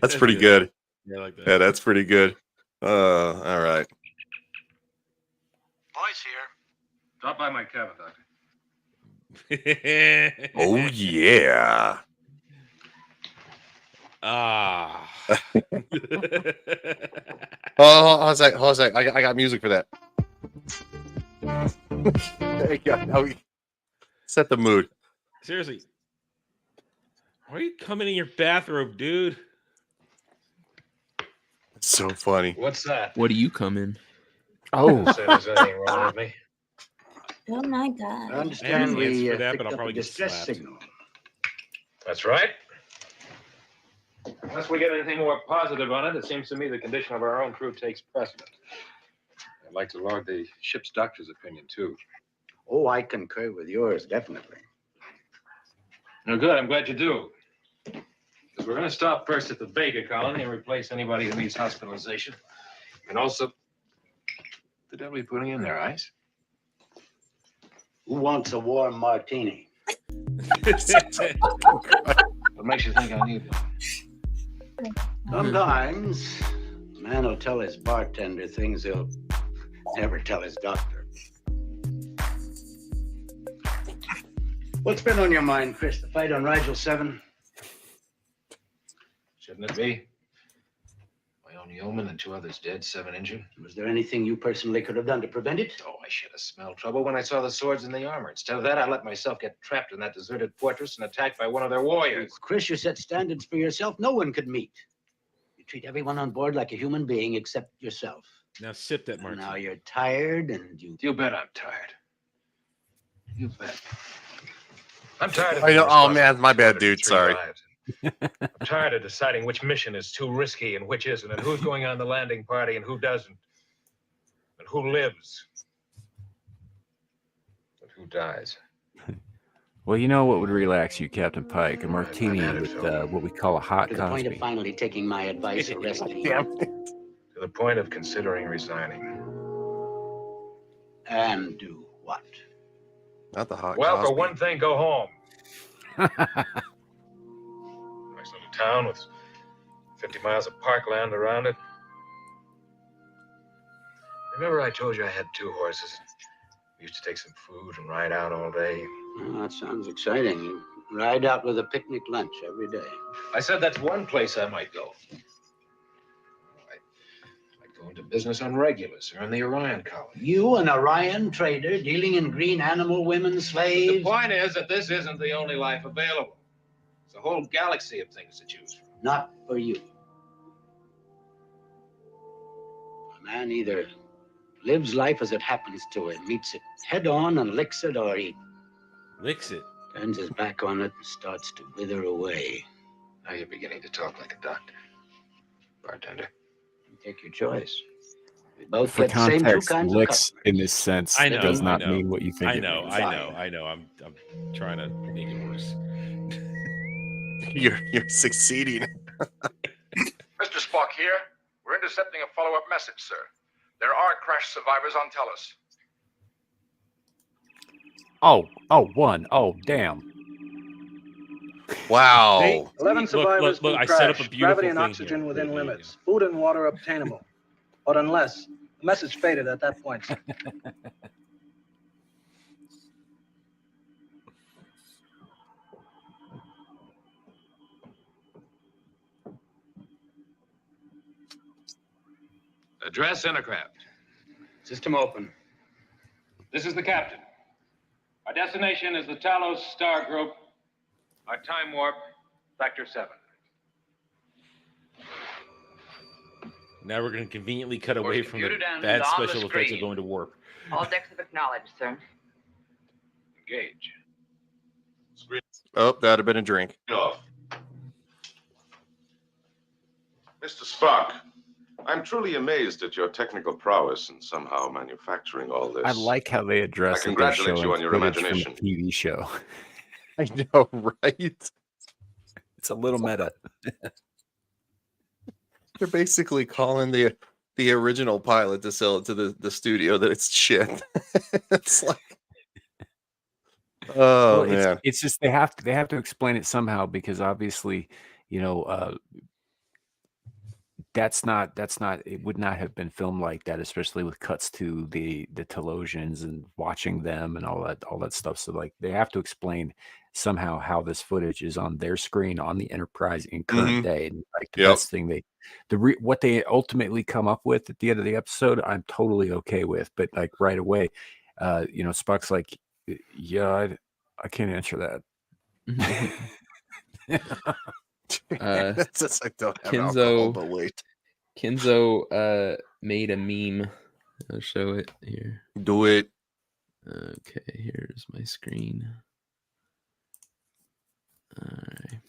That's pretty good. Yeah, I like that. Yeah, that's pretty good. All right. Boys here. Drop by my cabin, Doctor. Oh yeah. Hold on a sec. I got music for that. There you go. Now we set the mood. Seriously. Why are you coming in your bathrobe, dude? It's so funny. What's that? What do you come in? Oh. Say there's anything wrong with me. Oh my God. I understand we for that, but I'll probably get distress slapped. signal. That's right. Unless we get anything more positive on it, it seems to me the condition of our own crew takes precedent. I'd like to log the ship's doctor's opinion, too. Oh, I concur with yours, definitely. No, good. I'm glad you do. Because we're going to stop first at the Vega colony and replace anybody who needs hospitalization. And also, the devil are you putting in there, Ice? Who wants a warm martini? What makes you think I need one? Sometimes a man will tell his bartender things he'll never tell his doctor. What's been on your mind, Chris? The fight on Rigel 7? Shouldn't it be? My own yeoman and 2 others dead, 7 injured. Was there anything you personally could have done to prevent it? Oh, I should have smelled trouble when I saw the swords and the armor. Instead of that, I let myself get trapped in that deserted fortress and attacked by one of their warriors. Chris, you set standards for yourself no one could meet. You treat everyone on board like a human being except yourself. Now sip that martini. Now you're tired and you... You bet I'm tired. You bet. I'm tired of I know. being Oh responsible man, my for bad, dude. 203 Sorry. lives. I'm tired of deciding which mission is too risky and which isn't, and who's going on the landing party and who doesn't, and who lives, and who dies. Well, you know what would relax you, Captain Pike? A martini with what we call a hot To the point of Cosby. finally taking my advice or resting. To the point of considering resigning. And do what? Not the hot Well, Cosby. for one thing, go home. Nice little town with 50 miles of parkland around it. Remember I told you I had 2 horses? We used to take some food and ride out all day. Well, that sounds exciting. You ride out with a picnic lunch every day. I said that's one place I might go. I'd go into business on Regulus or in the Orion colony. You, an Orion trader, dealing in green animal women slaves? The point is that this isn't the only life available. It's a whole galaxy of things to choose from. Not for you. A man either lives life as it happens to him, meets it head on and licks it, or he Licks it. turns his back on it and starts to wither away. Now you're beginning to talk like a doctor. Bartender. Take your choice. We both For get the same 2 context, kinds of licks in this sense I know, does I not know. mean what you think. I it know, means. I know. I'm trying to make it worse. You're succeeding. Mr. Spock here. We're intercepting a follow-up message, sir. There are crash survivors on TOS. One. Oh, damn. Wow. 11 survivors look, from I crash. set up a beautiful Gravity and thing oxygen here. within There you limits. Food and water obtainable. But unless the message faded at that point. Address Intercraft. System open. This is the captain. Our destination is the Talos star group. Our time warp, factor 7. Now we're going to conveniently cut away from the computed and bad on the special effects of screen. going to warp. All decks have acknowledged, sir. Engage. Oh, that'd have been a drink. Off. Mr. Spock, I'm truly amazed at your technical prowess in somehow manufacturing all this. I like how they address I that they're congratulate you showing on your footage from imagination. a TV show. I know, right? It's a little meta. They're basically calling the original pilot to sell it to the studio that it's shit. It's like, oh Well, man, it's just they have to explain it somehow, because obviously, that's not it would not have been filmed like that, especially with cuts to the Telosians and watching them and all that stuff. So like they have to explain somehow how this footage is on their screen on the Enterprise in current day. And like the best thing what they ultimately come up with at the end of the episode, I'm totally okay with. But like right away, Spock's like, yeah, I can't answer that. That's just like don't have alcohol, but wait. Kenzo made a meme. I'll show it here. Do it. Okay, here's my screen. All right.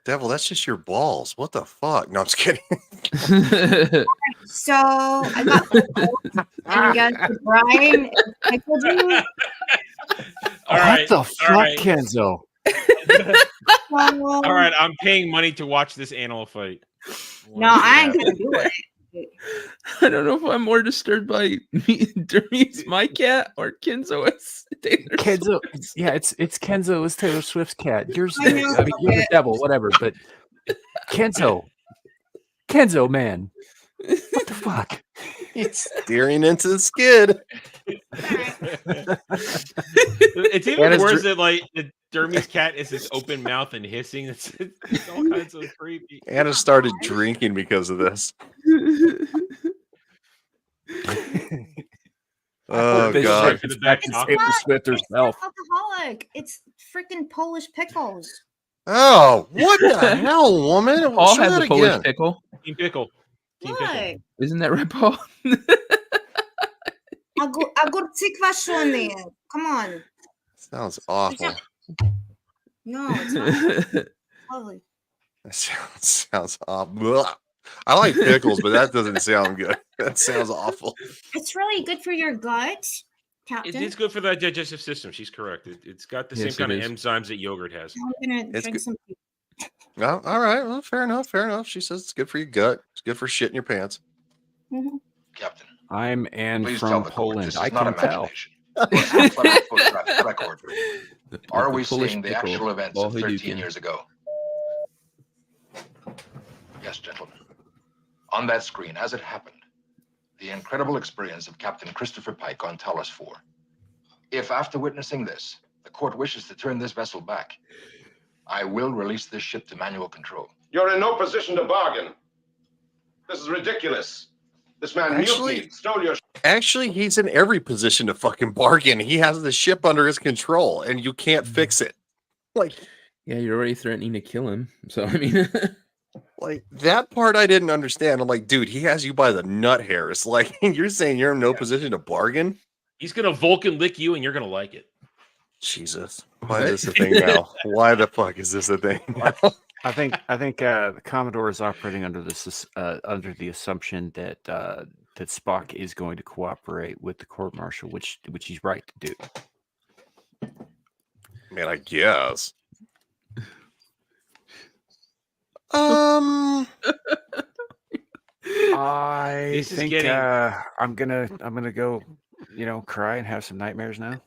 Devil, that's just your balls. What the fuck? No, I'm just kidding. So I got and you guys, Brian, I told you. What the fuck, Kenzo? All right, I'm paying money to watch this animal fight. No, I ain't gonna do it. I don't know if I'm more disturbed by Dermy's my cat or Kenzo as Taylor Kenzo, Swift. yeah, it's Kenzo is Taylor Swift's cat. Yours, I know, I mean, you're the devil, whatever. But Kenzo, man, what the fuck? He's steering into the skid. It's even worse that like the Dermy's cat is his open mouth and hissing. It's all kinds of creepy. Anna started drinking because of this. Oh god! Taylor Swift herself. Alcoholic. It's freaking Polish pickles. Oh, what the hell, woman? Paul Show has that a Polish again. pickle. Team Pickle. What? Isn't that right, Paul? I got tikva shoni. Come on. Sounds awful. No, it's not. Lovely. That sounds awful. I like pickles, but that doesn't sound good. That sounds awful. It's really good for your gut, Captain. It's good for the digestive system. She's correct. It's got the same kind of enzymes that yogurt has. I'm gonna drink some. Well, all right. Well, fair enough. Fair enough. She says it's good for your gut. It's good for shit in your pants. Mm-hmm. Captain. I'm Anne Please from tell the court Poland. this is I not can tell. imagination. Record. Are we Polish seeing the pickle, actual events all of who do 13 can. years ago? Yes, gentlemen. On that screen, as it happened, the incredible experience of Captain Christopher Pike on Talos 4. If after witnessing this, the court wishes to turn this vessel back, I will release this ship to manual control. You're in no position to bargain. This is ridiculous. This man mutinied, stole your... Actually, he's in every position to fucking bargain. He has the ship under his control, and you can't fix it. Like, yeah, you're already threatening to kill him. So I mean, like that part I didn't understand. I'm like, dude, he has you by the nut hairs. Like, you're saying you're in no position to bargain? He's gonna Vulcan lick you, and you're gonna like it. Jesus, why is this a thing now? Why the fuck is this a thing now? I think the Commodore is operating under this under the assumption that that Spock is going to cooperate with the court martial, which he's right to do. Man, I guess. I This is think getting- I'm gonna go, cry and have some nightmares now.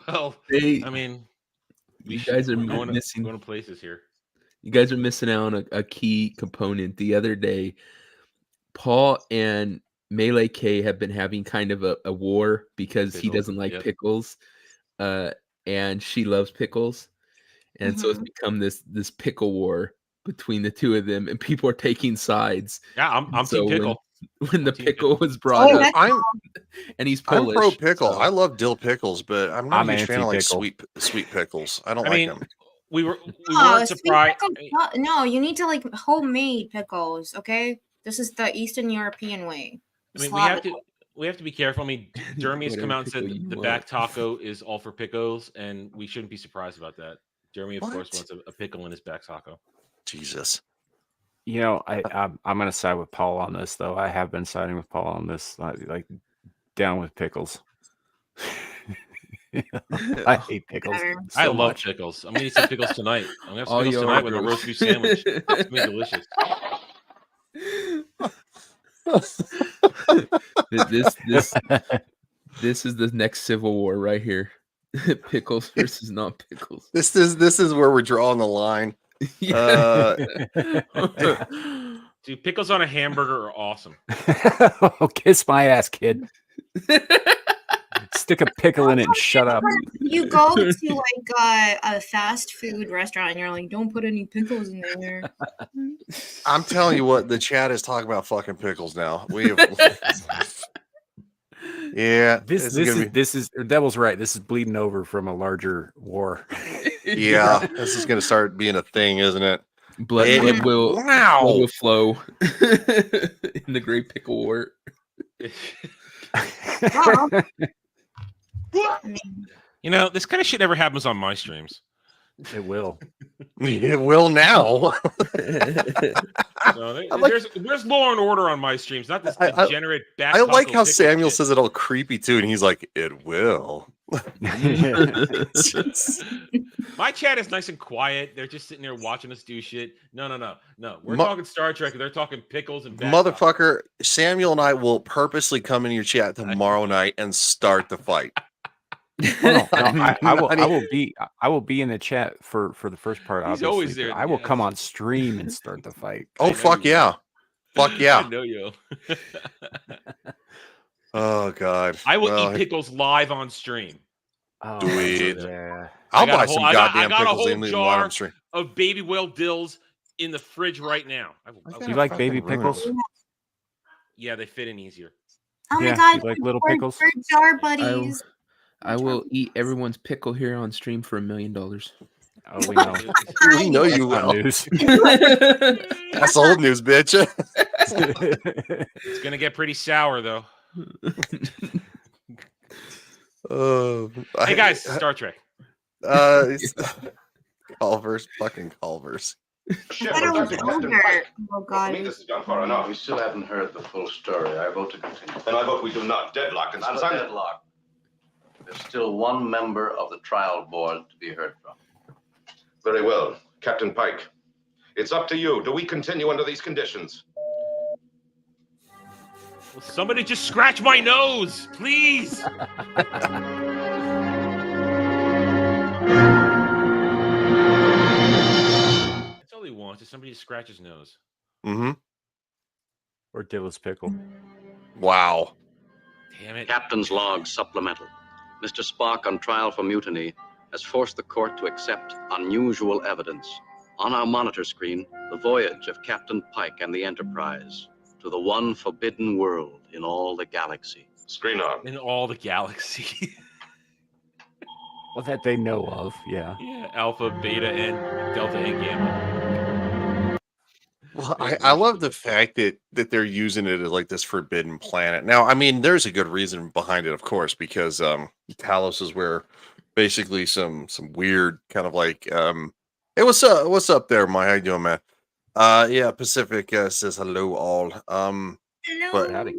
Well, They- I mean, you guys are going missing. to places here. You guys are missing out on a key component. The other day, Paul and Melee K have been having kind of a war because he Pickles, doesn't like yep. pickles, and she loves pickles, and so it's become this pickle war between the two of them, and people are taking sides. Yeah, I'm So Team Pickle. When the Team pickle Pickle. was brought up, I'm and he's I'm Polish. pro pickle. so- I love dill pickles, but I'm not I'm a huge fan of like anti-pickle. sweet pickles. I don't I like mean, them. we weren't Sweet surprised. pickles, no, you need to like homemade pickles. Okay, this is the Eastern European way. I mean, Slavic. we have to be careful. I mean, Jeremy has come Whatever out and said pickle you the want. back taco is all for pickles, and we shouldn't be surprised about that. Jeremy, of course, What? wants a pickle in his back taco. Jesus. I'm going to side with Paul on this, though. I have been siding with Paul on this, like down with pickles. I hate pickles. So I love much. pickles. I'm gonna eat some pickles tonight. I'm gonna have some Oh, pickles yo, tonight with a gross. roast beef sandwich. It's gonna be delicious. This is the next civil war right here. Pickles versus not pickles. This is where we're drawing the line. Dude, pickles on a hamburger are awesome. Oh, kiss my ass, kid. Stick a pickle in it and shut up. You go to like a fast food restaurant and you're like, don't put any pickles in there. I'm telling you what, the chat is talking about fucking pickles now. We have yeah, This is Devil's right. This is bleeding over from a larger war. yeah, this is gonna start being a thing, isn't it? Blood will flow in the Great Pickle War. You know, this kind of shit never happens on my streams. It will. It will now. So there's Law and Order on my streams, not this degenerate back. I like taco how pickle Samuel shit. says it all creepy too, and he's like, "It will." My chat is nice and quiet. They're just sitting there watching us do shit. No. We're Mu- talking Star Trek. They're talking pickles and back Motherfucker, Samuel and I will purposely come into your chat tomorrow night and start the fight. No, I will be in the chat for the first part. He's Obviously, always but there, I will yes. come on stream and start the fight. Oh fuck yeah. Fuck yeah. I know you. Oh god. I will Well, eat pickles live on stream. Oh, Dude. yeah. I'll I got buy a whole- some I got goddamn a pickles whole and leave them jar on stream. of baby whale dills in the fridge right now. You like baby pickles? Yeah, they fit in easier. Oh Yeah, my god, you like little we're pickles? jar buddies. I will eat everyone's pickle here on stream for $1 million. Oh, we know. We know you That's not will. news. That's old news, bitch. It's gonna get pretty sour though. Oh, Hey guys, Star Trek. It's Culver's, fucking Culver's. Ship thought it was abducted Captain over. Pike. Oh God. To me, this has gone far enough. We still haven't heard the full story. I vote to continue. Then I vote we do not. Deadlock. And Not since a I'm deadlock. There's still one member of the trial board to be heard from. very well, Captain Pike. It's up to you. Do we continue under these conditions? Will somebody just scratch my nose, please? That's all he wants is somebody to scratch his nose. Mm-hmm. Or Dillis Pickle. Wow. Damn it. Captain's log supplemental. Mr. Spock, on trial for mutiny, has forced the court to accept unusual evidence. On our monitor screen, the voyage of Captain Pike and the Enterprise to the one forbidden world in all the galaxy. Screen on. In all the galaxy. Well, that they know of, yeah. Yeah, Alpha, Beta, and Delta, and Gamma. Well, I love the fact that they're using it as like this forbidden planet. Now, I mean, there's a good reason behind it, of course, because Talos is where basically some weird kind of like hey, what's up there, Mike? How you doing, man? Yeah, Pacific says hello all. Hello. But howdy.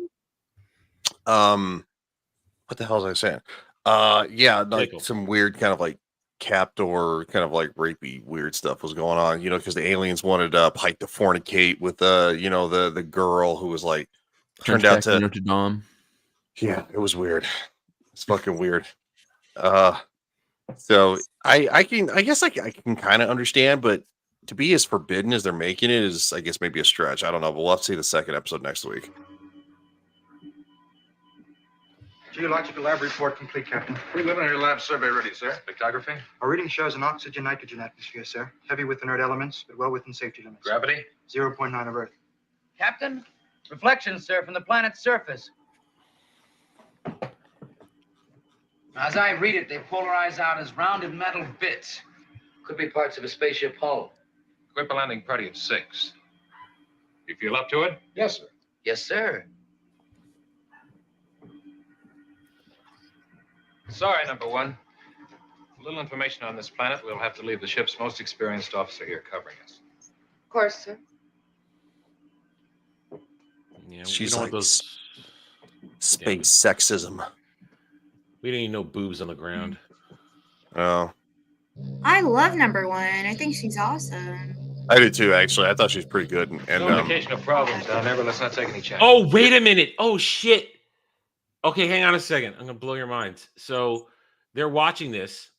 What the hell was I saying? Yeah, like some weird kind of like captor kind of like rapey weird stuff was going on, you know, because the aliens wanted Pike to fornicate with you know, the girl who was like turned out to Notre Dame. Yeah, it was weird. It's fucking weird. So I guess I can kind of understand, but to be as forbidden as they're making it is, I guess, maybe a stretch. I don't know, but we'll have to see the second episode next week. Geological lab report complete, Captain. Preliminary lab survey ready, sir. Spectrography? Our reading shows an oxygen-nitrogen atmosphere, sir. Heavy with inert elements, but well within safety limits. Gravity? 0.9 of Earth. Captain, reflections, sir, from the planet's surface. As I read it, they polarize out as rounded metal bits. Could be parts of a spaceship hull. Equip a landing party of 6. You feel up to it? Yes, sir. Yes, sir. Sorry, number one. A little information on this planet. We'll have to leave the ship's most experienced officer here covering us. Of course, sir. Yeah, She's we don't like want those space sexism. We don't even know boobs on the ground. Oh, I love number one. I think she's awesome. I do too. Actually, I thought she was pretty good. And No indication of problems down there, but let's not take any chances. Oh, wait a minute. Oh, shit. Okay, hang on a second. I'm going to blow your minds. So they're watching this,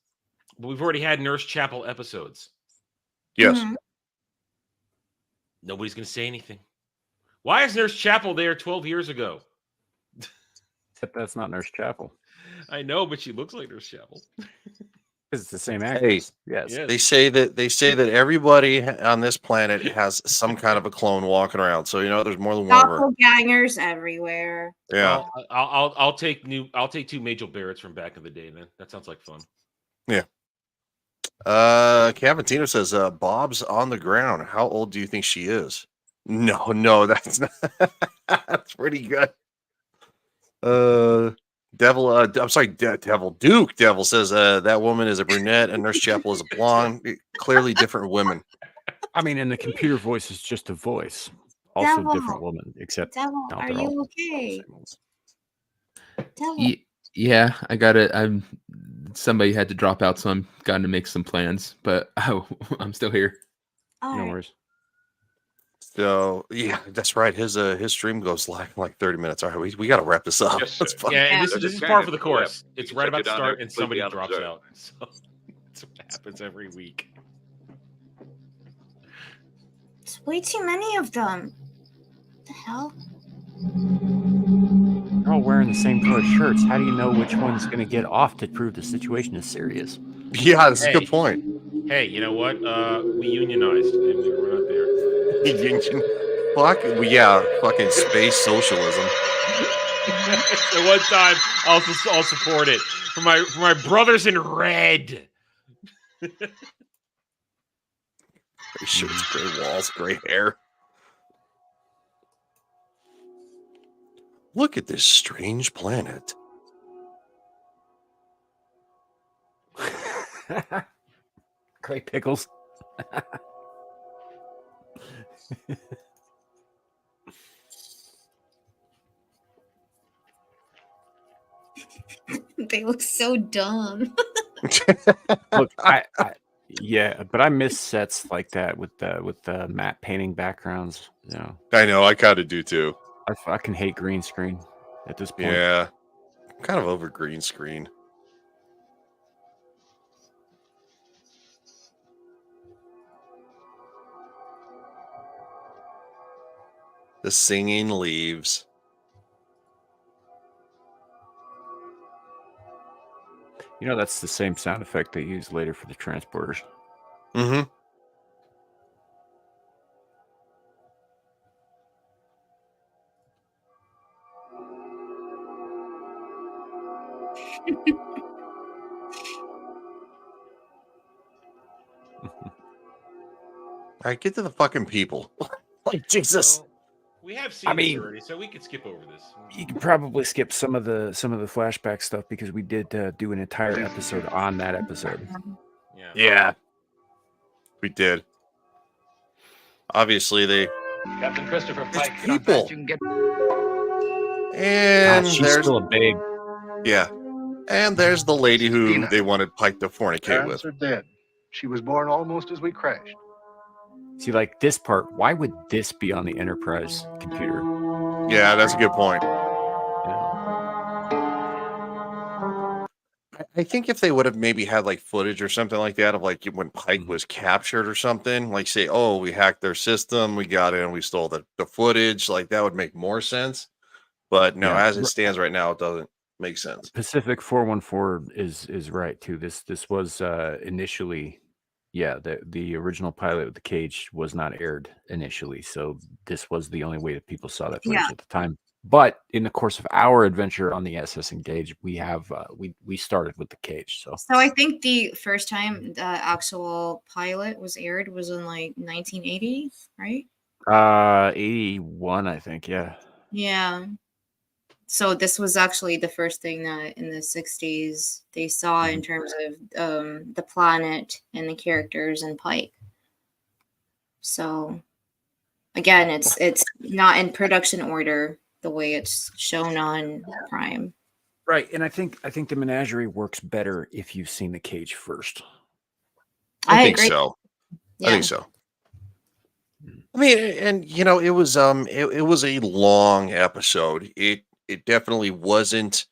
but we've already had Nurse Chapel episodes. Yes. Mm-hmm. Nobody's going to say anything. Why is Nurse Chapel there 12 years ago? Except that's not Nurse Chapel. I know, but she looks like Nurse Chapel. Because it's the same actress. Yes. They say that everybody on this planet has some kind of a clone walking around. So you know, there's more than one of her. Doppelgangers everywhere. Yeah. I'll take 2 Major Barretts from back in the day, man. That sounds like fun. Yeah. Cavantino says Bob's on the ground. How old do you think she is? No, that's not. That's pretty good. Devil, I'm sorry, Devil Duke. Devil says that woman is a brunette and Nurse Chapel is a blonde. Clearly different women. I mean, and the computer voice is just a voice. Also Devil. different woman, except Devil, no, are they're all you okay? Devil. Yeah, I got it. Somebody had to drop out, so I'm going to make some plans. But I'm still here. All no right. worries. So yeah, that's right. His stream goes live in like 30 minutes. All right, we got to wrap this up. Yes, That's sir. fun. Yeah, and this There's is a par for the candidate course. left. It's You right check about it to down start, there and somebody completely drops unobserved. out. So that's what happens every week. It's way too many of them. What the hell? They're all wearing the same color shirts. How do you know which one's going to get off to prove the situation is serious? Yeah, that's a good point. Hey, you know what? We unionized, and we're not there. Union. Yeah, fucking space socialism. At one time, I'll support it for my brothers in red. Gray shirts, gray walls, gray hair. Look at this strange planet. Clay pickles. They look so dumb. Look, yeah, but I miss sets like that with the matte painting backgrounds. You know, I know, I kind of do too. I fucking hate green screen at this point. Yeah, I'm kind of over green screen. The singing leaves. You know, that's the same sound effect they use later for the transporters. Mm-hmm. All right, get to the fucking people. Like, Jesus. Well, we have seen this already, so we could skip over this. You can probably skip some of the flashback stuff because we did do an entire episode on that episode. Yeah. We did. Obviously, they... Captain Christopher Pike, people. you can get... And God, she's there's... still a babe. Yeah. And there's the lady who they wanted Pike to fornicate Parents with. are dead. She was born almost as we crashed. See, like this part, why would this be on the Enterprise computer? Yeah, that's a good point. I think if they would have maybe had like footage or something like that of like when Pike was captured or something, like say, oh, we hacked their system, we got in, we stole the footage, like that would make more sense. But no, as it stands right now, it doesn't make sense. Pacific 414 is right too. This was initially, yeah, the original pilot with the cage was not aired initially, so this was the only way that people saw that footage at the time. But in the course of our adventure on the SS Engage, we have we started with the cage. So I think the first time the actual pilot was aired was in like 1980, right? 81, I think. Yeah. Yeah. So this was actually the first thing that in the 60s they saw in terms of the planet and the characters and Pike. So again, it's not in production order the way it's shown on Prime. Right, and I think the menagerie works better if you've seen the cage first. I think agree. so. Yeah. I think so. I mean, and you know, it was a long episode. It definitely wasn't.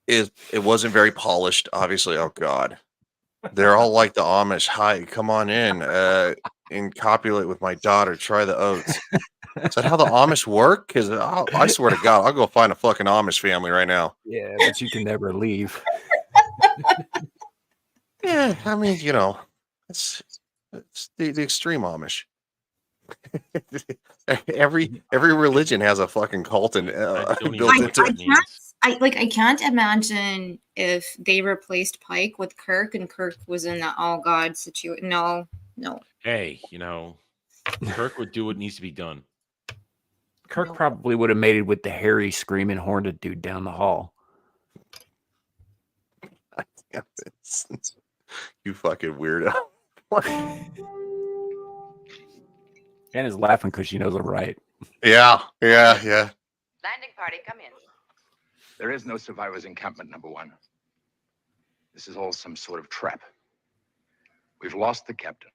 It wasn't very polished. Obviously, oh god, they're all like the Amish. Hi, come on in, copulate with my daughter. Try the oats. Is that how the Amish work? Because I swear to God, I'll go find a fucking Amish family right now. Yeah, but you can never leave. Yeah, I mean, you know, it's the extreme Amish. every religion has a fucking cult and built into it. I can't imagine if they replaced Pike with Kirk and Kirk was in that oh god situation. No. Hey, you know, Kirk would do what needs to be done. Kirk probably would have mated with the hairy, screaming, horned dude down the hall. You fucking weirdo. And is laughing because she knows I'm right. Yeah. Landing party, come in. There is no survivors encampment, number one. This is all some sort of trap. We've lost the captain.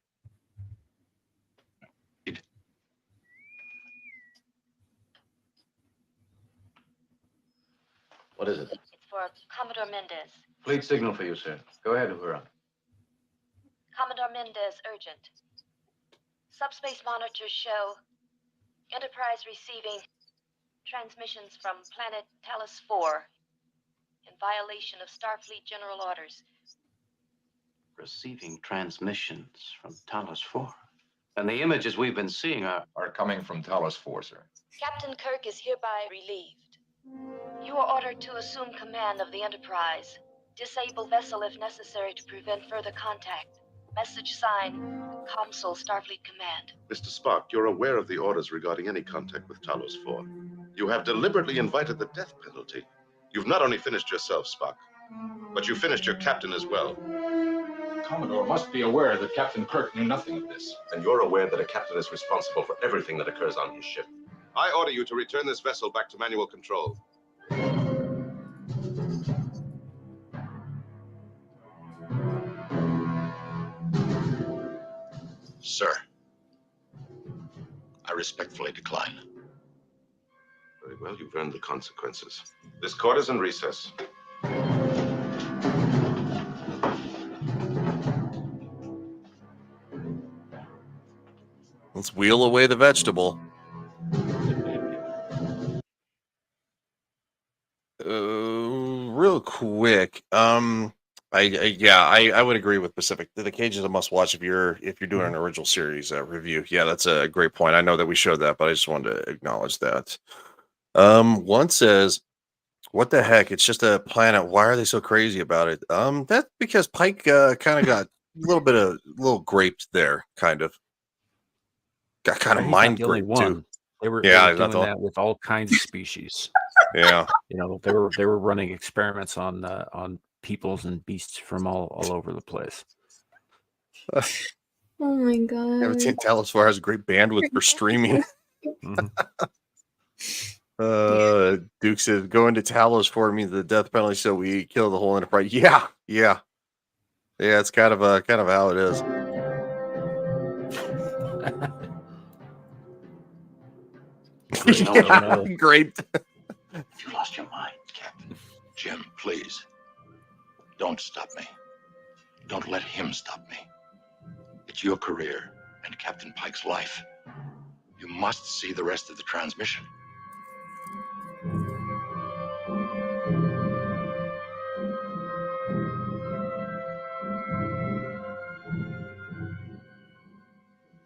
What is it? It's for Commodore Mendez. Fleet signal for you, sir. Go ahead, Uhura. Commodore Mendez, urgent. Subspace monitors show Enterprise receiving transmissions from planet Talos 4 in violation of Starfleet general orders. Receiving transmissions from Talos 4. And the images we've been seeing are coming from Talos 4, sir. Captain Kirk is hereby relieved. You are ordered to assume command of the Enterprise. Disable vessel if necessary to prevent further contact. Message sign, Comsol Starfleet Command. Mr. Spock, you're aware of the orders regarding any contact with Talos 4. You have deliberately invited the death penalty. You've not only finished yourself, Spock, but you finished your captain as well. Commodore must be aware that Captain Kirk knew nothing of this. And you're aware that a captain is responsible for everything that occurs on his ship. I order you to return this vessel back to manual control. Sir, I respectfully decline. Very well, you've earned the consequences. This court is in recess. Let's wheel away the vegetable. Real quick. I would agree with Pacific. The Cage is a must watch if you're doing an original series review. Yeah, that's a great point. I know that we showed that, but I just wanted to acknowledge that. One says, "What the heck? It's just a planet. Why are they so crazy about it?" That's because Pike kind of got a little graped there, kind of. Got kind of mind graped too. They were doing that with all kinds of species. Yeah, they were running experiments on peoples and beasts from all over the place. Oh my god! I would say Talos 4 has a great bandwidth for streaming. Duke says going to Talos 4 means the death penalty, so we kill the whole Enterprise. Yeah. It's kind of how it is. Great. You lost your mind, Captain. Jim, please. Don't stop me. Don't let him stop me. It's your career and Captain Pike's life. You must see the rest of the transmission.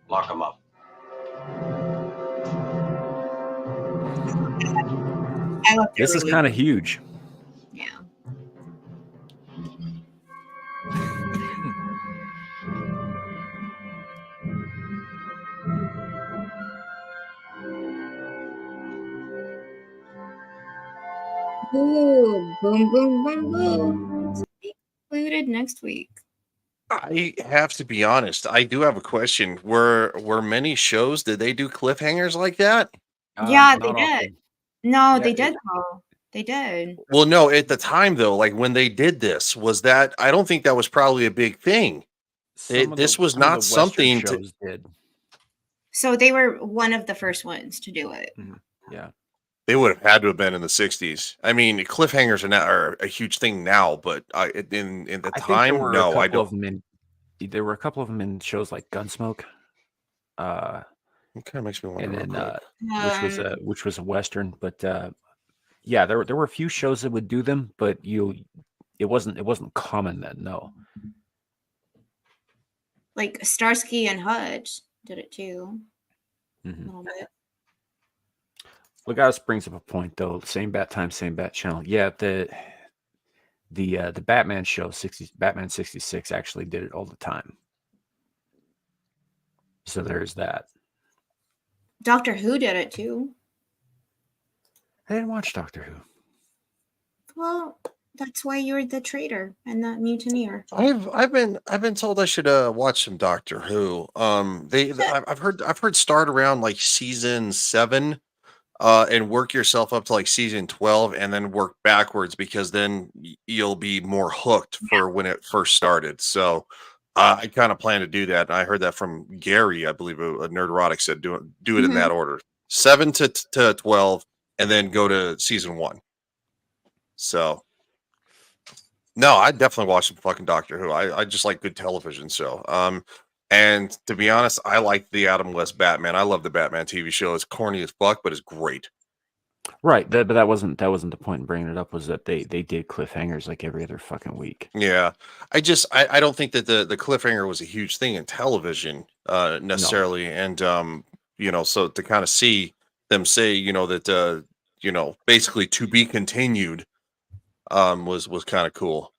Lock him up. This is kind of huge. Yeah. Ooh, boom, boom, boom, boom. So be included next week. I have to be honest. I do have a question. Were many shows, did they do cliffhangers like that? Yeah, they did. Often. No, they did. They did. Well, no, at the time though, like when they did this, was that I don't think that was probably a big thing. This was not something to. Did. So they were one of the first ones to do it. Yeah. They would have had to have been in the 60s. I mean, cliffhangers are a huge thing now, but in the time, no, I don't. There were a couple of them in shows like Gunsmoke. It kind of makes me wonder. And then, which was a Western, but yeah, there were a few shows that would do them, but it wasn't common then. No. Like Starsky and Hutch did it too. A little bit. Legatus brings up a point though. Same bat time, same bat channel. Yeah, the Batman show, Batman 66 actually did it all the time. So there's that. Doctor Who did it too. I didn't watch Doctor Who. Well, that's why you're the traitor and the mutineer. I've been told I should watch some Doctor Who. I've heard start around like season 7. And work yourself up to like season 12 and then work backwards because then you'll be more hooked for when it first started. So I kind of plan to do that. And I heard that from Gary, I believe a Nerderotic said, do it in that order, 7 to 12, and then go to season 1. So no, I definitely watch some fucking Doctor Who. I just like good television. So, and to be honest, I like the Adam West Batman. I love the Batman TV show. It's corny as fuck, but it's great. Right, but that wasn't the point in bringing it up. Was that they did cliffhangers like every other fucking week. Yeah, I don't think that the cliffhanger was a huge thing in television necessarily, no. And so to kind of see them say that basically to be continued was kind of cool.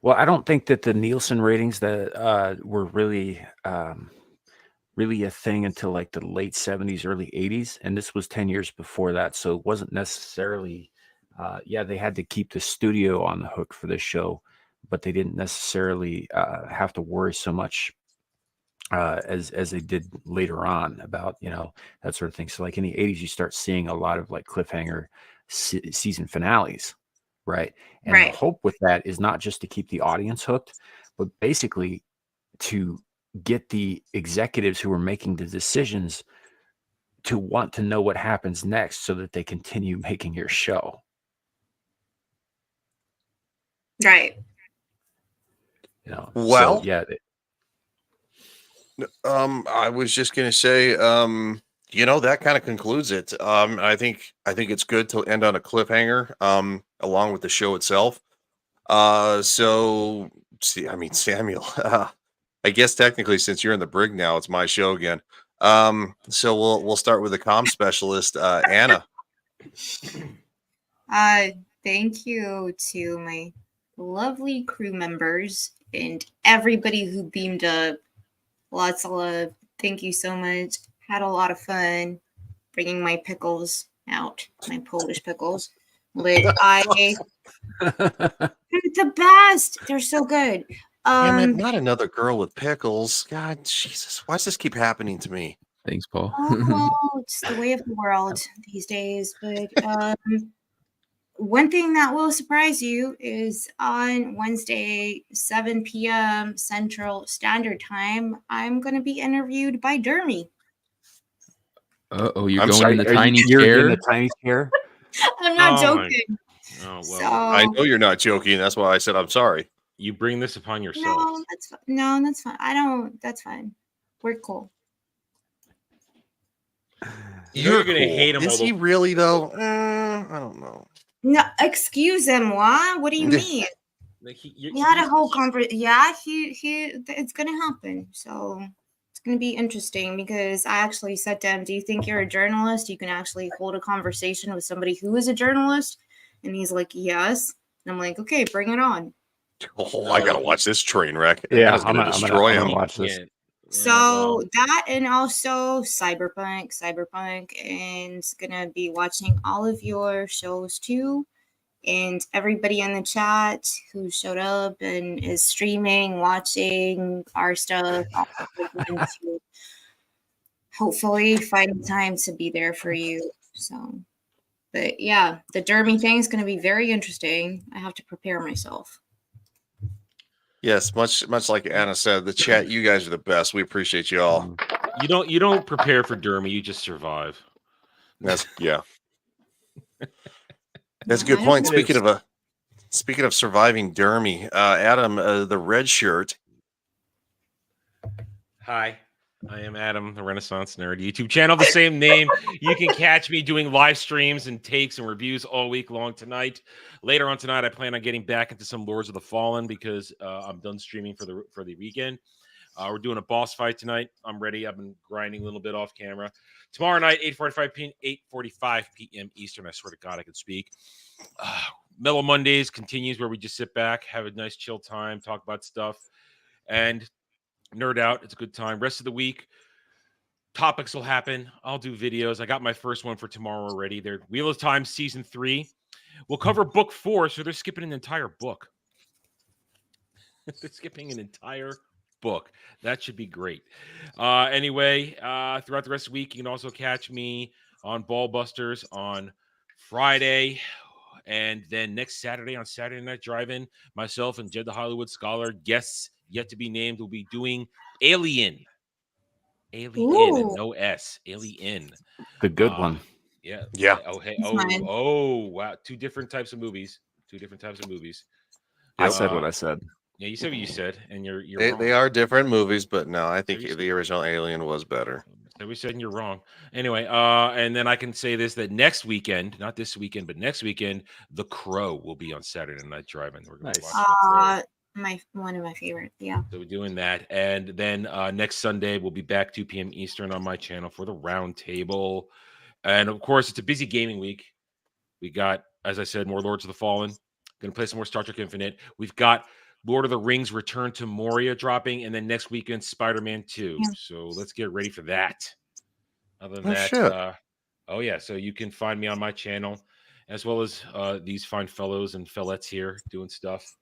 Well, I don't think that the Nielsen ratings that were really a thing until like the late 70s, early 80s. And this was 10 years before that. So it wasn't necessarily, they had to keep the studio on the hook for this show. but they didn't necessarily have to worry so much as they did later on about, you know, that sort of thing. So like in the 80s, you start seeing a lot of like cliffhanger season finales, right? And the hope with that is not just to keep the audience hooked, but basically to get the executives who are making the decisions to want to know what happens next so that they continue making your show. Right. You know, well, so, yeah. I was just gonna say, you know, that kind of concludes it. I think it's good to end on a cliffhanger, along with the show itself. So see, I mean, Samuel, I guess technically since you're in the brig now, it's my show again. So we'll start with the comm specialist, Anna. Thank you to my lovely crew members and everybody who beamed up. Lots of love. Thank you so much. Had a lot of fun bringing my pickles out, my Polish pickles. But they're the best. They're so good. Damn it, not another girl with pickles. God, Jesus, why does this keep happening to me? Thanks, Paul. Well, it's the way of the world these days. But one thing that will surprise you is on Wednesday, 7 p.m. Central Standard Time, I'm going to be interviewed by Dermy. Oh, you're going in the tiny chair? In the tiny chair? I'm not joking. Oh, well, So, I know you're not joking. That's why I said I'm sorry. You bring this upon yourself. No, that's fine. No, that's fine. I don't. That's fine. We're cool. You're gonna cool. hate him. Is he really though? I don't know. No, excuse him. What do you mean? Like We had a whole conversation. Yeah, it's gonna happen. So it's gonna be interesting because I actually said to him, "Do you think you're a journalist? You can actually hold a conversation with somebody who is a journalist?" And he's like, "Yes." And I'm like, "Okay, bring it on." Oh, I gotta watch this train wreck. Yeah, I'm gonna destroy him. Watch this. So that, and also Cyberpunk, and gonna be watching all of your shows too, and everybody in the chat who showed up and is streaming, watching our stuff. Going to hopefully find time to be there for you. So, but yeah, the Dermy thing is gonna be very interesting. I have to prepare myself. Yes, much like Anna said, the chat, you guys are the best. We appreciate you all. You don't prepare for Dermy, you just survive. That's That's a good point. Speaking of surviving Dermy, Adam, the red shirt. Hi, I am Adam, the Renaissance Nerd YouTube channel, the same name. You can catch me doing live streams and takes and reviews all week long tonight. Later on tonight, I plan on getting back into some Lords of the Fallen because I'm done streaming for the weekend. We're doing a boss fight tonight. I'm ready. I've been grinding a little bit off camera. Tomorrow night, 8:45 p.m. Eastern. I swear to God, I can speak. Mellow Mondays continues where we just sit back, have a nice chill time, talk about stuff, and nerd out. It's a good time. Rest of the week, topics will happen. I'll do videos. I got my first one for tomorrow already. They're Wheel of Time Season 3. We'll cover book 4, so they're skipping an entire book. They're skipping an entire book. That should be great. Anyway, throughout the rest of the week, you can also catch me on Ballbusters on Friday. And then next Saturday on Saturday Night Drive-In, myself and Jed the Hollywood Scholar, guests yet to be named, will be doing Alien. No S. Alien. The good one. Yeah. Yeah. Oh, wow. Two different types of movies. I said what I said. Yeah, you said what you said, and you're wrong. They are different movies, but no, I think the original Alien was better. So we said, and you're wrong. Anyway, and then I can say this, that next weekend, not this weekend, but next weekend, The Crow will be on Saturday Night Drive-In. We're going to watch The Crow. One of my favorite. Yeah. So we're doing that. And then next Sunday, we'll be back 2 p.m. Eastern on my channel for the round table. And of course, it's a busy gaming week. We got, as I said, more Lords of the Fallen. Going to play some more Star Trek Infinite. We've got Lord of the Rings Return to Moria dropping, and then next weekend, Spider-Man 2. Yeah. So let's get ready for that. Other than that, oh yeah, so you can find me on my channel, as well as these fine fellows and fellettes here doing stuff.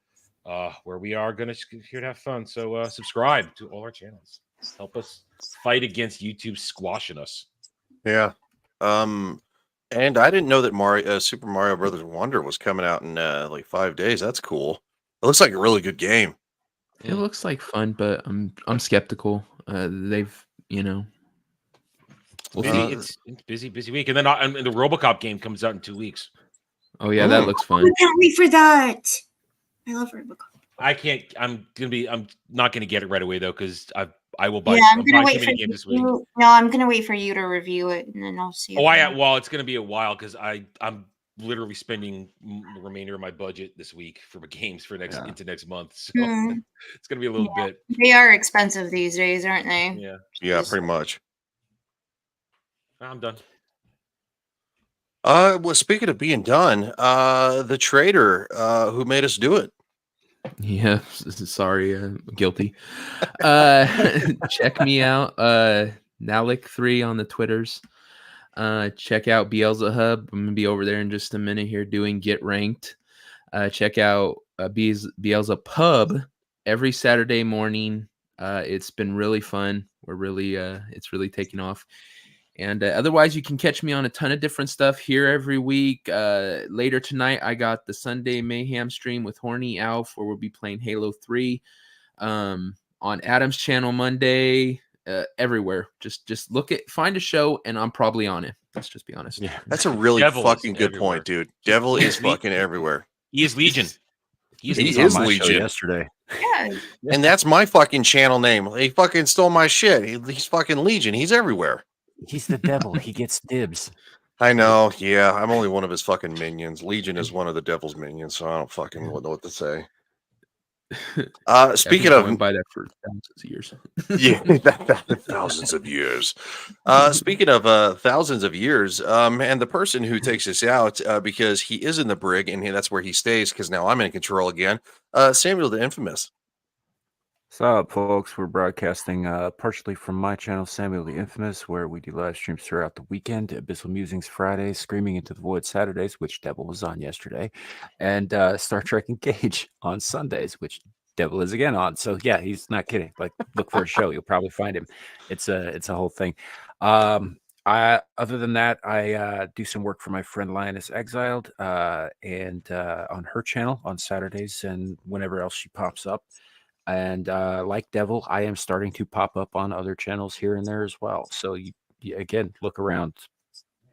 where we are going to here to have fun. So subscribe to all our channels. Help us fight against YouTube squashing us. Yeah. And I didn't know that Super Mario Brothers Wonder was coming out in like 5 days. That's cool. It looks like a really good game. It looks like fun, but I'm skeptical. They've, we'll see. It's busy week, and then and the RoboCop game comes out in 2 weeks. Oh yeah, that looks fun. I can't wait for that. I love RoboCop. I can't. I'm not gonna get it right away though, because I will buy. Yeah, I'm gonna wait for games this week. you. No, I'm gonna wait for you to review it, and then I'll see. Well, it's gonna be a while because I'm literally spending the remainder of my budget this week for games for into next month. So it's gonna be a little bit. They are expensive these days, aren't they? Yeah, pretty much. I'm done. Well, speaking of being done, the trader who made us do it. Yeah, sorry, guilty. Check me out, Nalik3 on the Twitters. Check out Beelzehub. I'm gonna be over there in just a minute here doing Get Ranked. Check out Beelzepub every Saturday morning. It's been really fun. It's really taking off. And otherwise, you can catch me on a ton of different stuff here every week. Later tonight, I got the Sunday Mayhem stream with Horny Alf, where we'll be playing Halo 3. On Adam's channel Monday, everywhere. Just find a show, and I'm probably on it. Let's just be honest. Yeah, that's a really fucking good point, dude. Devil is fucking everywhere. He is Legion. He is Legion yesterday. Yeah. And that's my fucking channel name. He fucking stole my shit. He's fucking Legion. He's everywhere. He's the devil. He gets dibs. I know. Yeah, I'm only one of his fucking minions. Legion is one of the devil's minions, so I don't fucking know what to say. Speaking of, by that for thousands of years. Yeah, thousands of years. Speaking of thousands of years, and the person who takes us out because he is in the brig and that's where he stays because now I'm in control again. Samiel the Infamous. What's up, folks? We're broadcasting partially from my channel, Samiel the Infamous, where we do live streams throughout the weekend. Abyssal Musings Fridays, Screaming into the Void Saturdays, which Devil was on yesterday, and Star Trek Engage on Sundays, which Devil is again on. So yeah, he's not kidding. Like, look for a show, you'll probably find him. It's a whole thing. Other than that, I do some work for my friend Lioness Exiled, and on her channel on Saturdays and whenever else she pops up. And like Devil, I am starting to pop up on other channels here and there as well. So you again, look around.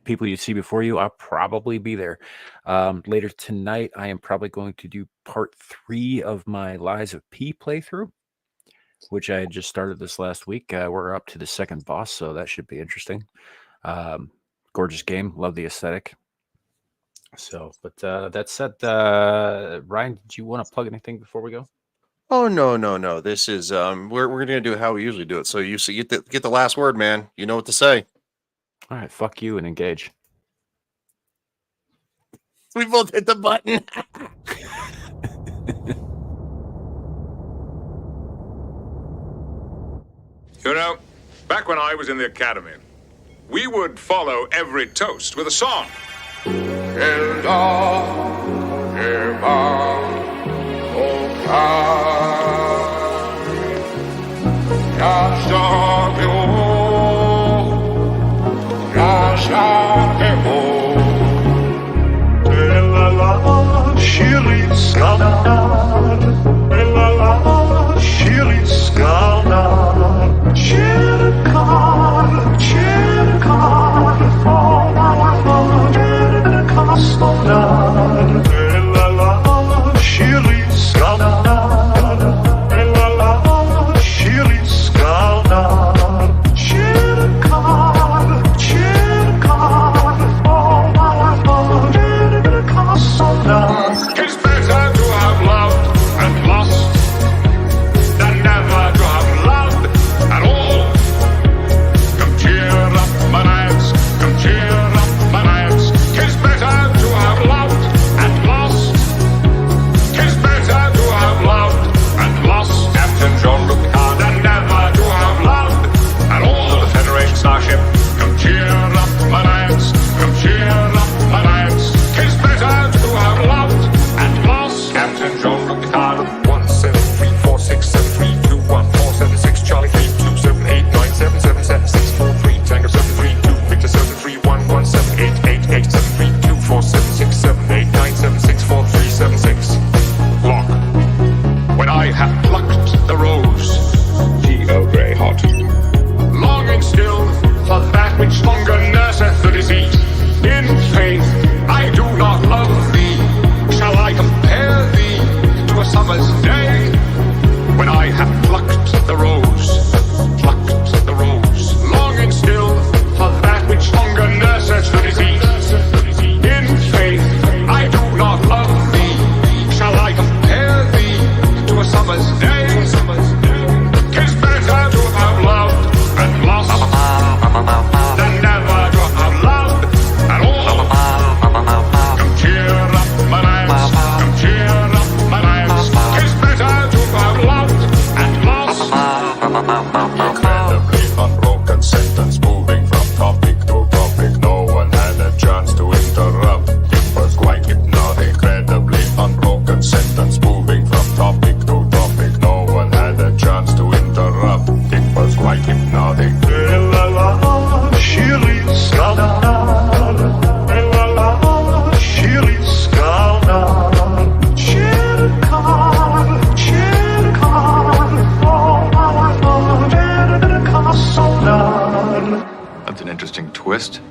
People you see before you, I'll probably be there. Later tonight, I am probably going to do part 3 of my Lies of P playthrough, which I had just started this last week. We're up to the second boss, so that should be interesting. Gorgeous game. Love the aesthetic. So, but that said, Ryan, did you want to plug anything before we go? Oh no! This is we're gonna do how we usually do it. So you get the last word, man. You know what to say. All right, fuck you and engage. We both hit the button. You know, back when I was in the academy, we would follow every toast with a song. It's better to have loved and lost than never to have loved at all. Come cheer interesting twist.